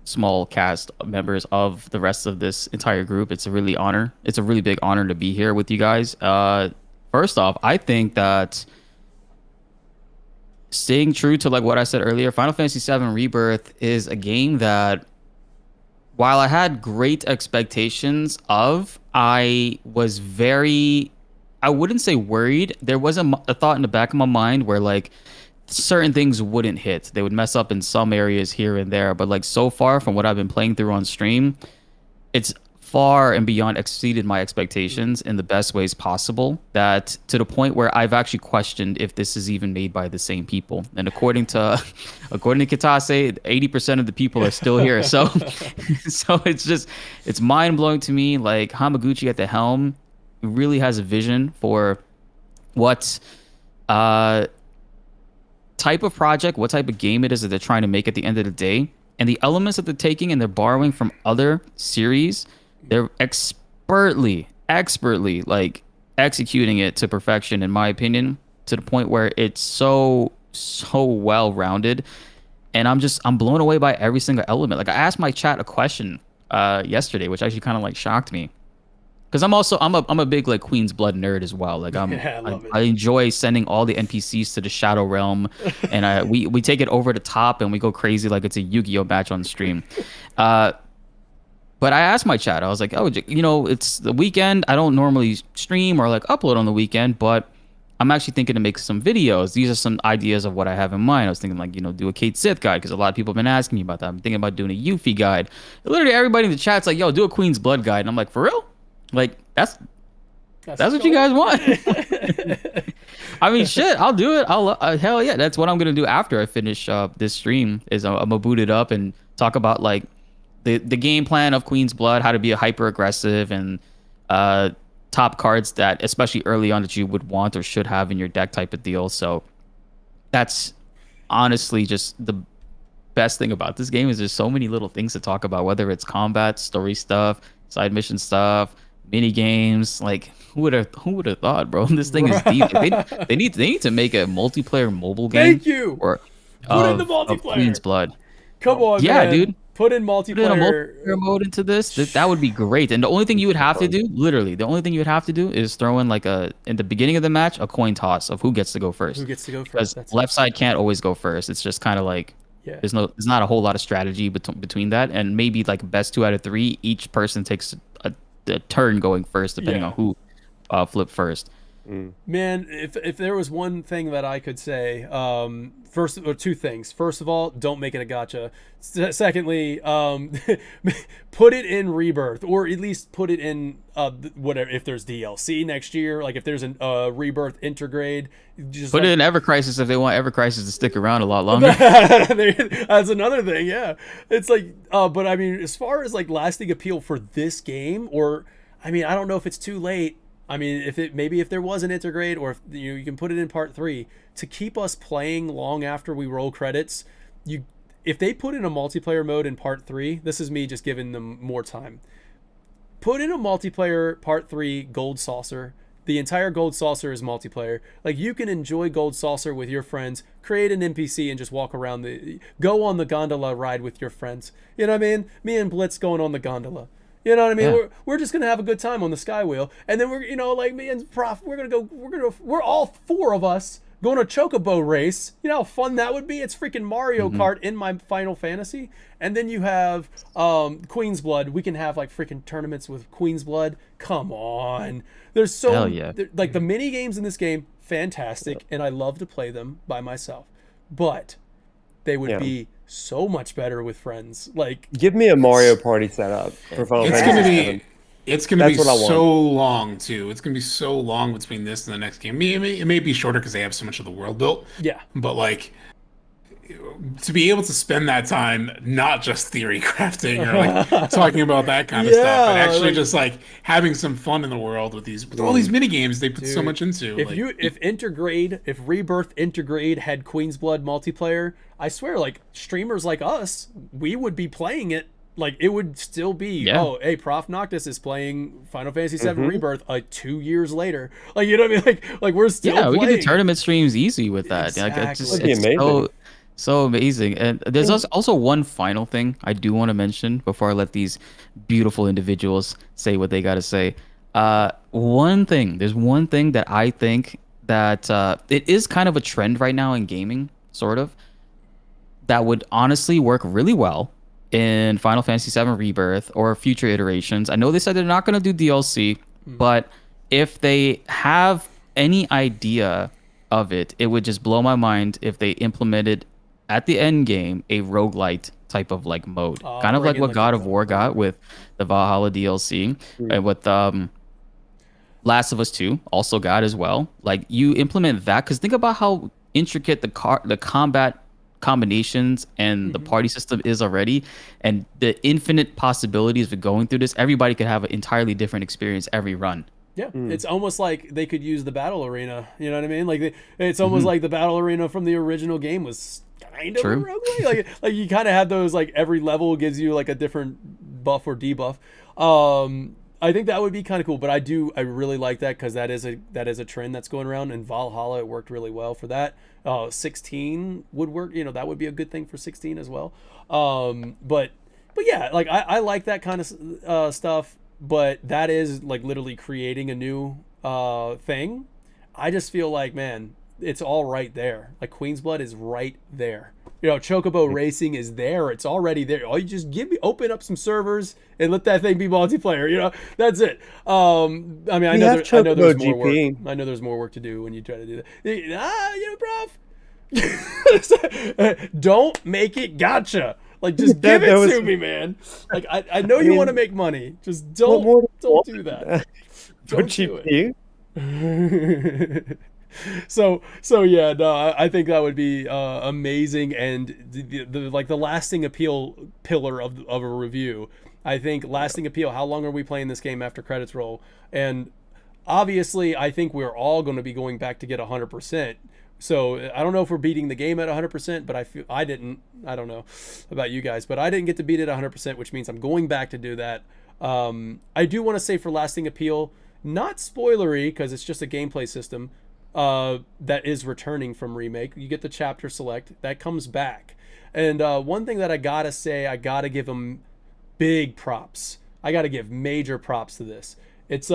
[SPEAKER 3] small cast members of the rest of this entire group. It's a really honor. It's a really big honor to be here with you guys. First off, I think that staying true to like what I said earlier, Final Fantasy VII Rebirth is a game that, while I had great expectations of, I was very, I wouldn't say worried. There was a thought in the back of my mind where like certain things wouldn't hit. They would mess up in some areas here and there. But like so far from what I've been playing through on stream, it's far and beyond exceeded my expectations in the best ways possible, that to the point where I've actually questioned if this is even made by the same people. And according to Kitase, 80% of the people are still here. So so it's mind-blowing to me. Like Hamaguchi at the helm really has a vision for what type of project, what type of game it is that they're trying to make at the end of the day. And the elements that they're taking and they're borrowing from other series, they're expertly like executing it to perfection, in my opinion, to the point where it's so well rounded. And I'm blown away by every single element. Like I asked my chat a question yesterday, which actually kind of like shocked me, because I'm a big like Queen's Blood nerd as well. Like I enjoy sending all the NPCs to the Shadow Realm, and we take it over the top and we go crazy like it's a Yu-Gi-Oh match on stream. But I asked my chat, I was like, oh, it's the weekend. I don't normally stream or like upload on the weekend, but I'm actually thinking to make some videos. These are some ideas of what I have in mind. I was thinking like, do a Kate Sith guide, because a lot of people have been asking me about that. I'm thinking about doing a Yuffie guide. Literally everybody in the chat's like, yo, do a Queen's Blood guide. And I'm like, for real? Like, that's what you guys want. I mean, shit, I'll do it. Hell yeah. That's what I'm going to do after I finish this stream, is I'm going to boot it up and talk about like the game plan of Queen's Blood, how to be a hyper aggressive, and top cards that, especially early on, that you would want or should have in your deck type of deal. So that's honestly just the best thing about this game, is there's so many little things to talk about, whether it's combat, story stuff, side mission stuff, mini games. Like who would have thought, bro? This thing is deep. They need to make a multiplayer mobile game.
[SPEAKER 1] Thank you.
[SPEAKER 3] Or
[SPEAKER 1] Put in the
[SPEAKER 3] of
[SPEAKER 1] multiplayer.
[SPEAKER 3] Queen's Blood.
[SPEAKER 1] Come on,
[SPEAKER 3] Yeah,
[SPEAKER 1] man.
[SPEAKER 3] dude.
[SPEAKER 1] Put in
[SPEAKER 3] Put in a
[SPEAKER 1] multiplayer.
[SPEAKER 3] multiplayer mode into this. That would be great. And the only thing you would have to do, literally, the only thing you would have to do is throw in like in the beginning of the match, a coin toss of who gets to go first.
[SPEAKER 1] Who gets to go first?
[SPEAKER 3] Because
[SPEAKER 1] That's
[SPEAKER 3] left side can't always go first. It's just kind of like
[SPEAKER 1] Yeah.
[SPEAKER 3] there's not a whole lot of strategy between that, and maybe like best 2 out of 3, each person takes a turn going first, depending on who flip first.
[SPEAKER 1] Man, if there was one thing that I could say, first or two things. First of all, don't make it a gacha. Secondly, put it in Rebirth, or at least put it in whatever. If there's DLC next year, like if there's a Rebirth intergrade, just
[SPEAKER 3] Put
[SPEAKER 1] like,
[SPEAKER 3] it in Ever Crisis if they want Ever Crisis to stick around a lot longer.
[SPEAKER 1] That's another thing. Yeah, it's like, but I mean, as far as like lasting appeal for this game, or I mean, I don't know if it's too late. I mean, if there was an intergrade, or if you can put it in part 3 to keep us playing long after we roll credits. If they put in a multiplayer mode in part 3, this is me just giving them more time. Put in a multiplayer part 3 Gold Saucer. The entire Gold Saucer is multiplayer. Like, you can enjoy Gold Saucer with your friends, create an NPC and just walk around go on the gondola ride with your friends. You know what I mean? Me and Blitz going on the gondola. You know what I mean?
[SPEAKER 3] Yeah.
[SPEAKER 1] We're just gonna have a good time on the Skywheel, and then like me and Prof, we're all 4 of us going a chocobo race. You know how fun that would be? It's freaking Mario Kart in my Final Fantasy. And then you have Queen's Blood. We can have like freaking tournaments with Queen's Blood. Come on. There's so
[SPEAKER 3] Hell yeah.
[SPEAKER 1] like the mini games in this game, fantastic, and I love to play them by myself. But they would be so much better with friends. Like,
[SPEAKER 4] give me a Mario Party setup for Final Fantasy VII.
[SPEAKER 2] It's gonna be so long too. It's gonna be so long between this and the next game. It may be shorter because they have so much of the world built.
[SPEAKER 1] Yeah.
[SPEAKER 2] But like, to be able to spend that time not just theory crafting or like talking about that kind of stuff, but actually just like having some fun in the world with all these mini games they put so much into.
[SPEAKER 1] If Rebirth Intergrade had Queen's Blood multiplayer, I swear, like streamers like us, we would be playing it. Like, it would still be, oh, hey, Prof Noctis is playing Final Fantasy VII Rebirth 2 years later. Like, you know what I mean? Like we're still playing.
[SPEAKER 3] We can do tournament streams easy with that.
[SPEAKER 1] Exactly.
[SPEAKER 3] Like, it's amazing. So amazing. And there's also one final thing I do want to mention before I let these beautiful individuals say what they got to say. There's one thing that I think that it is kind of a trend right now in gaming, sort of, that would honestly work really well in Final Fantasy VII Rebirth or future iterations. I know they said they're not going to do DLC, but if they have any idea of it, it would just blow my mind if they implemented at the end game a roguelite type of like mode, kind of like what God of War got with the Valhalla DLC, and what Last of Us 2 also got as well. Like, you implement that, because think about how intricate the combat combinations and the party system is already, and the infinite possibilities of going through this. Everybody could have an entirely different experience every run.
[SPEAKER 1] Yeah, it's almost like they could use the battle arena. You know what I mean? Like, it's almost like the battle arena from the original game was kind of a roguelike. Like you kind of had those, like, every level gives you like a different buff or debuff. I think that would be kind of cool, but I really like that, because that is a trend that's going around. In Valhalla, it worked really well for that. 16 would work. You know, that would be a good thing for 16 as well. But yeah, like I like that kind of stuff. But that is like literally creating a new thing. I just feel like, man, it's all right there. Like, Queen's Blood is right there. You know, Chocobo Racing is there. It's already there. All you just open up some servers and let that thing be multiplayer. You know, that's it. I mean, I know there's more work. I know there's more work to do when you try to do that. Prof. Don't make it gacha. Like, just give it to me, man. Like, I know you want to make money. Just don't do that. Don't do it. So yeah, no, I think that would be amazing, and the lasting appeal pillar of a review. I think lasting appeal. How long are we playing this game after credits roll? And obviously, I think we're all going to be going back to get 100%. So I don't know if we're beating the game at 100%, but I didn't. I don't know about you guys, but I didn't get to beat it 100%, which means I'm going back to do that. I do want to say, for lasting appeal, not spoilery, because it's just a gameplay system that is returning from Remake. You get the chapter select that comes back, and one thing that I gotta say, I gotta give them big props. I gotta give major props to this. It's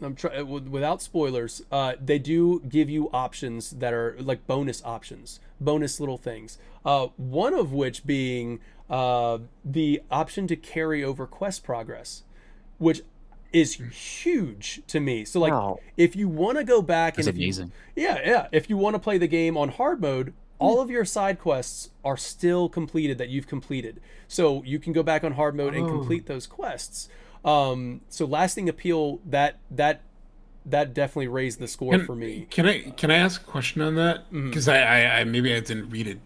[SPEAKER 1] without spoilers, they do give you options that are like bonus options, bonus little things. One of which being the option to carry over quest progress, which is huge to me. So like,
[SPEAKER 4] Wow.
[SPEAKER 1] if you want to go back
[SPEAKER 3] That's
[SPEAKER 1] and if
[SPEAKER 3] amazing.
[SPEAKER 1] if you want to play the game on hard mode, all of your side quests are still completed that you've completed. So you can go back on hard mode and complete those quests. So lasting appeal, that definitely raised the score for me.
[SPEAKER 2] Can I ask a question on that? Because I maybe I didn't read it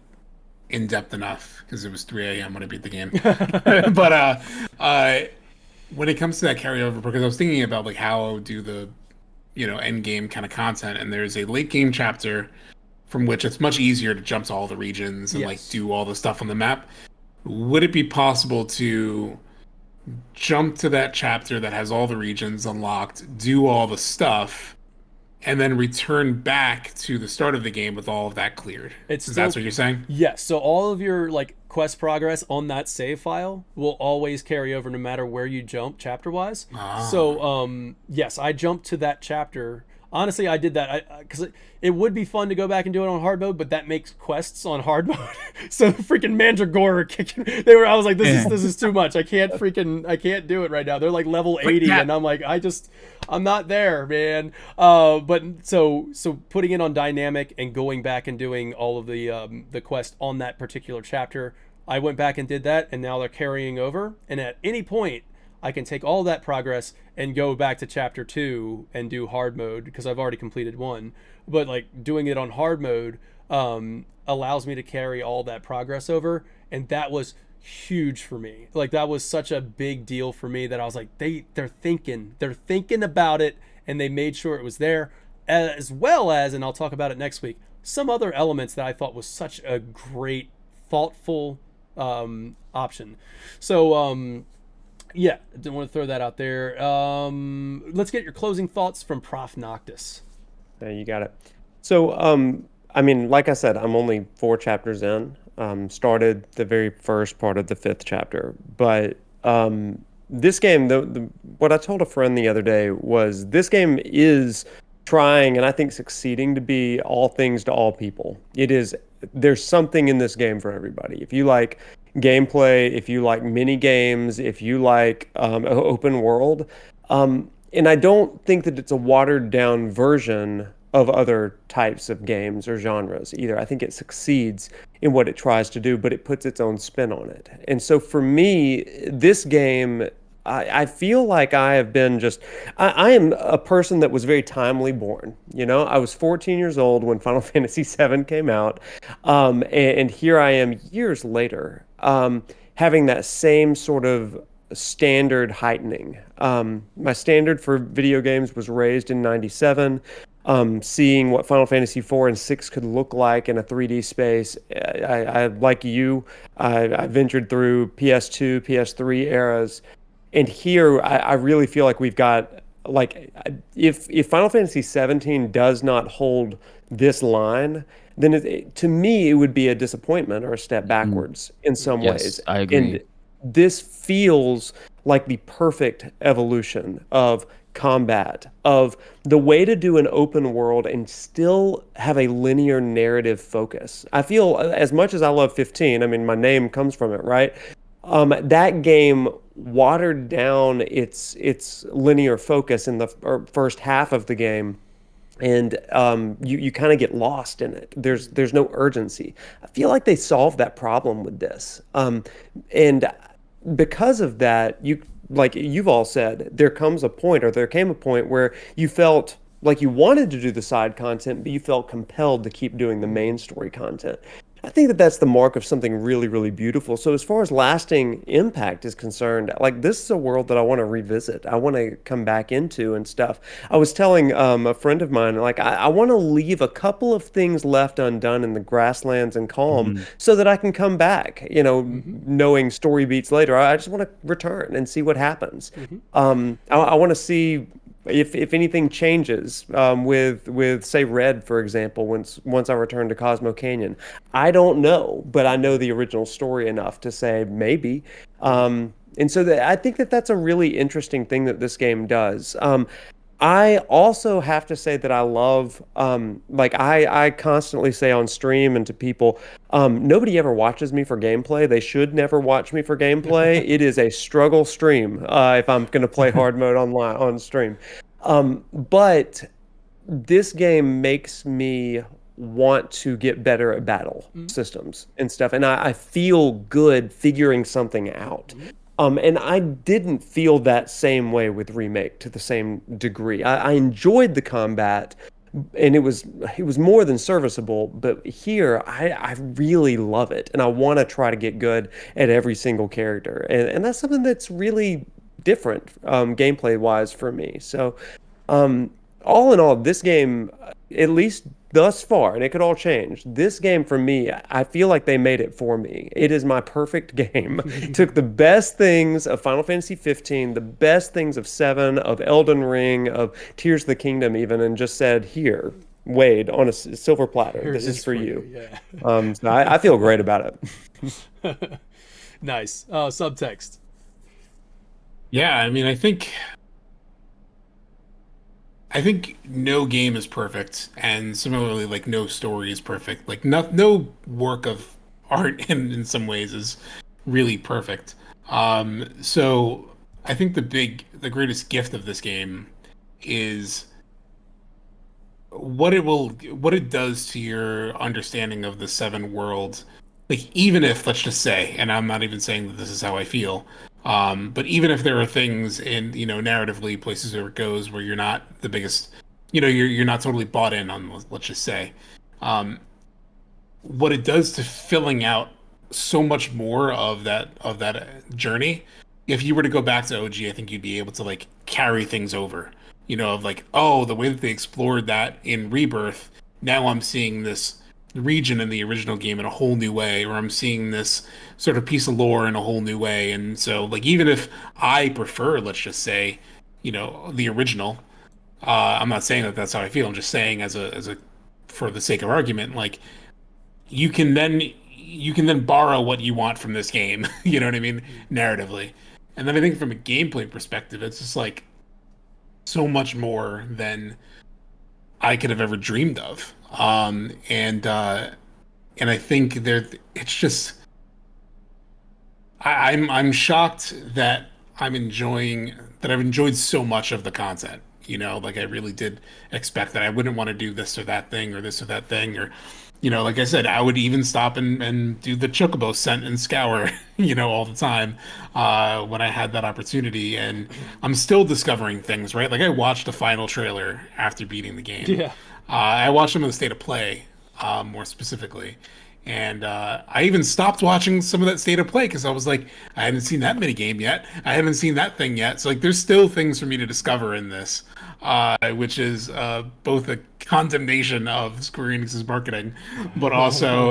[SPEAKER 2] in depth enough because it was 3 a.m. when I beat the game. But when it comes to that carryover, because I was thinking about like how do the end game kind of content, and there's a late game chapter from which it's much easier to jump to all the regions and like do all the stuff on the map. Would it be possible to jump to that chapter that has all the regions unlocked, do all the stuff, and then return back to the start of the game with all of that cleared?
[SPEAKER 1] It's
[SPEAKER 2] That's what you're saying?
[SPEAKER 1] Yes. So all of your like quest progress on that save file will always carry over no matter where you jump chapter wise. So yes, I jumped to that chapter. Honestly, I did that because it would be fun to go back and do it on hard mode, but that makes quests on hard mode. So the freaking Mandragora were kicking. I was like, this is too much. I can't do it right now. They're like level 80, and I'm like, I'm not there, man. But so putting it on dynamic and going back and doing all of the quest on that particular chapter, I went back and did that, and now they're carrying over. And at any point, I can take all that progress and go back to chapter 2 and do hard mode because I've already completed 1. But like doing it on hard mode allows me to carry all that progress over, and that was huge for me. Like that was such a big deal for me that I was like, they're thinking about it, and they made sure it was there, as well as, and I'll talk about it next week, some other elements that I thought was such a great, thoughtful option. So yeah, I didn't want to throw that out there. Let's get your closing thoughts from Prof Noctis.
[SPEAKER 4] Yeah, you got it. So, I mean, like I said, I'm only 4 chapters in. Started the very first part of the 5th chapter, but this game, what I told a friend the other day was this game is trying, and I think succeeding, to be all things to all people. There's something in this game for everybody. If you like gameplay, if you like mini games, if you like open world, and I don't think that it's a watered down version of other types of games or genres either. I think it succeeds in what it tries to do, but it puts its own spin on it. And so for me, this game, I feel like I have been I am a person that was very timely born. I was 14 years old when Final Fantasy VII came out, and here I am years later, having that same sort of standard heightening. My standard for video games was raised in '97. Seeing what Final Fantasy IV and VI could look like in a 3D space, I like you, I ventured through PS2, PS3 eras. And here, I really feel like we've got, like, if Final Fantasy 17 does not hold this line, then to me, it would be a disappointment or a step backwards in some ways.
[SPEAKER 3] I agree.
[SPEAKER 4] And this feels like the perfect evolution of combat, of the way to do an open world and still have a linear narrative focus. I feel, as much as I love 15, I mean, my name comes from it, right? That game watered down its linear focus in the first half of the game, and you kind of get lost in it. There's no urgency. I feel like they solved that problem with this, and because of that, like you've all said, there came a point where you felt like you wanted to do the side content, but you felt compelled to keep doing the main story content. I think that that's the mark of something really, really beautiful. So as far as lasting impact is concerned, like this is a world that I want to revisit. I want to come back into and stuff. I was telling a friend of mine, like I want to leave a couple of things left undone in the grasslands and calm so that I can come back, knowing story beats later. I just want to return and see what happens. I want to see if anything changes with say Red, for example, once I return to Cosmo Canyon. I don't know, but I know the original story enough to say maybe. And so I think that that's a really interesting thing that this game does. I also have to say that I love, like I constantly say on stream and to people, nobody ever watches me for gameplay. They should never watch me for gameplay. It is a struggle stream if I'm going to play hard mode online on stream. But this game makes me want to get better at battle systems and stuff, and I feel good figuring something out. And I didn't feel that same way with Remake to the same degree. I enjoyed the combat, and it was more than serviceable. But here, I really love it, and I want to try to get good at every single character, and that's something that's really different gameplay wise for me. So, um, all in all, this game, at least thus far, and it could all change. This game for me, I feel like they made it for me. It is my perfect game. Took the best things of Final Fantasy 15, the best things of 7, of Elden Ring, of Tears of the Kingdom, even, and just said, "Here, Wade, on a silver platter.
[SPEAKER 1] Here it
[SPEAKER 4] This is for you."
[SPEAKER 1] Yeah.
[SPEAKER 4] So I feel great about it.
[SPEAKER 1] Nice. Subtext.
[SPEAKER 2] Yeah, I mean, I think no game is perfect, and similarly, like no story is perfect. Like no work of art in some ways is really perfect. So I think the greatest gift of this game is what it does to your understanding of the seven world. Like even if, let's just say, and I'm not even saying that this is how I feel, but even if there are things in, narratively places where it goes where you're not the biggest, you're not totally bought in on, let's just say, what it does to filling out so much more of that journey. If you were to go back to OG, I think you'd be able to like carry things over, of like, oh, the way that they explored that in Rebirth, now I'm seeing this region in the original game in a whole new way, or I'm seeing this sort of piece of lore in a whole new way. And so, like, even if I prefer, let's just say, the original, I'm not saying that that's how I feel. I'm just saying as a for the sake of argument, like you can then borrow what you want from this game. You know what I mean, narratively. And then I think from a gameplay perspective, it's just like so much more than I could have ever dreamed of. And I think it's just I'm shocked that I've enjoyed so much of the content. Like I really did expect that I wouldn't want to do this or that thing or this or that thing, or like I said, I would even stop and do the chocobo scent and scour, all the time, when I had that opportunity. And I'm still discovering things, right? Like I watched the final trailer after beating the game.
[SPEAKER 1] Yeah.
[SPEAKER 2] I watched some of the state of play, more specifically. And I even stopped watching some of that state of play because I was like, I haven't seen that mini game yet. I haven't seen that thing yet. So like, there's still things for me to discover in this, which is both a condemnation of Square Enix's marketing, but also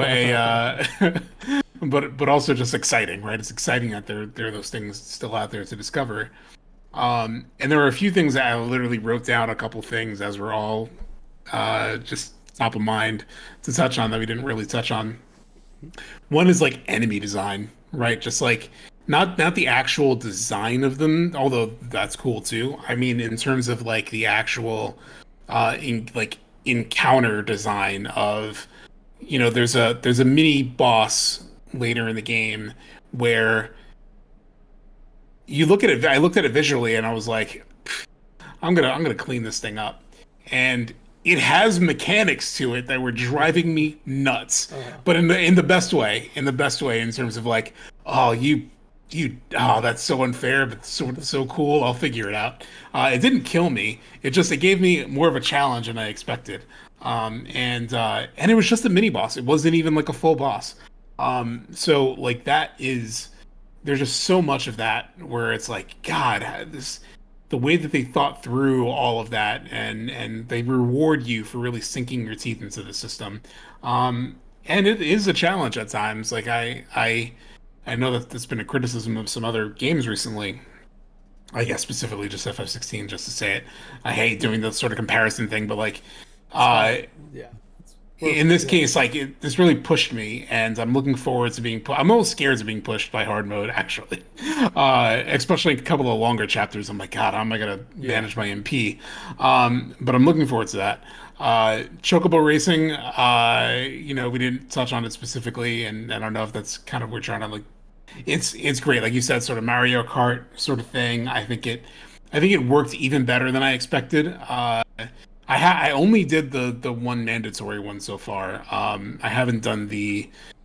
[SPEAKER 2] but also just exciting, right? It's exciting that there are those things still out there to discover. And there were a few things that I literally wrote down, a couple things as we're all just top of mind to touch on that we didn't really touch on. One is like enemy design, right? Just like not the actual design of them, although that's cool too. I mean, in terms of like the actual encounter design of, there's a mini boss later in the game where you look at it. I looked at it visually and I was like, I'm gonna clean this thing up, and it has mechanics to it that were driving me nuts, but in the best way, in terms of like, oh, that's so unfair, but so cool. I'll figure it out. It didn't kill me. It gave me more of a challenge than I expected. And it was just a mini boss. It wasn't even like a full boss. So like there's just so much of that where it's like, God, the way that they thought through all of that, and they reward you for really sinking your teeth into the system. And it is a challenge at times. Like I know that that's been a criticism of some other games recently. I guess specifically just FF16, just to say it. I hate doing the sort of comparison thing, but like,
[SPEAKER 1] Yeah.
[SPEAKER 2] in this case, like this really pushed me, and I'm looking forward to being. I'm almost scared of being pushed by hard mode, actually, especially a couple of longer chapters. I'm like, God, how am I gonna manage my MP? But I'm looking forward to that. Chocobo racing, we didn't touch on it specifically, and I don't know if that's kind of we're trying to like. It's great, like you said, sort of Mario Kart sort of thing. I think it worked even better than I expected. I only did the one mandatory one so far. I haven't done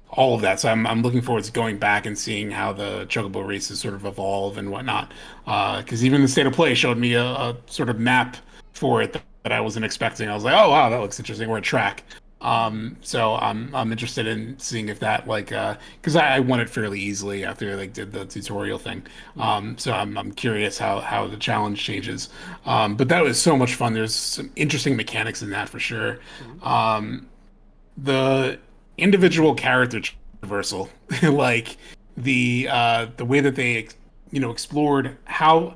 [SPEAKER 2] all of that, so I'm looking forward to going back and seeing how the Chocobo races sort of evolve and whatnot. Because even the state of play showed me a sort of map for it that I wasn't expecting. I was like, oh wow, that looks interesting. We're a track. So I'm interested in seeing if that because I won it fairly easily after I did the tutorial thing. So I'm curious how the challenge changes. But that was so much fun. There's some interesting mechanics in that for sure. The individual character traversal, like the way that they explored how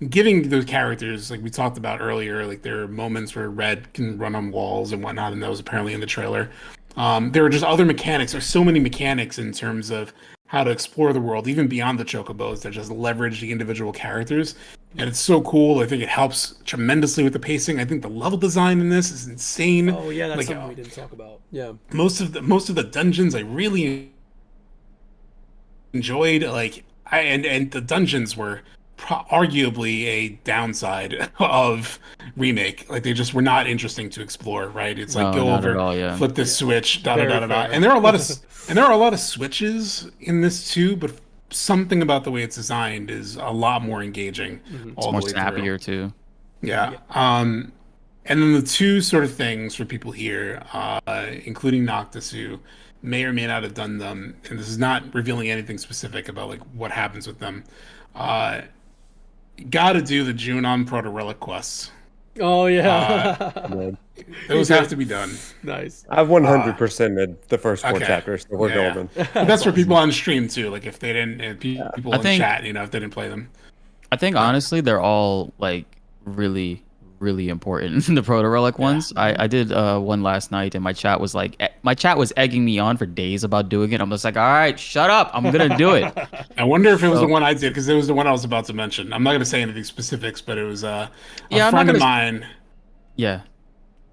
[SPEAKER 2] giving those characters, like we talked about earlier, like there are moments where Red can run on walls and whatnot, and that was apparently in the trailer. There are just other mechanics. There's so many mechanics in terms of how to explore the world, even beyond the chocobos, that just leverage the individual characters. And it's so cool. I think it helps tremendously with the pacing. I think the level design in this is insane.
[SPEAKER 1] Oh yeah, that's something we didn't talk about. Yeah.
[SPEAKER 2] Most of the dungeons I really enjoyed. And the dungeons were arguably a downside of remake. Like they just were not interesting to explore, right? It's like go over, flip this switch, da da da da da. And there are a lot of switches in this too, but something about the way it's designed is a lot more engaging.
[SPEAKER 3] It's more snappier too.
[SPEAKER 2] Yeah. And then the two sort of things for people here, including Noctis, who may or may not have done them, and this is not revealing anything specific about like what happens with them. Got to do the Junon Proto Relic quests.
[SPEAKER 1] Oh yeah,
[SPEAKER 2] those have to be done.
[SPEAKER 1] Nice.
[SPEAKER 4] I've 100%ed the first 4 chapters, so we're golden.
[SPEAKER 2] But that's for people on stream too. Like if they didn't, people in chat, if they didn't play them.
[SPEAKER 3] I think honestly, they're all like really, really important. The Proto Relic ones. I did one last night, and my chat was egging me on for days about doing it. I'm just like, all right, shut up. I'm gonna do it.
[SPEAKER 2] I wonder if it was the one I did, because it was the one I was about to mention. I'm not gonna say anything specifics, but it was a friend of mine.
[SPEAKER 3] Yeah.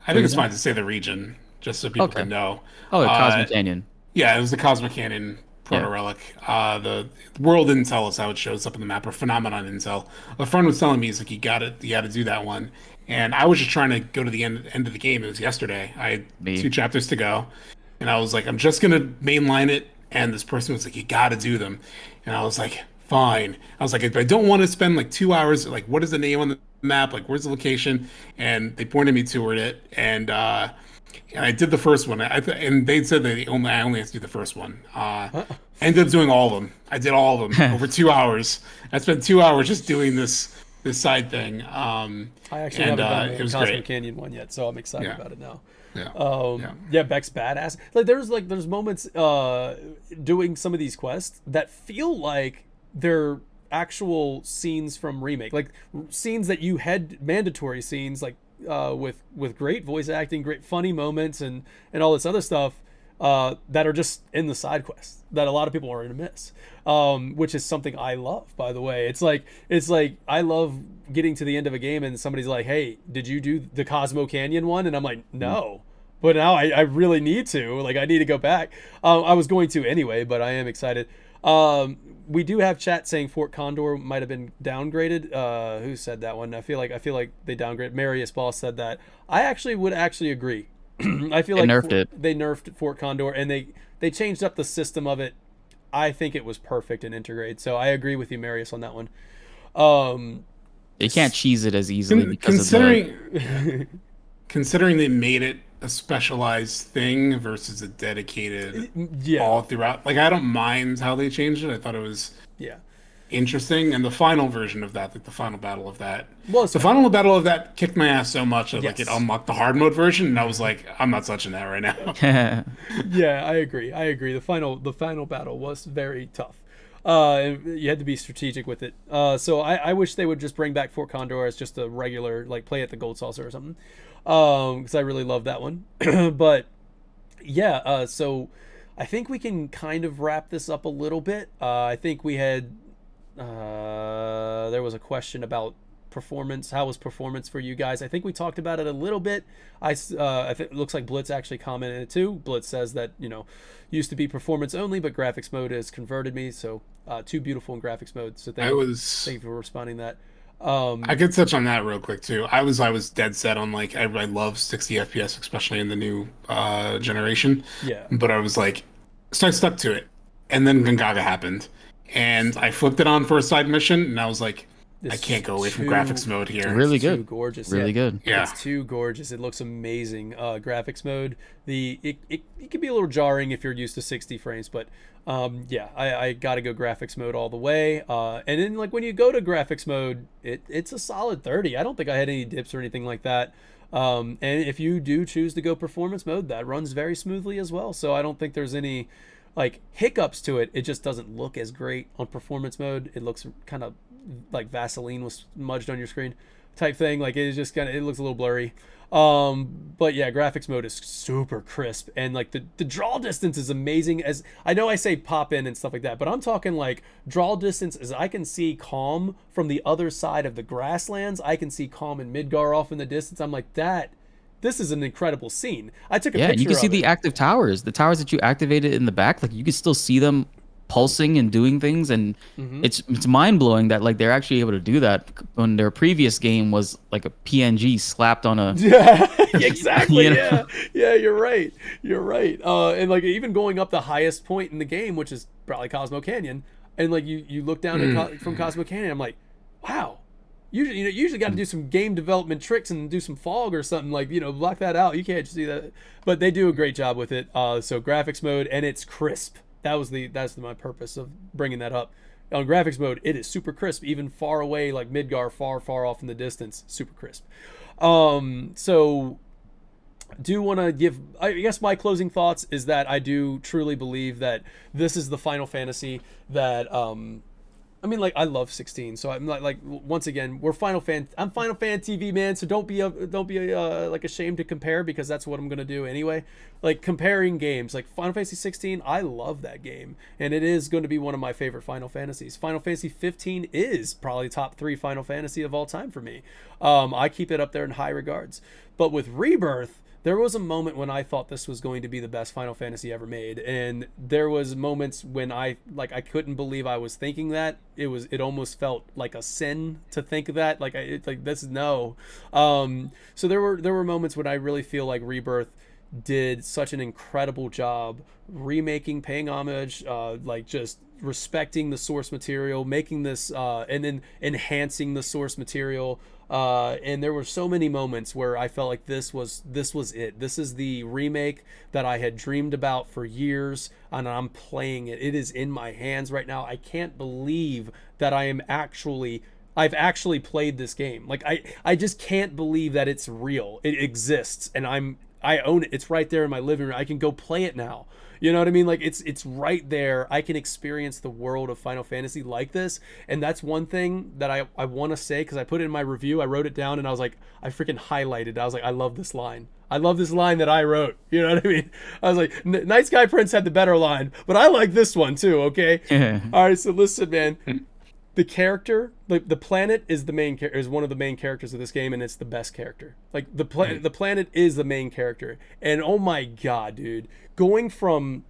[SPEAKER 2] I think it's fine to say the region, just so people can know.
[SPEAKER 3] Oh, Cosmic Canyon.
[SPEAKER 2] Yeah, it was the Cosmic Canyon Proto Relic. The world didn't tell us how it shows up on the map, or Phenomenon didn't tell. A friend was telling me, he's like, you got to do that one. And I was just trying to go to the end of the game. It was yesterday. I had 2 chapters to go. And I was like, I'm just going to mainline it. And this person was like, you got to do them. And I was like, fine. I was like, I don't want to spend like 2 hours. Like, what is the name on the map? Like, where's the location? And they pointed me toward it. And I did the first one. And they said that I only have to do the first one. I ended up doing all of them. I did all of them over 2 hours. I spent 2 hours just doing this side thing.
[SPEAKER 1] I actually haven't done the Cosmic Canyon one yet, so I'm excited about it now. Beck's badass. Like there's moments doing some of these quests that feel like they're actual scenes from remake, like scenes that you had, mandatory scenes, like with great voice acting, great funny moments, and all this other stuff that are just in the side quests that a lot of people are going to miss, which is something I love, by the way. It's like I love getting to the end of a game and somebody's like, hey, did you do the Cosmo Canyon one? And I'm like, no, but now I really need to. Like, I need to go back. I was going to anyway, but I am excited. We do have chat saying Fort Condor might have been downgraded. Who said that one? I feel like they downgraded. Marius Ball said that. I would agree. I feel they nerfed Fort Condor, and they changed up the system of it. I think it was perfect and integrated. So I agree with you, Marius, on that one.
[SPEAKER 3] They can't cheese it as easily
[SPEAKER 2] considering they made it a specialized thing versus a dedicated all throughout. Like, I don't mind how they changed it. I thought it was interesting. And the final version of that, like the final battle of that, final battle of that kicked my ass so much that like it unlocked the hard mode version, and I was like, I'm not touching that right now.
[SPEAKER 1] Yeah, I agree. The final battle was very tough. You had to be strategic with it. So I wish they would just bring back Fort Condor as just a regular, like, play at the Gold Saucer or something. Because I really love that one. But Yeah, so I think we can kind of wrap this up a little bit. I think we had there was a question about performance. How was performance for you guys? I think we talked about it a little bit. I think it looks like Blitz actually commented it too. Blitz says that, you know, used to be performance only, but graphics mode has converted me. So too beautiful in graphics mode. So thank you for responding to that.
[SPEAKER 2] I could touch on that real quick too. I was dead set on like I love 60 FPS, especially in the new generation.
[SPEAKER 1] Yeah.
[SPEAKER 2] But I was like, so I stuck to it, and then Gongaga happened, and I flipped it on for a side mission, and I was like, I can't go away from graphics mode here.
[SPEAKER 3] Really
[SPEAKER 1] It's
[SPEAKER 3] good.
[SPEAKER 1] too gorgeous.
[SPEAKER 3] Really good.
[SPEAKER 2] Yeah.
[SPEAKER 1] It's too gorgeous. It looks amazing. Graphics mode. It can be a little jarring if you're used to 60 frames, but yeah, I gotta go graphics mode all the way. And then like when you go to graphics mode, it's a solid 30. I don't think I had any dips or anything like that. And if you do choose to go performance mode, that runs very smoothly as well. So I don't think there's any like hiccups to it. It just doesn't look as great on performance mode. It looks kind of like Vaseline was smudged on your screen type thing. Like it just kind of, it looks a little blurry. But yeah, graphics mode is super crisp, and like the draw distance is amazing. As I know I say pop in and stuff like that, but I'm talking like draw distance as I can see Calm from the other side of the grasslands. I can see Calm and Midgar off in the distance. I'm like, this is an incredible scene. I took a picture.
[SPEAKER 3] Yeah, you can see
[SPEAKER 1] of
[SPEAKER 3] the
[SPEAKER 1] it.
[SPEAKER 3] active towers. The towers that you activated in the back, like you can still see them pulsing and doing things, and it's mind blowing that like they're actually able to do that when their previous game was like a PNG slapped on a
[SPEAKER 1] Yeah, exactly.
[SPEAKER 3] You know?
[SPEAKER 1] Yeah, you're right. You're right. And like even going up the highest point in the game, which is probably Cosmo Canyon, and like you look down at from Cosmo Canyon, I'm like, wow. You usually got to do some game development tricks and do some fog or something, like, you know, block that out. You can't just do that, but they do a great job with it. So graphics mode, and it's crisp. That's my purpose of bringing that up. On graphics mode, it is super crisp, even far away, like Midgar, far off in the distance, super crisp. So do want to give, I guess my closing thoughts is that I do truly believe that this is the Final Fantasy that I mean, like, I love 16, so I'm not like, once again, I'm Final Fan TV, man, so don't be like ashamed to compare, because that's what I'm gonna do anyway. Like comparing games, like Final Fantasy 16, I love that game, and it is going to be one of my favorite Final Fantasies. Final Fantasy 15 is probably top 3 Final Fantasy of all time for me. I keep it up there in high regards. But with Rebirth, there was a moment when I thought this was going to be the best Final Fantasy ever made, and there was moments when I couldn't believe I was thinking that. It almost felt like a sin to think that. Like this is no. So there were moments when I really feel like Rebirth did such an incredible job remaking, paying homage, like just respecting the source material, making this and then enhancing the source material. And there were so many moments where I felt like this was it. This is the remake that I had dreamed about for years, and I'm playing it. It is in my hands right now. I can't believe that I've actually played this game. Like I just can't believe that it's real. It exists, and I own it. It's right there in my living room. I can go play it now. You know what I mean? Like it's right there. I can experience the world of Final Fantasy like this. And that's one thing that I want to say, because I put it in my review. I wrote it down, and I was like, I freaking highlighted. I was like, I love this line. I love this line that I wrote. You know what I mean? I was like, Night Sky Prince had the better line, but I like this one too, okay? All right, so listen, man. The character, like the planet, is one of the main characters of this game, and it's the best character. Like the planet is the main character, and oh my god, dude, going from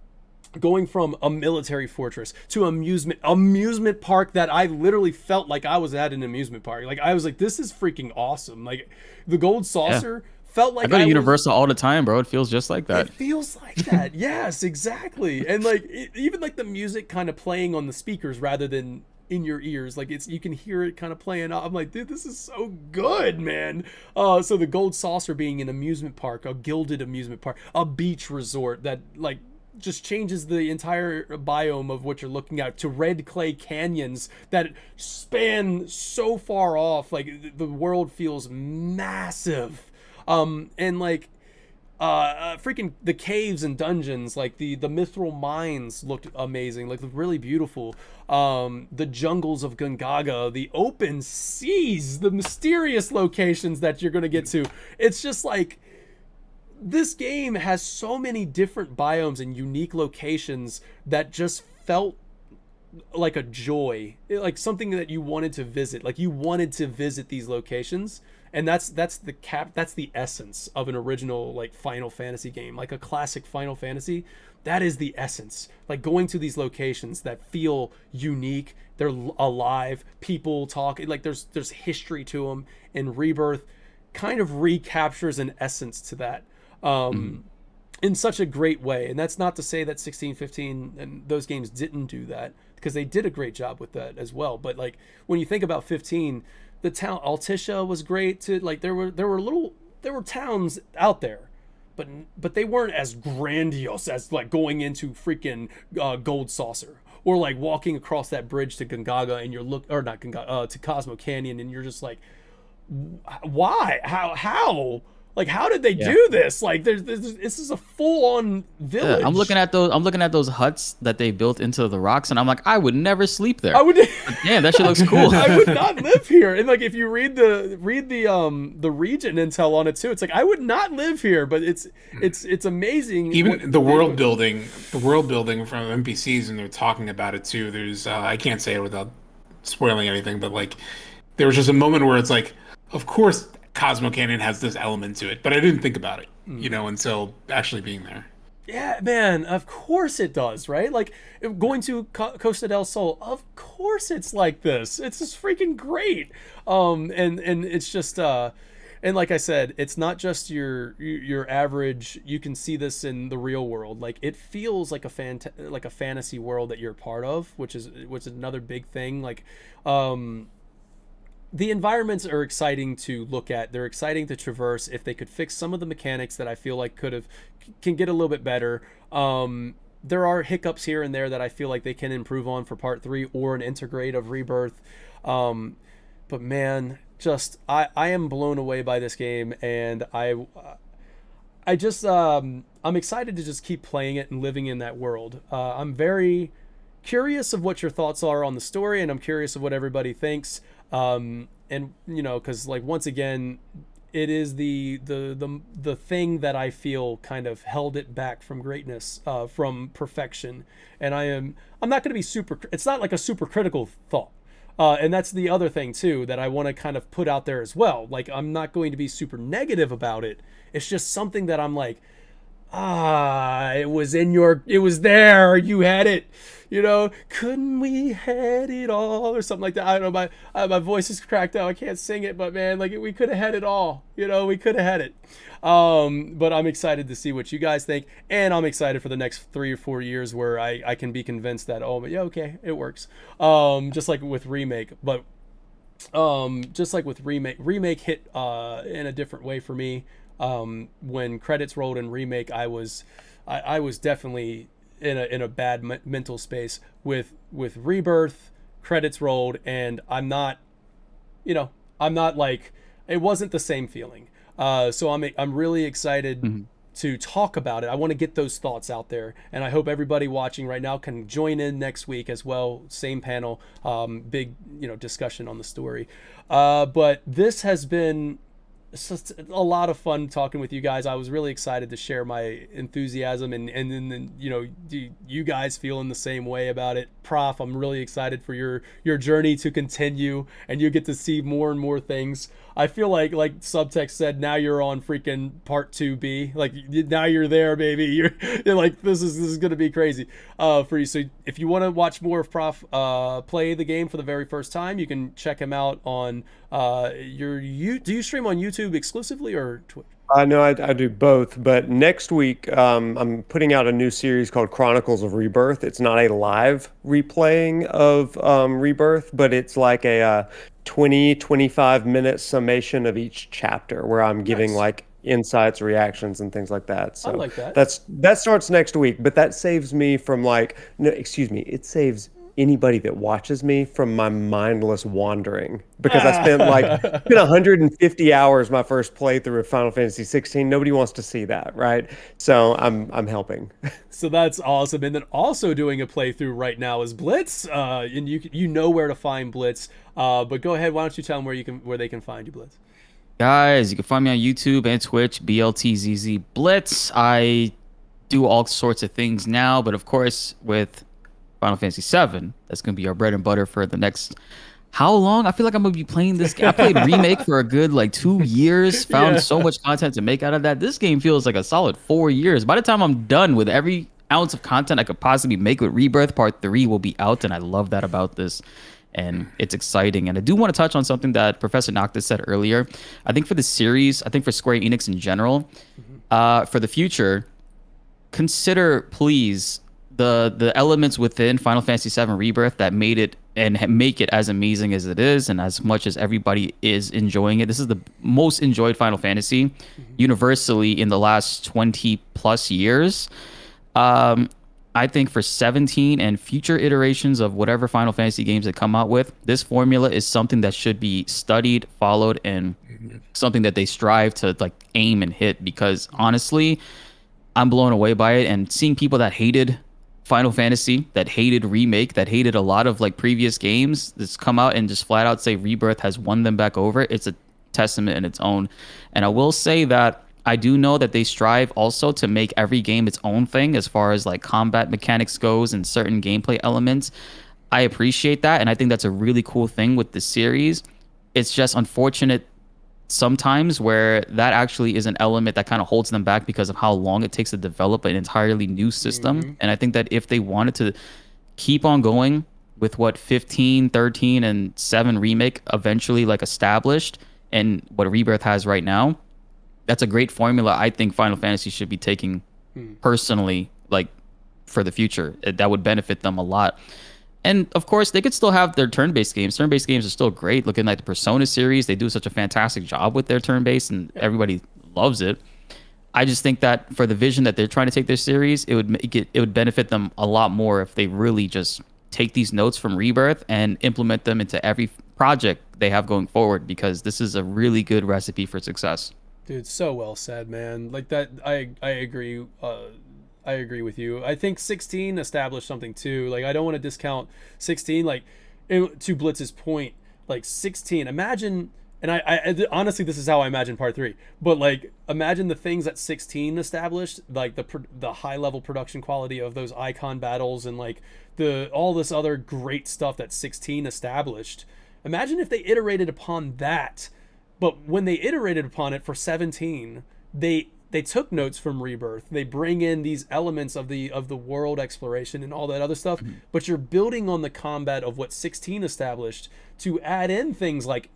[SPEAKER 1] a military fortress to amusement park that I literally felt like I was at an amusement park. Like I was like, this is freaking awesome. Like the gold saucer. Yeah. Felt like
[SPEAKER 3] I go to Universal all the time, bro. It feels just like that.
[SPEAKER 1] It feels like that. Yes, exactly. And like even like the music kind of playing on the speakers rather than in your ears, like you can hear it kind of playing. I'm like, dude, this is so good, man. So the gold saucer being an amusement park, a gilded amusement park, a beach resort that like just changes the entire biome of what you're looking at, to red clay canyons that span so far off. Like the world feels massive. And like freaking the caves and dungeons, like the mithril mines looked amazing, like really beautiful. The jungles of Gongaga, the open seas, the mysterious locations that you're gonna get to. It's just like this game has so many different biomes and unique locations that just felt like a joy, like something that you wanted to visit. Like you wanted to visit these locations, and that's the essence of an original like Final Fantasy game, like a classic Final Fantasy. That is the essence. Like going to these locations that feel unique, they're alive, people talk, like there's history to them, and Rebirth kind of recaptures an essence to that. In such a great way. And that's not to say that 16, 15 and those games didn't do that, because they did a great job with that as well. But like when you think about 15, the town Altissia was great to like there were towns out there, but they weren't as grandiose as like going into freaking Gold Saucer, or like walking across that bridge to Gongaga and you're not Gongaga, to Cosmo Canyon, and you're just like, why? How? Like, how did they do this? Like, this is a full-on village.
[SPEAKER 3] Yeah, I'm looking at those huts that they built into the rocks, and I'm like, I would never sleep there.
[SPEAKER 1] I would.
[SPEAKER 3] Damn, that shit looks cool.
[SPEAKER 1] I would not live here. And like, if you read the region intel on it too, it's like I would not live here. But it's amazing.
[SPEAKER 2] Even the world building from NPCs, and they're talking about it too. There's I can't say it without spoiling anything, but like, there was just a moment where it's like, of course Cosmo Canyon has this element to it, but I didn't think about it, until actually being there.
[SPEAKER 1] Yeah, man, of course it does, right? Like, going to Costa del Sol, of course it's like this. It's just freaking great. And it's just, and like I said, it's not just your average. You can see this in the real world. Like, it feels like a fantasy world that you're part of, which is another big thing. Like, the environments are exciting to look at. They're exciting to traverse. If they could fix some of the mechanics that I feel like can get a little bit better. There are hiccups here and there that I feel like they can improve on for part 3 or an integrate of Rebirth. But man, just I am blown away by this game, and I'm excited to just keep playing it and living in that world. I'm very curious of what your thoughts are on the story, and I'm curious of what everybody thinks. And because like, once again, it is the thing that I feel kind of held it back from greatness, from perfection. And I'm not going to be it's not like a super critical thought. And that's the other thing too, that I want to kind of put out there as well. Like, I'm not going to be super negative about it. It's just something that I'm like, it was there, you had it, couldn't we had it all, or something like that. I don't know, my voice is cracked out, I can't sing it, but man, like, we could have had it all, we could have had it. But I'm excited to see what you guys think, and I'm excited for the next 3 or 4 years where I can be convinced that, okay, it works. Just like with remake, but remake hit in a different way for me. When credits rolled in remake, I was definitely in a bad mental space. With Rebirth, credits rolled, and I'm not like, it wasn't the same feeling. So I'm really excited to talk about it. I want to get those thoughts out there, and I hope everybody watching right now can join in next week as well. Same panel, big discussion on the story. But this has been just a lot of fun talking with you guys. I was really excited to share my enthusiasm, and then you guys feeling the same way about it. Prof, I'm really excited for your journey to continue, and you get to see more and more things. I feel like Subtext said, now you're on freaking part 2B. Like, now you're there, baby. You're like, this is gonna be crazy for you. So if you want to watch more of Prof play the game for the very first time, you can check him out on do you stream on YouTube exclusively or Twitch?
[SPEAKER 4] No, I do both. But next week, I'm putting out a new series called Chronicles of Rebirth. It's not a live replaying of Rebirth, but it's like a 20-25 minute summation of each chapter where I'm giving like insights, reactions, and things like that. So
[SPEAKER 1] I like that.
[SPEAKER 4] That starts next week, but that saves me from it saves anybody that watches me from my mindless wandering, because I spent 150 hours my first playthrough of Final Fantasy 16. Nobody wants to see that, right? So I'm helping.
[SPEAKER 1] So that's awesome. And then also doing a playthrough right now is Blitz, and you know where to find Blitz. But go ahead, why don't you tell them where they can find you, Blitz?
[SPEAKER 3] Guys, you can find me on YouTube and Twitch, BLTZZ Blitz. I do all sorts of things now, but of course, with Final Fantasy VII, that's going to be our bread and butter for the next. How long? I feel like I'm going to be playing this game. I played Remake for a good 2 years, found
[SPEAKER 1] Yeah.
[SPEAKER 3] so much content to make out of that. This game feels like a solid 4 years. By the time I'm done with every ounce of content I could possibly make with Rebirth, Part 3 will be out, and I love that about this. And it's exciting. And I do want to touch on something that Professor Noctis said earlier. I think for the series, I think for Square Enix in general, for the future, consider please the elements within Final Fantasy VII Rebirth that made it and make it as amazing as it is, and as much as everybody is enjoying it. This is the most enjoyed Final Fantasy universally in the last 20 plus years. I think for 17 and future iterations of whatever Final Fantasy games that come out with, this formula is something that should be studied, followed, and something that they strive to aim and hit. Because honestly, I'm blown away by it, and seeing people that hated Final Fantasy, that hated Remake, that hated a lot of previous games, that's come out and just flat out say Rebirth has won them back over. It's a testament in its own. And I will say that I do know that they strive also to make every game its own thing as far as combat mechanics goes and certain gameplay elements. I appreciate that, and I think that's a really cool thing with the series. It's just unfortunate sometimes where that actually is an element that kind of holds them back because of how long it takes to develop an entirely new system. And I think that if they wanted to keep on going with what 15, 13, and 7 Remake eventually established, and what Rebirth has right now, that's a great formula I think Final Fantasy should be taking personally, for the future. That would benefit them a lot. And of course, they could still have their turn-based games. Turn-based games are still great. Looking like the Persona series, they do such a fantastic job with their turn-based, and everybody loves it. I just think that for the vision that they're trying to take their series, it would benefit them a lot more if they really just take these notes from Rebirth and implement them into every project they have going forward, because this is a really good recipe for success.
[SPEAKER 1] Dude, so well said, man. That, I agree. I agree with you. I think 16 established something too. I don't want to discount 16. To Blitz's point, 16. Imagine, and I honestly, this is how I imagine Part 3. But imagine the things that 16 established, the high level production quality of those icon battles, and all this other great stuff that 16 established. Imagine if they iterated upon that. But when they iterated upon it for 17, they took notes from Rebirth. They bring in these elements of the world exploration and all that other stuff, but you're building on the combat of what 16 established to add in things like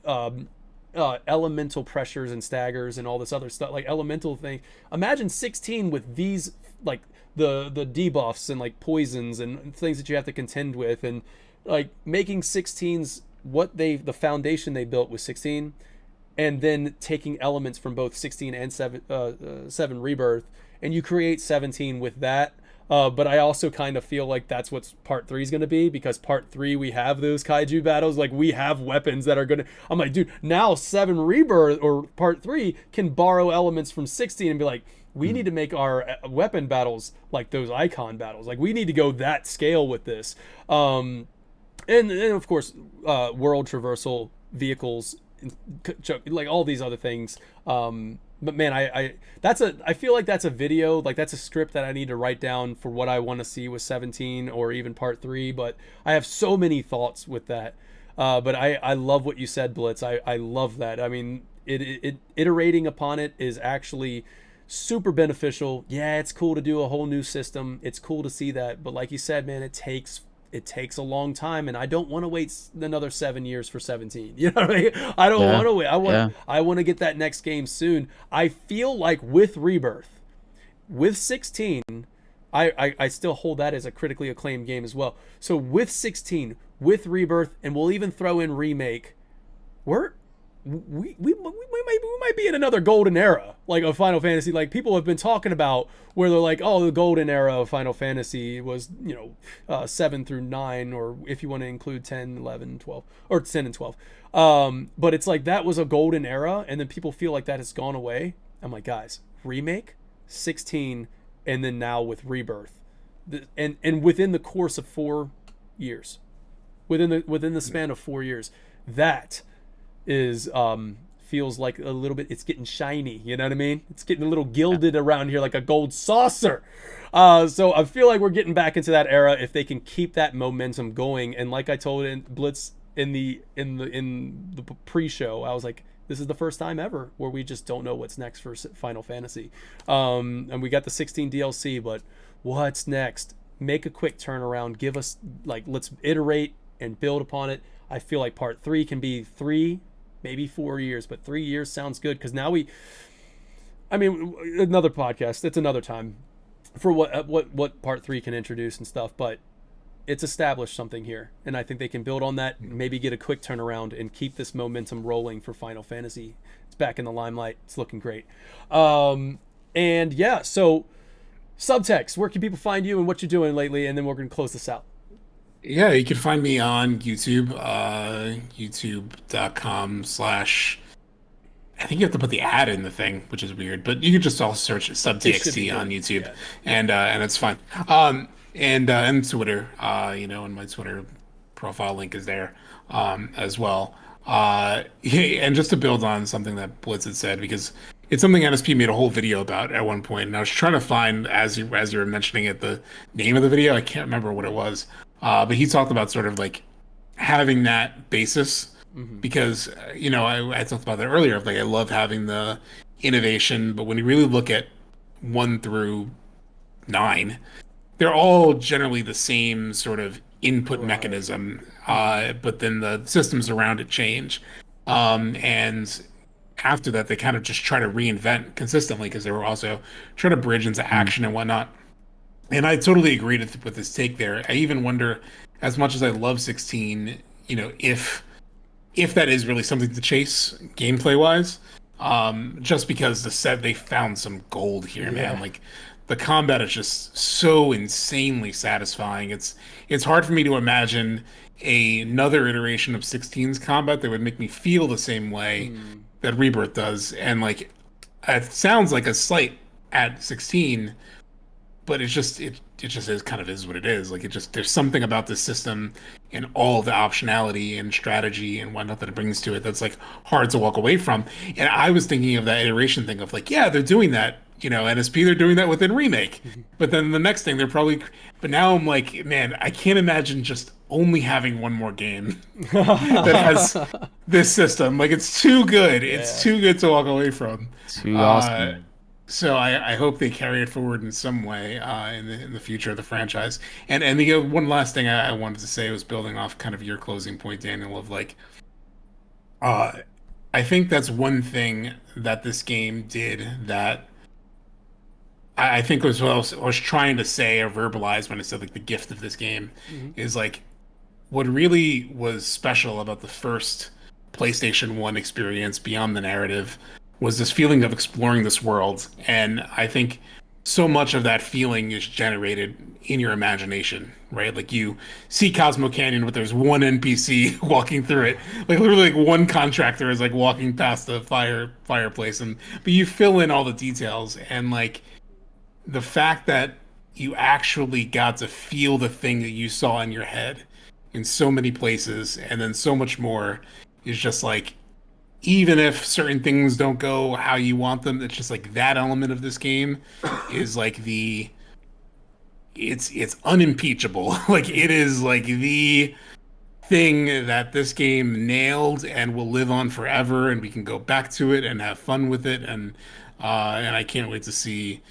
[SPEAKER 1] elemental pressures and staggers and all this other stuff, elemental thing. Imagine 16 with these the debuffs and poisons and things that you have to contend with, and making 16's the foundation they built with 16. And then taking elements from both 16 and 7 Rebirth, and you create 17 with that. But I also kind of feel like that's what Part 3 is going to be, because Part 3 we have those kaiju battles, we have weapons that are going to. I'm dude, now 7 Rebirth or Part 3 can borrow elements from 16 and be we need to make our weapon battles like those icon battles. We need to go that scale with this. And of course, world traversal vehicles. All these other things, but man, I feel like that's a video, that's a script that I need to write down for what I want to see with 17 or even Part 3. But I have so many thoughts with that. But I love what you said, Blitz. I love that. I mean, it iterating upon it is actually super beneficial. Yeah, it's cool to do a whole new system. It's cool to see that, but like you said, man, it takes a long time, and I don't want to wait another 7 years for 17. You know what I mean? I don't want to wait. I want to get that next game soon. I feel like with Rebirth, with 16, I still hold that as a critically acclaimed game as well. So with 16, with Rebirth, and we'll even throw in Remake, we might be in another golden era of Final Fantasy. People have been talking about where they're the golden era of Final Fantasy was 7 through 9, or if you want to include 10, 11, 12, or 10 and 12. But it's that was a golden era, and then people feel like that has gone away. I'm guys, Remake, 16, and then now with Rebirth, and within the course of 4 years, within the span of 4 years, that is feels like a little bit, it's getting shiny, you know what I mean? It's getting a little gilded around here like a gold saucer. So I feel like we're getting back into that era if they can keep that momentum going. And like I told in Blitz in the pre-show, I was like, this is the first time ever where we just don't know what's next for Final Fantasy. And we got the 16 DLC, but what's next? Make a quick turnaround. Give us, like, let's iterate and build upon it. I feel like part 3 can be 3, maybe 4 years, but 3 years sounds good, because now another podcast, it's another time for what part 3 can introduce and stuff, but it's established something here, and I think they can build on that, maybe get a quick turnaround and keep this momentum rolling for Final Fantasy. It's back in the limelight. It's looking great. And yeah, so Subtext, where can people find you and what you're doing lately? And then we're going to close this out.
[SPEAKER 2] Yeah, you can find me on YouTube, youtube.com/ I think you have to put the ad in the thing, which is weird, but you can just also search subtxt on YouTube, yeah. And it's fine. And Twitter, and my Twitter profile link is there as well. And just to build on something that Blitz had said, because it's something NSP made a whole video about at one point, and I was trying to find, as you were mentioning it, the name of the video. I can't remember what it was, but he talked about sort of like having that basis. Mm-hmm. Because I talked about that earlier. Like, I love having the innovation, but when you really look at 1 through 9, they're all generally the same sort of input mechanism, but then the systems around it change. And after that, they kind of just try to reinvent consistently, because they were also trying to bridge into action and whatnot. And I totally agreed with this take there. I even wonder, as much as I love 16, if that is really something to chase gameplay wise, just because they found some gold here, man. Like, the combat is just so insanely satisfying. It's hard for me to imagine another iteration of 16's combat that would make me feel the same way that Rebirth does. And like, it sounds like a slight at 16, but it just is kind of is what it is. Like, there's something about this system and all the optionality and strategy and whatnot that it brings to it that's like hard to walk away from. And I was thinking of that iteration thing of like, yeah, they're doing that, NSP, they're doing that within Remake. But then the next thing but now I'm like, man, I can't imagine just only having one more game that has this system. Like, it's too good. It's too good to walk away from.
[SPEAKER 3] Too awesome.
[SPEAKER 2] So I hope they carry it forward in some way in the future of the franchise. And the one last thing I wanted to say was building off kind of your closing point, Daniel, of like, I think that's one thing that this game did that I think was what I was trying to say or verbalize when I said like the gift of this game is like, what really was special about the first PlayStation 1 experience beyond the narrative was this feeling of exploring this world. And I think so much of that feeling is generated in your imagination, right? Like, you see Cosmo Canyon, but there's one NPC walking through it. Like, literally, like, one contractor is like walking past the fireplace, but you fill in all the details. And like, the fact that you actually got to feel the thing that you saw in your head in so many places, and then so much more, is just like, even if certain things don't go how you want them, it's just like that element of this game is like it's unimpeachable. Like, it is like the thing that this game nailed and will live on forever, and we can go back to it and have fun with it, and I can't wait to see,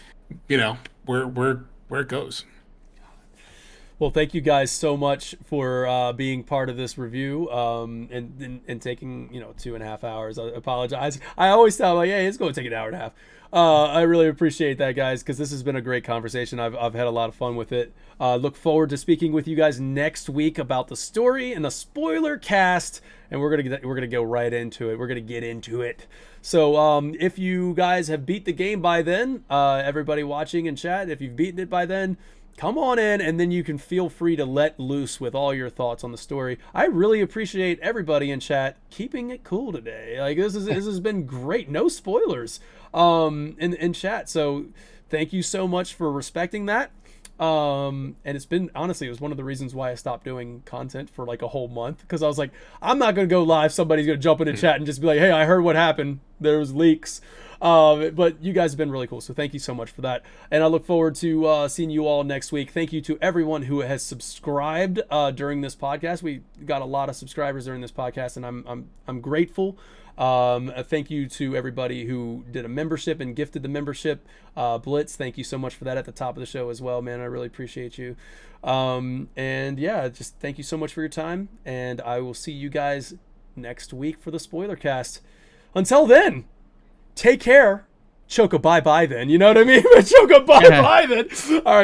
[SPEAKER 2] where it goes.
[SPEAKER 1] Well, thank you guys so much for being part of this review and taking 2.5 hours. I apologize. I always tell them, like, hey, it's going to take an hour and a half. I really appreciate that, guys, because this has been a great conversation. I've had a lot of fun with it. Look forward to speaking with you guys next week about the story and the spoiler cast, and we're gonna go right into it. We're gonna get into it. So if you guys have beat the game by then, everybody watching in chat, if you've beaten it by then, come on in, and then you can feel free to let loose with all your thoughts on the story. I really appreciate everybody in chat keeping it cool today. Like, this has been great. No spoilers in chat. So thank you so much for respecting that. And it's been, honestly, it was one of the reasons why I stopped doing content for like a whole month, because I was like, I'm not going to go live. Somebody's going to jump into chat and just be like, hey, I heard what happened. There was leaks. But you guys have been really cool. So thank you so much for that. And I look forward to seeing you all next week. Thank you to everyone who has subscribed during this podcast. We got a lot of subscribers during this podcast, and I'm grateful. Thank you to everybody who did a membership and gifted the membership. Blitz, thank you so much for that at the top of the show as well, man. I really appreciate you. And yeah, just thank you so much for your time, and I will see you guys next week for the spoiler cast. Until then, take care. Choke a bye-bye then. You know what I mean? Choke a bye-bye then. All right.